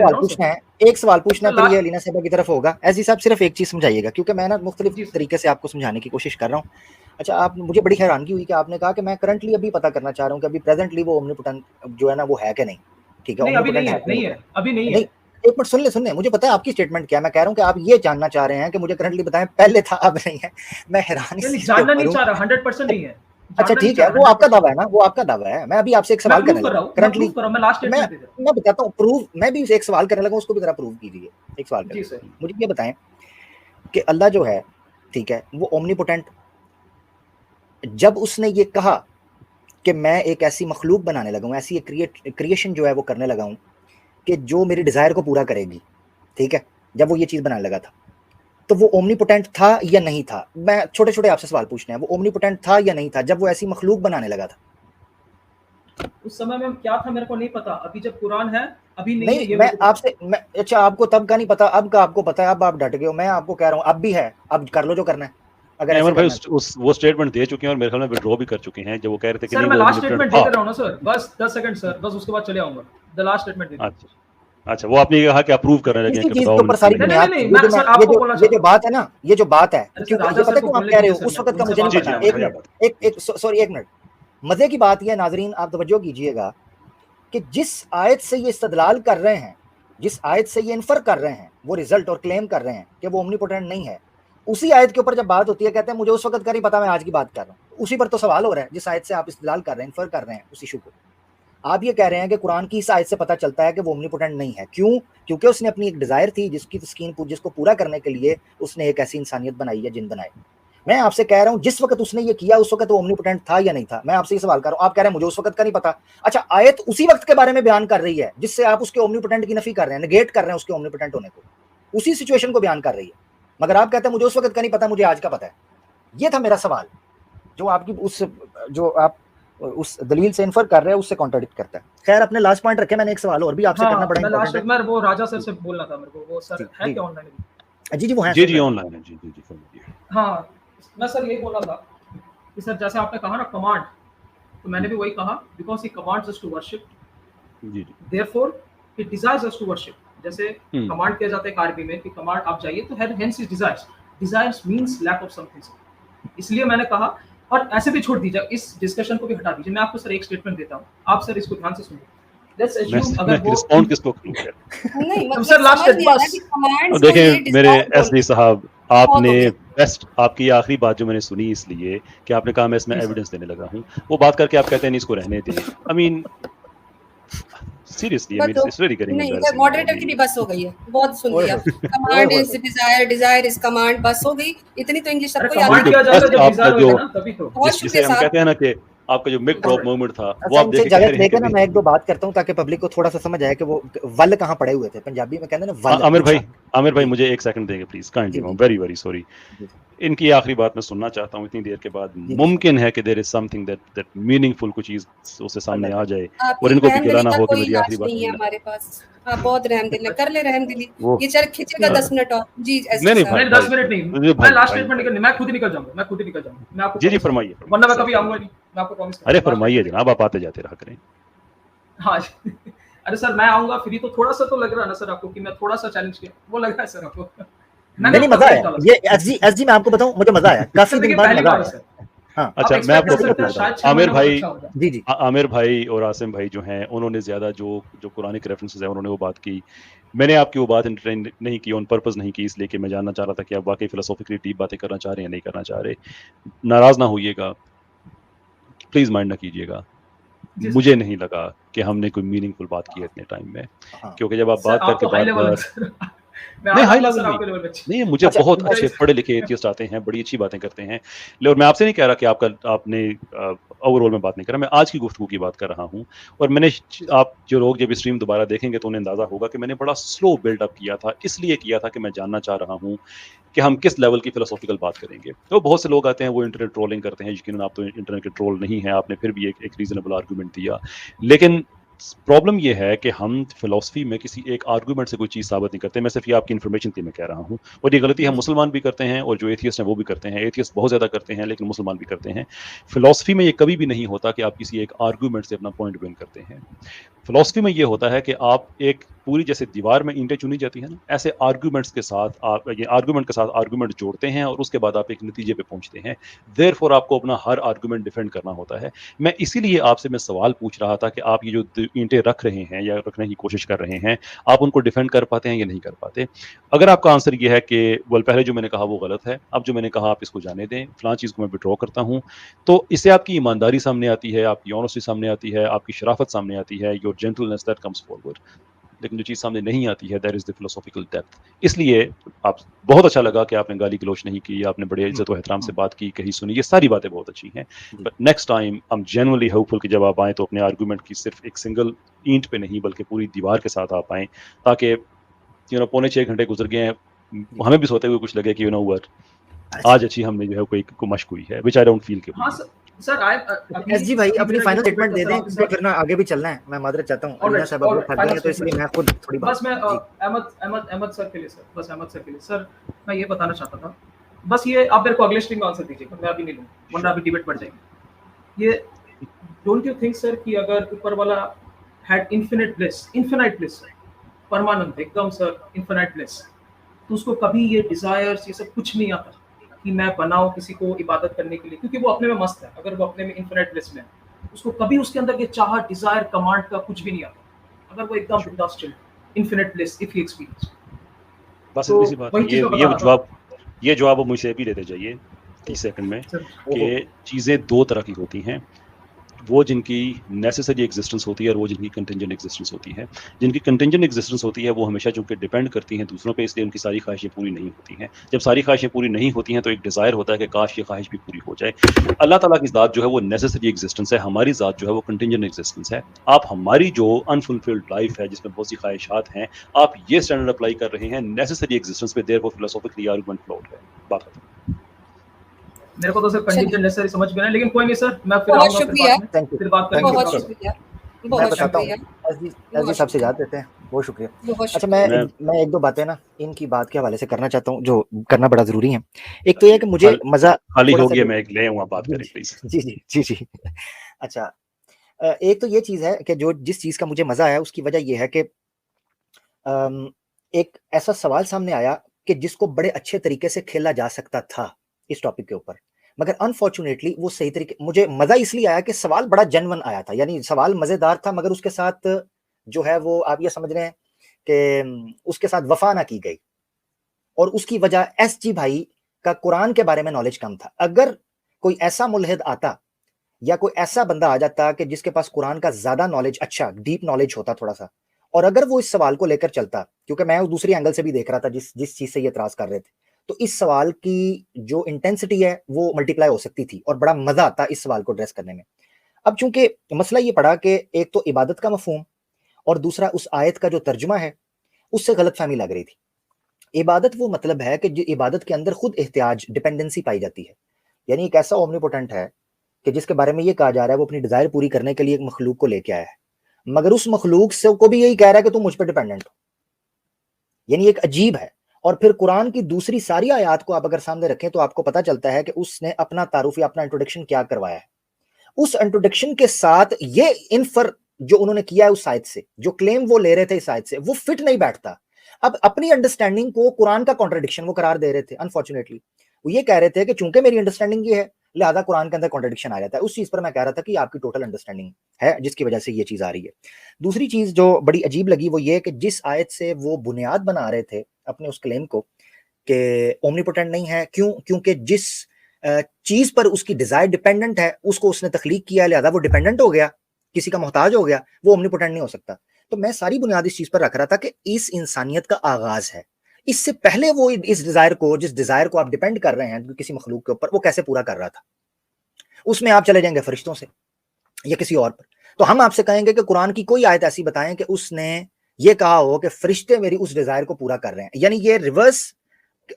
सवाल पूछना है, फिर ये अलीना साहब की तरफ होगा। एसजी साहब सिर्फ एक चीज समझाइएगा, क्योंकि मैं ना मुख्तलिफ तरीके से आपको समझाने की कोशिश कर रहा हूँ। अच्छा, आप, मुझे बड़ी हैरानगी हुई कि आपने कहा कि मैं करंटली अभी पता करना चाह रहा हूँ कि अभी प्रेजेंटली वो ओमनिपोटेंट जो है ना वो है कि नहीं। ठीक है, अभी नहीं है, अभी नहीं है। एक मिनट सुन ले, मुझे पता है आपकी स्टेटमेंट क्या है। मैं कह रहा हूँ कि आप ये जानना चाह रहे हैं कि मुझे करंटली बताएं, पहले था अब नहीं है। मैं हैरानी जानना नहीं चाह रहा, 100% नहीं है। अच्छा ठीक है, वो आपका दावा है ना, वो आपका दावा है। मैं अभी आपसे एक सवाल करने लगा, करंटली मैं बताता हूँ प्रूफ। मैं भी एक सवाल करने लगा, उसको भी जरा प्रूव कीजिए। एक सवाल करें, मुझे ये बताएं कि अल्लाह जो है, ठीक है, वो ओमनीपोटेंट, जब उसने ये कहा कि मैं एक ऐसी मखलूक बनाने लगा हूँ, ऐसी क्रिएशन जो है वो करने लगा हूँ कि जो मेरी डिजायर को पूरा करेगी, ठीक है, जब वो ये चीज बनाने लगा था, तो वो ओमनीपोटेंट था या नहीं था? मैं छोटे छोटे आपसे सवाल पूछने हैं, वो ओमनीपोटेंट था या नहीं था जब वो ऐसी मखलूक बनाने लगा था? उस समय में क्या था मेरे को नहीं पता, अभी जब कुरान है अभी नहीं है। मैं आपसे अच्छा, आपको तब का नहीं पता, अब का आपको पता है, अब आप डट गए हो। मैं आपको कह रहा हूँ अब भी है, अब कर लो जो करना है। अगर भाई वो स्टेटमेंट दे चुके हैं और मेरे ख्याल में विड्रॉ भी कर चुके हैं, जब वो कह रहे थे कि सर मैं लास्ट स्टेटमेंट दे रहा हूं ना सर, बस 10 सेकंड सर, बस उसके बाद चले आऊंगा। द लास्ट स्टेटमेंट दे। अच्छा, वो आपने कहा कि अप्रूव करने लगे हैं कि ये जो बात है ना, ये जो बात है, क्योंकि ये पता क्यों आप कह रहे हो, उस वक्त का मुझे नहीं पता। एक मिनट, मजे की बात ये है नाजरीन, आप तवज्जो कीजिएगा कि जिस आयत से ये इस्तदलाल कर रहे हैं, जिस आयत से ये इन्फर कर रहे हैं, वो रिजल्ट और क्लेम कर रहे हैं कि वो ओमनीपोटेंट नहीं है, उसी आयत के ऊपर जब बात होती है कहते हैं मुझे उस वक्त का नहीं पता, मैं आज की बात कर रहा हूँ। उसी पर तो सवाल हो रहा है जिस आयत से आप इस्तदलाल कर रहे हैं, इन्फर कर रहे हैं उस इशू को। आप ये कह रहे हैं कि कुरान की इस आयत से पता चलता है कि वो ओमनीपोटेंट नहीं है। क्यों? क्योंकि उसने अपनी एक डिजायर थी जिसको पूरा करने के लिए उसने एक ऐसी इंसानियत बनाई या जिन बनाए। मैं आपसे कह रहा हूँ जिस वक्त उसने ये किया उस वक्त वो ओमनीपोटेंट था या नहीं था? मैं आपसे ये सवाल कर रहा हूँ, आप कह रहे हैं मुझे उस वक्त का नहीं पता। अच्छा, आयत उसी वक्त के बारे में बयान कर रही है जिससे आप उसके ओमनीपोटेंट की नफी कर रहे हैं, नेगेट कर रहे हैं उसके ओमनीपोटेंट होने को, उसी सिचुएशन को बयान कर रही है, मगर आप कहते हैं मुझे उस वक्त का नहीं पता, मुझे आज का पता है। ये था मेरा सवाल, जो आपकी जो आप उस दलील से इन्फर कर रहे हैं उससे कॉन्ट्राडिक्ट करता है। खैर, अपने लास्ट पॉइंट रखे, मैंने एक सवाल और भी आपसे करना पड़ेगा। लास्ट मैं वो राजा सर से बोलना था मेरे को, वो सर है क्या ऑनलाइन? जी वो है, जी ऑनलाइन है, जी। हाँ, मैं सर यही बोला था कि सर जैसे आपने कहा ना कमांड, तो मैंने भी वही कहा, because he commands us to worship, therefore he desires us to worship. जैसे कमांड किया जाता है अरबी में कि कमांड आप जाइए, तो hence is desires means lack of something. इसलिए मैंने कहा, और ऐसे भी छोड़ दीजिए, इस डिस्कशन को भी हटा दीजिए। मैं आपको सर एक स्टेटमेंट देता हूं, आप सर इसको ध्यान से सुनिए। लेट्स अज्यूम अगर वो रिस्पॉन्ड किसको नहीं मतलब सर लास्ट स्टेटमेंट देखिए मेरे एसडी साहब, आपने बेस्ट, आपकी आखिरी बात जो मैंने सुनी इसलिए कि आपने कहा मैं इसमें एविडेंस देने लगा हूं, वो बात करके आप कहते हैं नहीं इसको रहने दें। I mean seriously I mean it's very getting नहीं, एम्बैरेसिंग। मॉडरेटर की भी बस हो गई है, बहुत सुन लिया। Command is desire, desire is command, बस हो गई। इतनी तो इंग्लिश सबको याद कमांड है। किया जाता है जब आपका डिजायर जो होता है ना, तभी तो। बहुत जिसे शुक्रिया हम साहब। कहते हैं ना कि आपका जो मिक ड्रॉप मोमेंट था वो अच्छा, आप इनसे देख कह इजाजत रहे हैं लेके ना कि मैं एक दो बात करता हूँ ताकि पब्लिक को थोड़ा सा समझ आए कि वो वल कहाँ पड़े हुए थे। पंजाबी में कहते हैं ना वल। आमिर भाई जी मुझे एक सेकंड देंगे प्लीज, काइंडली, जी वेरी वेरी सॉरी। जी इनकी आखिरी बात मैं सुनना चाहता हूँ इतनी देर के बाद। जी, मुमकिन है कि there is something that meaningful कुछ चीज उससे सामने आ जाए और आपकी इनको भी रहमदिली गिला ना का हो कि कोई मेरी आखिरी इलाज बात नहीं है सुनना। हमारे पास। आप बहुत रहमदिल हैं, कर ले रहमदिली। वो ये चल खींचेगा 10 मिनट और। जी नहीं एसपी नहीं साहब। नहीं, भाई 10 मिनट नहीं, भाई मैं लास्ट भाई स्टेटमेंट निकल, मैं खुद ही निकल जाऊंगा, मैं खुद ही निकल जाऊंगा, मैं आपको जी promise फरमाइए करता हूं। वरना मैं सर, कभी आऊंगा नहीं, मैं आपको प्रॉमिस करता अरे हूं। लास्ट फरमाइए स्टेटमेंट। जनाब, आप आते जाते रहा करें। हाँ अरे सर, मैं आऊंगा फ्री तो थोड़ा सा तो लग रहा है ना सर आपको कि मैं थोड़ा सा चैलेंज किया, वो लग रहा है सर आपको? मैंने नहीं अपना मजा बेस्ट आया। डाला ये एसजी मैं आपको बताऊं, मुझे मजा आया, काफी सर। दिन देखिए बाद पहली मजा बार है आया। सर, हाँ आप अच्छा मैं एक्सपेक्ट आपको कर सकते हैं बताऊं, शायद 6 आमिर महीना बहुत भाई अच्छा होगा। जी जी आमिर भाई और आसिम भाई जो हैं उन्होंने ज्यादा जो कुरानिक रेफरेंसेस है उन्होंने वो बात की। मैंने आपकी वो बात एंटरटेन नहीं की, ऑन पर्पस नहीं की, इसलिए कि मैं जानना चाह रहा था कि आप वाकई फिलोसॉफिकली डीप बातें करना चाह रहे हैं या नहीं करना चाह रहे। नाराज ना होइएगा, प्लीज माइंड ना कीजिएगा। जी सर। मुझे नहीं लगा कि हमने कोई मीनिंगफुल बात की है इतने टाइम में, हाँ क्योंकि जब आप सर बात आप करके तो हाई बार लेवल में बार सर। मैं आ नहीं हाई जाऊंगा लेवल सर भी आपके लेवल पे। नहीं, मुझे अच्छा बहुत मैं अच्छे पढ़े लिखे एथियस्ट आते हैं, बड़ी अच्छी बातें करते हैं। और मैं आपसे नहीं कह रहा कि आपने ओवरऑल में बात नहीं करा, मैं आज की गुफ्तगू की बात कर रहा हूँ। और मैंने आप जो लोग जब स्ट्रीम दोबारा देखेंगे तो उन्हें अंदाजा होगा कि मैंने बड़ा स्लो बिल्डअप किया था, इसलिए किया था कि मैं जानना चाह रहा हूँ कि हम किस लेवल की फिलोसॉफिकल बात करेंगे। तो बहुत से लोग आते हैं वो इंटरनेट ट्रोलिंग करते हैं, यकीनन आप तो इंटरनेट के ट्रोल नहीं है, आपने फिर भी एक रीजनेबल आर्गूमेंट दिया। लेकिन प्रॉब्लम ये है कि हम फिलोसफी में किसी एक आर्गूमेंट से कोई चीज़ साबित नहीं करते। मैं सिर्फ ये आपकी इन्फॉर्मेशन के लिए मैं कह रहा हूँ, और ये गलती हम मुसलमान भी करते हैं और जो एथियस्ट हैं वो भी करते हैं। एथियस्ट बहुत ज़्यादा करते हैं लेकिन मुसलमान भी करते हैं। फिलोसफी में ये कभी भी नहीं होता कि आप किसी एक आर्गूमेंट से अपना पॉइंट विन करते हैं। फिलोसफी में ये होता है कि आप एक पूरी, जैसे दीवार में ईंटें चुनी जाती है ना, ऐसे आर्गूमेंट्स के साथ आप ये आर्गूमेंट के साथ आर्गूमेंट जोड़ते हैं और उसके बाद आप एक नतीजे पे पहुंचते हैं। देयरफॉर आपको अपना हर आर्गूमेंट डिफेंड करना होता है। मैं इसीलिए आपसे मैं सवाल पूछ रहा था कि आप ये जो ईंटें रख रहे हैं या रखने की कोशिश कर रहे हैं, आप उनको डिफेंड कर पाते हैं या नहीं कर पाते। अगर आपका आंसर ये है कि वेल पहले जो मैंने कहा वो गलत है, अब जो मैंने कहा आप इसको जाने दें, फलां चीज़ को मैं विड्रॉ करता हूँ, तो इससे आपकी ईमानदारी सामने आती है, आपकी ऑनेस्टी सामने आती है, आपकी शराफत सामने आती है, your gentleness that comes forward. लेकिन जो चीज़ सामने नहीं आती है that is the philosophical depth. इसलिए आप बहुत अच्छा लगा कि आपने गाली गलौच नहीं की, आपने बड़े इज्जत और एहतराम से बात की, कही सुनी, ये सारी बातें बहुत अच्छी हैं। But next time I am genuinely hopeful कि जब आप आएँ तो अपने आर्गूमेंट की सिर्फ एक सिंगल ईंट पे नहीं बल्कि पूरी दीवार के साथ आप आएँ, ताकि पौने 6 घंटे गुजर गए हैं, हमें भी सोते हुए कुछ लगे कि आज अच्छी हमने जो है कोई मशक हुई है, विच आई डोंट फील। हाँ सर एसजी भाई अपनी फाइनल स्टेटमेंट दे दें, क्योंकि फिर ना आगे भी चलना है। मैं मादरत चाहता हूं, अलीना साहब अब थक गए हैं तो इसलिए मैं खुद थोड़ी बात बस मैं अहमद सर के लिए सर, बस अहमद सर के लिए सर मैं ये बताना चाहता था, बस ये आप मेरे को अगले स्ट्रीम में आंसर दीजिएगा, मैं अभी नहीं लूंगा वरना अभी डिबेट बढ़ जाएगी। ये डोंट यू थिंक सर कि अगर ऊपर वाला हैड इनफिनिट ब्लिस परमानेंट एकदम सर इनफिनिट ब्लिस, तो उसको कभी ये डिजायर्स ये सब कुछ नहीं आता कि मैं बनाऊं किसी को इबादत करने के लिए, क्योंकि वो अपने में मस्त है। अगर वो अपने में इनफिनिट ब्लिस में उसको कभी उसके अंदर ये चाह डिजायर कमांड का कुछ भी नहीं आता, अगर वो एकदम बिंदास chill infinite bliss if he experience. बस इसी बात ये जवाब मुझसे भी देते जाइए 30 सेकंड में कि चीज़ें दो तरह की होती हैं, वो जिनकी नेसेसरी एग्जिस्टेंस होती है और वो जिनकी कंटिंजेंट एग्जिस्टेंस होती है। जिनकी कंटिंजेंट एग्जिस्टेंस होती है वो हमेशा चूंकि डिपेंड करती हैं दूसरों पे, इसलिए उनकी सारी ख्वाहिशें पूरी नहीं होती हैं। जब सारी ख्वाहिशें पूरी नहीं होती हैं तो एक डिज़ायर होता है कि काश ये ख्वाहिश भी पूरी हो जाए। अल्लाह ताला की ज़ात जो है वो नेसेसरी एग्जिस्टेंस है, हमारी ज़ात जो है वो कंटिंजेंट एग्जिस्टेंस है। आप हमारी जो अनफुलफिल्ड लाइफ है जिसमें बहुत सी ख्वाहिशात हैं, आप ये स्टैंडर्ड अप्लाई कर रहे हैं नेसेसरी एग्जिस्टेंस पे, देयरफॉर फिलोसॉफिकली आर्गुमेंट फ्लॉड है। बात खत्म। मेरे को तो सर कंडीशन नेसेसरी समझ में नहीं, लेकिन कोई नहीं सर, मैं फिर बहुत आऊंगा, शुक्रिया, फिर बात करेंगे। बहुत शुक्रिया, बहुत शुक्रिया। एसजी साहब से इजाजत देते हैं, बहुत शुक्रिया। अच्छा मैं एक दो बातें ना इनकी बात के हवाले से करना चाहता हूँ जो करना बड़ा जरूरी है। एक तो ये कि मुझे मजा खाली हो गया, मैं एक ले आऊंगा, बात करें प्लीज। जी अच्छा, एक तो ये चीज है कि जो जिस चीज का मुझे मजा आया उसकी वजह ये है कि एक ऐसा सवाल सामने आया कि जिसको बड़े अच्छे तरीके से खेला जा सकता था इस टॉपिक के ऊपर, मगर अनफॉर्चुनेटली वो सही तरीके, मुझे मजा इसलिए आया कि सवाल बड़ा जेन्युइन आया था, यानी सवाल मजेदार था, मगर उसके साथ जो है वो आप ये समझ रहे हैं कि उसके साथ वफा ना की गई, और उसकी वजह एसजी भाई का कुरान के बारे में नॉलेज कम था। अगर कोई ऐसा मुल्हिद आता या कोई ऐसा बंदा आ जाता कि जिसके पास कुरान का ज्यादा नॉलेज, अच्छा डीप नॉलेज होता थोड़ा सा, और अगर वो इस सवाल को लेकर चलता, क्योंकि मैं उस दूसरी एंगल से भी देख रहा था जिस चीज से ये एतराज कर रहे थे, तो इस सवाल की जो इंटेंसिटी है वो मल्टीप्लाई हो सकती थी और बड़ा मजा आता इस सवाल को एड्रेस करने में। अब चूंकि मसला ये पड़ा कि एक तो इबादत का मफहूम और दूसरा उस आयत का जो तर्जुमा है उससे गलतफहमी लग रही थी। इबादत वो मतलब है कि इबादत के अंदर खुद एहतियाज, डिपेंडेंसी पाई जाती है, यानी एक ऐसा ओमनीपोटेंट है कि जिसके बारे में ये कहा जा रहा है वो अपनी डिजायर पूरी करने के लिए एक मखलूक को लेके आया है, मगर उस मखलूक से को भी यही कह रहा है कि तुम मुझ पर डिपेंडेंट हो, यानी एक अजीब है। और फिर कुरान की दूसरी सारी आयत को आप अगर सामने रखें तो आपको पता चलता है कि उसने अपना तारुफ या अपना इंट्रोडक्शन क्या करवाया है। उस इंट्रोडक्शन के साथ ये इन्फर जो उन्होंने किया है उस आयत से, जो क्लेम वो ले रहे थे इस आयत से, वो फिट नहीं बैठता। अब अपनी अंडरस्टैंडिंग को कुरान का कॉन्ट्रडिक्शन वो करार दे रहे थे। अनफॉर्चुनेटली वो ये कह रहे थे कि चूंकि मेरी अंडरस्टैंडिंग ये है लिहाजा कुरान के अंदर कॉन्ट्रडिक्शन आ जाता है। उस चीज पर मैं कह रहा था कि आपकी टोटल अंडरस्टैंडिंग है जिसकी वजह से ये चीज आ रही है। दूसरी चीज जो बड़ी अजीब लगी वो ये कि जिस आयत से वो बुनियाद बना रहे थे अपने उस क्लेम को कि ओमनीपोटेंट नहीं है, क्योंकि जिस चीज पर उसकी डिजायर डिपेंडेंट है उसको उसने तख्लीक किया, लिहाजा वो डिपेंडेंट हो गया, किसी का मोहताज हो गया, वो ओमनीपोटेंट नहीं हो सकता। तो मैं सारी बुनियाद इस चीज पर रख रहा था कि इस इंसानियत का आगाज है, इससे पहले वो इस डिजायर को, जिस डिजायर को आप डिपेंड कर रहे हैं किसी मखलूक के ऊपर, वो कैसे पूरा कर रहा था। उसमें आप चले जाएंगे फरिश्तों से या किसी और पर, तो हम आपसे कहेंगे कि कुरान की कोई आयत ऐसी बताएं कि उसने ये कहा हो कि फरिश्ते मेरी उस डिजायर को पूरा कर रहे हैं। यानी ये रिवर्स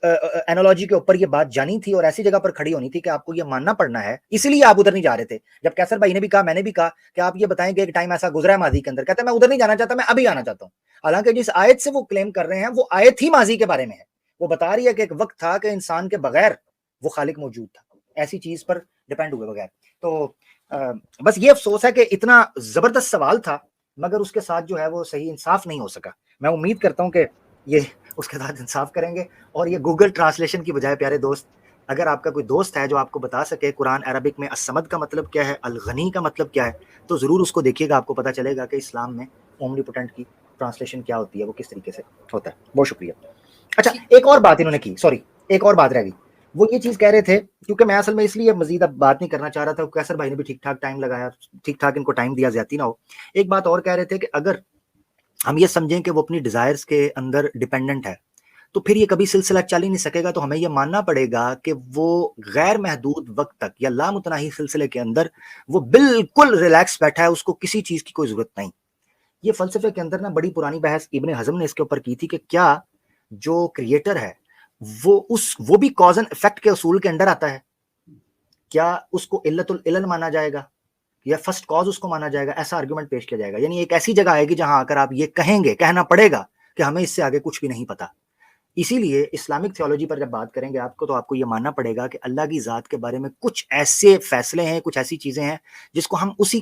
एनालॉजी के ऊपर ये बात जानी थी और ऐसी जगह पर खड़ी होनी थी कि आपको ये मानना पड़ना है, इसलिए आप उधर नहीं जा रहे थे। जब कैसर भाई ने भी कहा, मैंने भी कहा कि आप ये बताएं कि एक टाइम ऐसा गुजरा है माजी के अंदर, कहते हैं मैं उधर नहीं जाना चाहता, मैं अभी आना चाहता हूं। हालांकि जिस आयत से वो क्लेम कर रहे हैं वो आयत ही माजी के बारे में है। वो बता रही है कि एक वक्त था कि इंसान के बगैर वो खालिक मौजूद था, ऐसी चीज पर डिपेंड हुए बगैर। तो बस ये अफसोस है कि इतना जबरदस्त सवाल था मगर उसके साथ जो है वो सही इंसाफ नहीं हो सका। मैं उम्मीद करता हूं कि ये उसके साथ इंसाफ करेंगे। और ये गूगल ट्रांसलेशन की बजाय प्यारे दोस्त, अगर आपका कोई दोस्त है जो आपको बता सके कुरान अरबिक में असमद का मतलब क्या है, अल-गनी का मतलब क्या है, तो जरूर उसको देखिएगा, आपको पता चलेगा कि इस्लाम में ओमनीपोटेंट की ट्रांसलेशन क्या होती है, वो किस तरीके से होता है। बहुत शुक्रिया। अच्छा, एक और बात इन्होंने की, सॉरी एक और बात रह गई। वो ये चीज कह रहे थे, क्योंकि मैं असल में इसलिए मजीद अब बात नहीं करना चाह रहा था, कैसर भाई ने भी ठीक ठाक टाइम लगाया, ठीक ठाक इनको टाइम दिया, ज्यादा ना हो। एक बात और कह रहे थे कि अगर हम ये समझें कि वो अपनी डिजायर्स के अंदर डिपेंडेंट है तो फिर ये कभी सिलसिला चल ही नहीं सकेगा। तो हमें ये मानना पड़ेगा कि वो गैर महदूद वक्त तक या लामुतनाही सिलसिले के अंदर वो बिल्कुल रिलैक्स बैठा है, उसको किसी चीज की कोई जरूरत नहीं। ये फलसफे के अंदर ना बड़ी पुरानी बहस इब्ने हजम ने इसके ऊपर की थी कि क्या जो क्रिएटर है वो भी कॉज एंड इफेक्ट के उसूल के अंदर आता है, क्या उसको इल्लतुल इल्ल माना जाएगा या फर्स्ट कॉज उसको माना जाएगा। ऐसा आर्गुमेंट पेश किया जाएगा। यानी एक ऐसी जगह आएगी जहां आकर आप ये कहेंगे, कहना पड़ेगा कि हमें इससे आगे कुछ भी नहीं पता। इसीलिए इस्लामिक थियोलॉजी पर जब बात करेंगे आपको, तो आपको ये मानना पड़ेगा कि अल्लाह की ज़ात के बारे में कुछ ऐसे फैसले हैं, कुछ ऐसी चीज़ें हैं जिसको हम उसी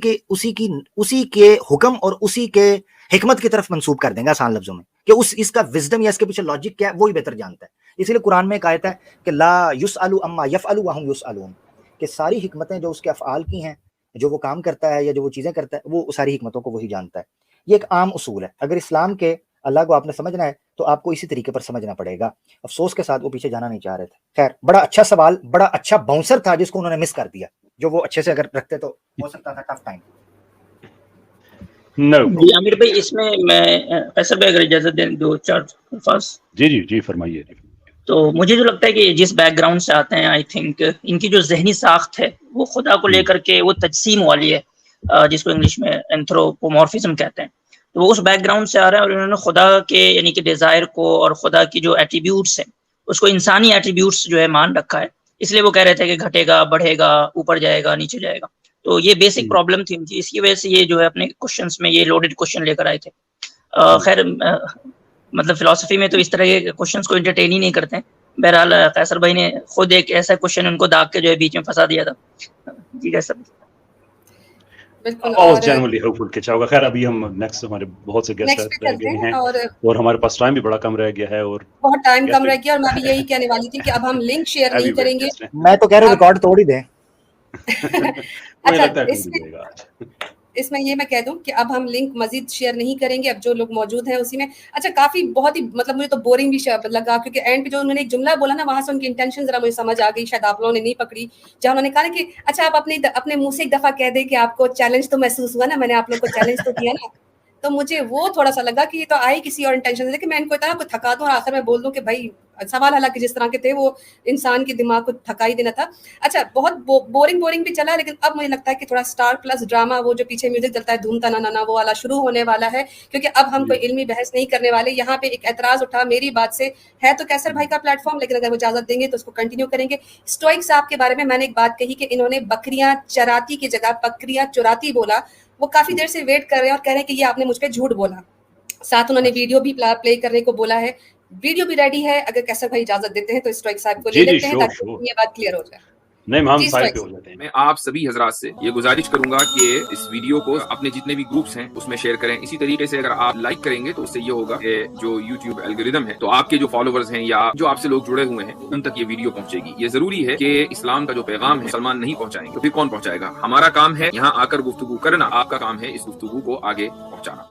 के हुक्म और उसी के हिकमत की तरफ मंसूब कर देंगे आसान लफ्जों में, कि इसका विजडम या इसके पीछे लॉजिक क्या है वो ही बेहतर जानता है। इसीलिए कुरान में एक आयत है कि ला युसअलु अम्मा यफ़अलु वहुम युसअलून, कि सारी हिकमतें जो उसके अफ़आल की हैं, जो वो काम करता है या जो वो चीज़ें करता है, वो सारी हिकमतों को वही जानता है। ये एक आम उसूल है। अगर इस्लाम के अल्लाह को आपने समझना है तो आपको इसी तरीके पर समझना पड़ेगा। अफसोस के साथ वो पीछे जाना नहीं चाह रहे थे। खैर, बड़ा अच्छा सवाल, बड़ा अच्छा बाउंसर था जिसको उन्होंने मिस कर दिया, जो वो अच्छे से अगर रखते तो हो सकता था टफ टाइम। जी आमिर भाई, इसमें मैं कैसर भाई अगर इजाजत दें 2-4 अल्फाज। जी फरमाइए। तो मुझे जो लगता है कि जिस बैकग्राउंड से आते हैं, आई थिंक इनकी जो जहनी साख्त है वो खुदा को लेकर के वो तजसीम वाली है, जिसको इंग्लिश में एंथ्रोपोमॉर्फिज्म कहते हैं। तो वो उस बैकग्राउंड से आ रहा है और इन्होंने खुदा के यानी कि डिजायर को और खुदा की जो एट्रीब्यूट्स हैं उसको इंसानी एट्रीब्यूट्स जो है मान रखा है। इसलिए वो कह रहे थे कि घटेगा, बढ़ेगा, ऊपर जाएगा, नीचे जाएगा। तो ये बेसिक प्रॉब्लम थी उनकी, इसकी वजह से ये जो है अपने क्वेश्चंस में ये लोडेड क्वेश्चन लेकर आए थे। खैर मतलब फिलॉसफी में तो इस तरह के क्वेश्चंस को एंटरटेन ही नहीं करते हैं। बहरहाल कैसर भाई ने खुद एक ऐसा क्वेश्चन उनको दाग के जो है बीच में फंसा दिया था। जी कैसर बिल्कुल। और जनरली होपफुल के चाहोगा। खैर अभी हम नेक्स्ट हमारे बहुत से गेस्ट रह गए हैं और हमारे पास टाइम भी बड़ा कम रह गया है और बहुत टाइम कम रह गया और मैं भी यही कहने वाली थी कि अब हम लिंक शेयर नहीं करेंगे। मैं तो कह रहा हूं रिकॉर्ड तोड़ ही दें। अच्छा, इसमें ये मैं कह दूं कि अब हम लिंक मजीद शेयर नहीं करेंगे, अब जो लोग मौजूद हैं उसी में। अच्छा, काफी बहुत ही मतलब मुझे तो बोरिंग भी लगा, क्योंकि एंड पे जो उन्होंने एक जुमला बोला ना, वहां से उनकी इंटेंशन जरा मुझे समझ आ गई, शायद आप लोगों ने नहीं पकड़ी, जहां उन्होंने कहा कि अच्छा आप अपने मुंह से एक दफा कह दे कि आपको चैलेंज तो महसूस हुआ ना, मैंने आप लोग को चैलेंज तो किया ना। तो मुझे वो थोड़ा सा लगा कि ये तो आई किसी और इंटेंशन से कि मैं इनको इतना कुछ थका दूं और आखिर में बोल दूं कि भाई सवाल हालांकि जिस तरह के थे वो इंसान के दिमाग को थका ही देना था। अच्छा, बहुत बोरिंग भी चला, लेकिन अब मुझे लगता है कि थोड़ा स्टार प्लस ड्रामा, वो जो पीछे म्यूजिक चलता है धूम तना नाना, वो वाला शुरू होने वाला है, क्योंकि अब हम कोई इल्मी बहस नहीं करने वाले। यहाँ पे एक एतराज उठा मेरी बात से, है तो कैसर भाई का प्लेटफॉर्म, लेकिन अगर वो इजाजत देंगे तो उसको कंटिन्यू करेंगे। स्टोइक साहब के बारे में मैंने एक बात कही कि इन्होंने बकरियां चराती की जगह बकरियां चुराती बोला। वो काफी देर से वेट कर रहे हैं और कह रहे हैं कि ये आपने मुझ पे झूठ बोला। साथ उन्होंने वीडियो भी प्ले करने को बोला है, वीडियो भी रेडी है, अगर कैसर भाई इजाजत देते हैं तो स्टोइक साहब को ले लेते हैं ताकि ये बात क्लियर हो जाए। नहीं, हम साइड पे हो जाते हैं। मैं आप सभी हजरात से ये गुजारिश करूंगा कि इस वीडियो को अपने जितने भी ग्रुप्स हैं उसमें शेयर करें। इसी तरीके से अगर आप लाइक करेंगे तो उससे ये होगा कि जो YouTube एल्गोरिदम है, तो आपके जो फॉलोवर्स हैं या जो आपसे लोग जुड़े हुए हैं उन तक ये वीडियो पहुंचेगी। ये जरूरी है कि इस्लाम का जो पैगाम है मुसलमान नहीं पहुंचाएंगे तो फिर कौन पहुंचाएगा? हमारा काम है यहाँ आकर गुफ्तगू करना, आपका काम है इस गुफ्तगू को आगे पहुंचाना।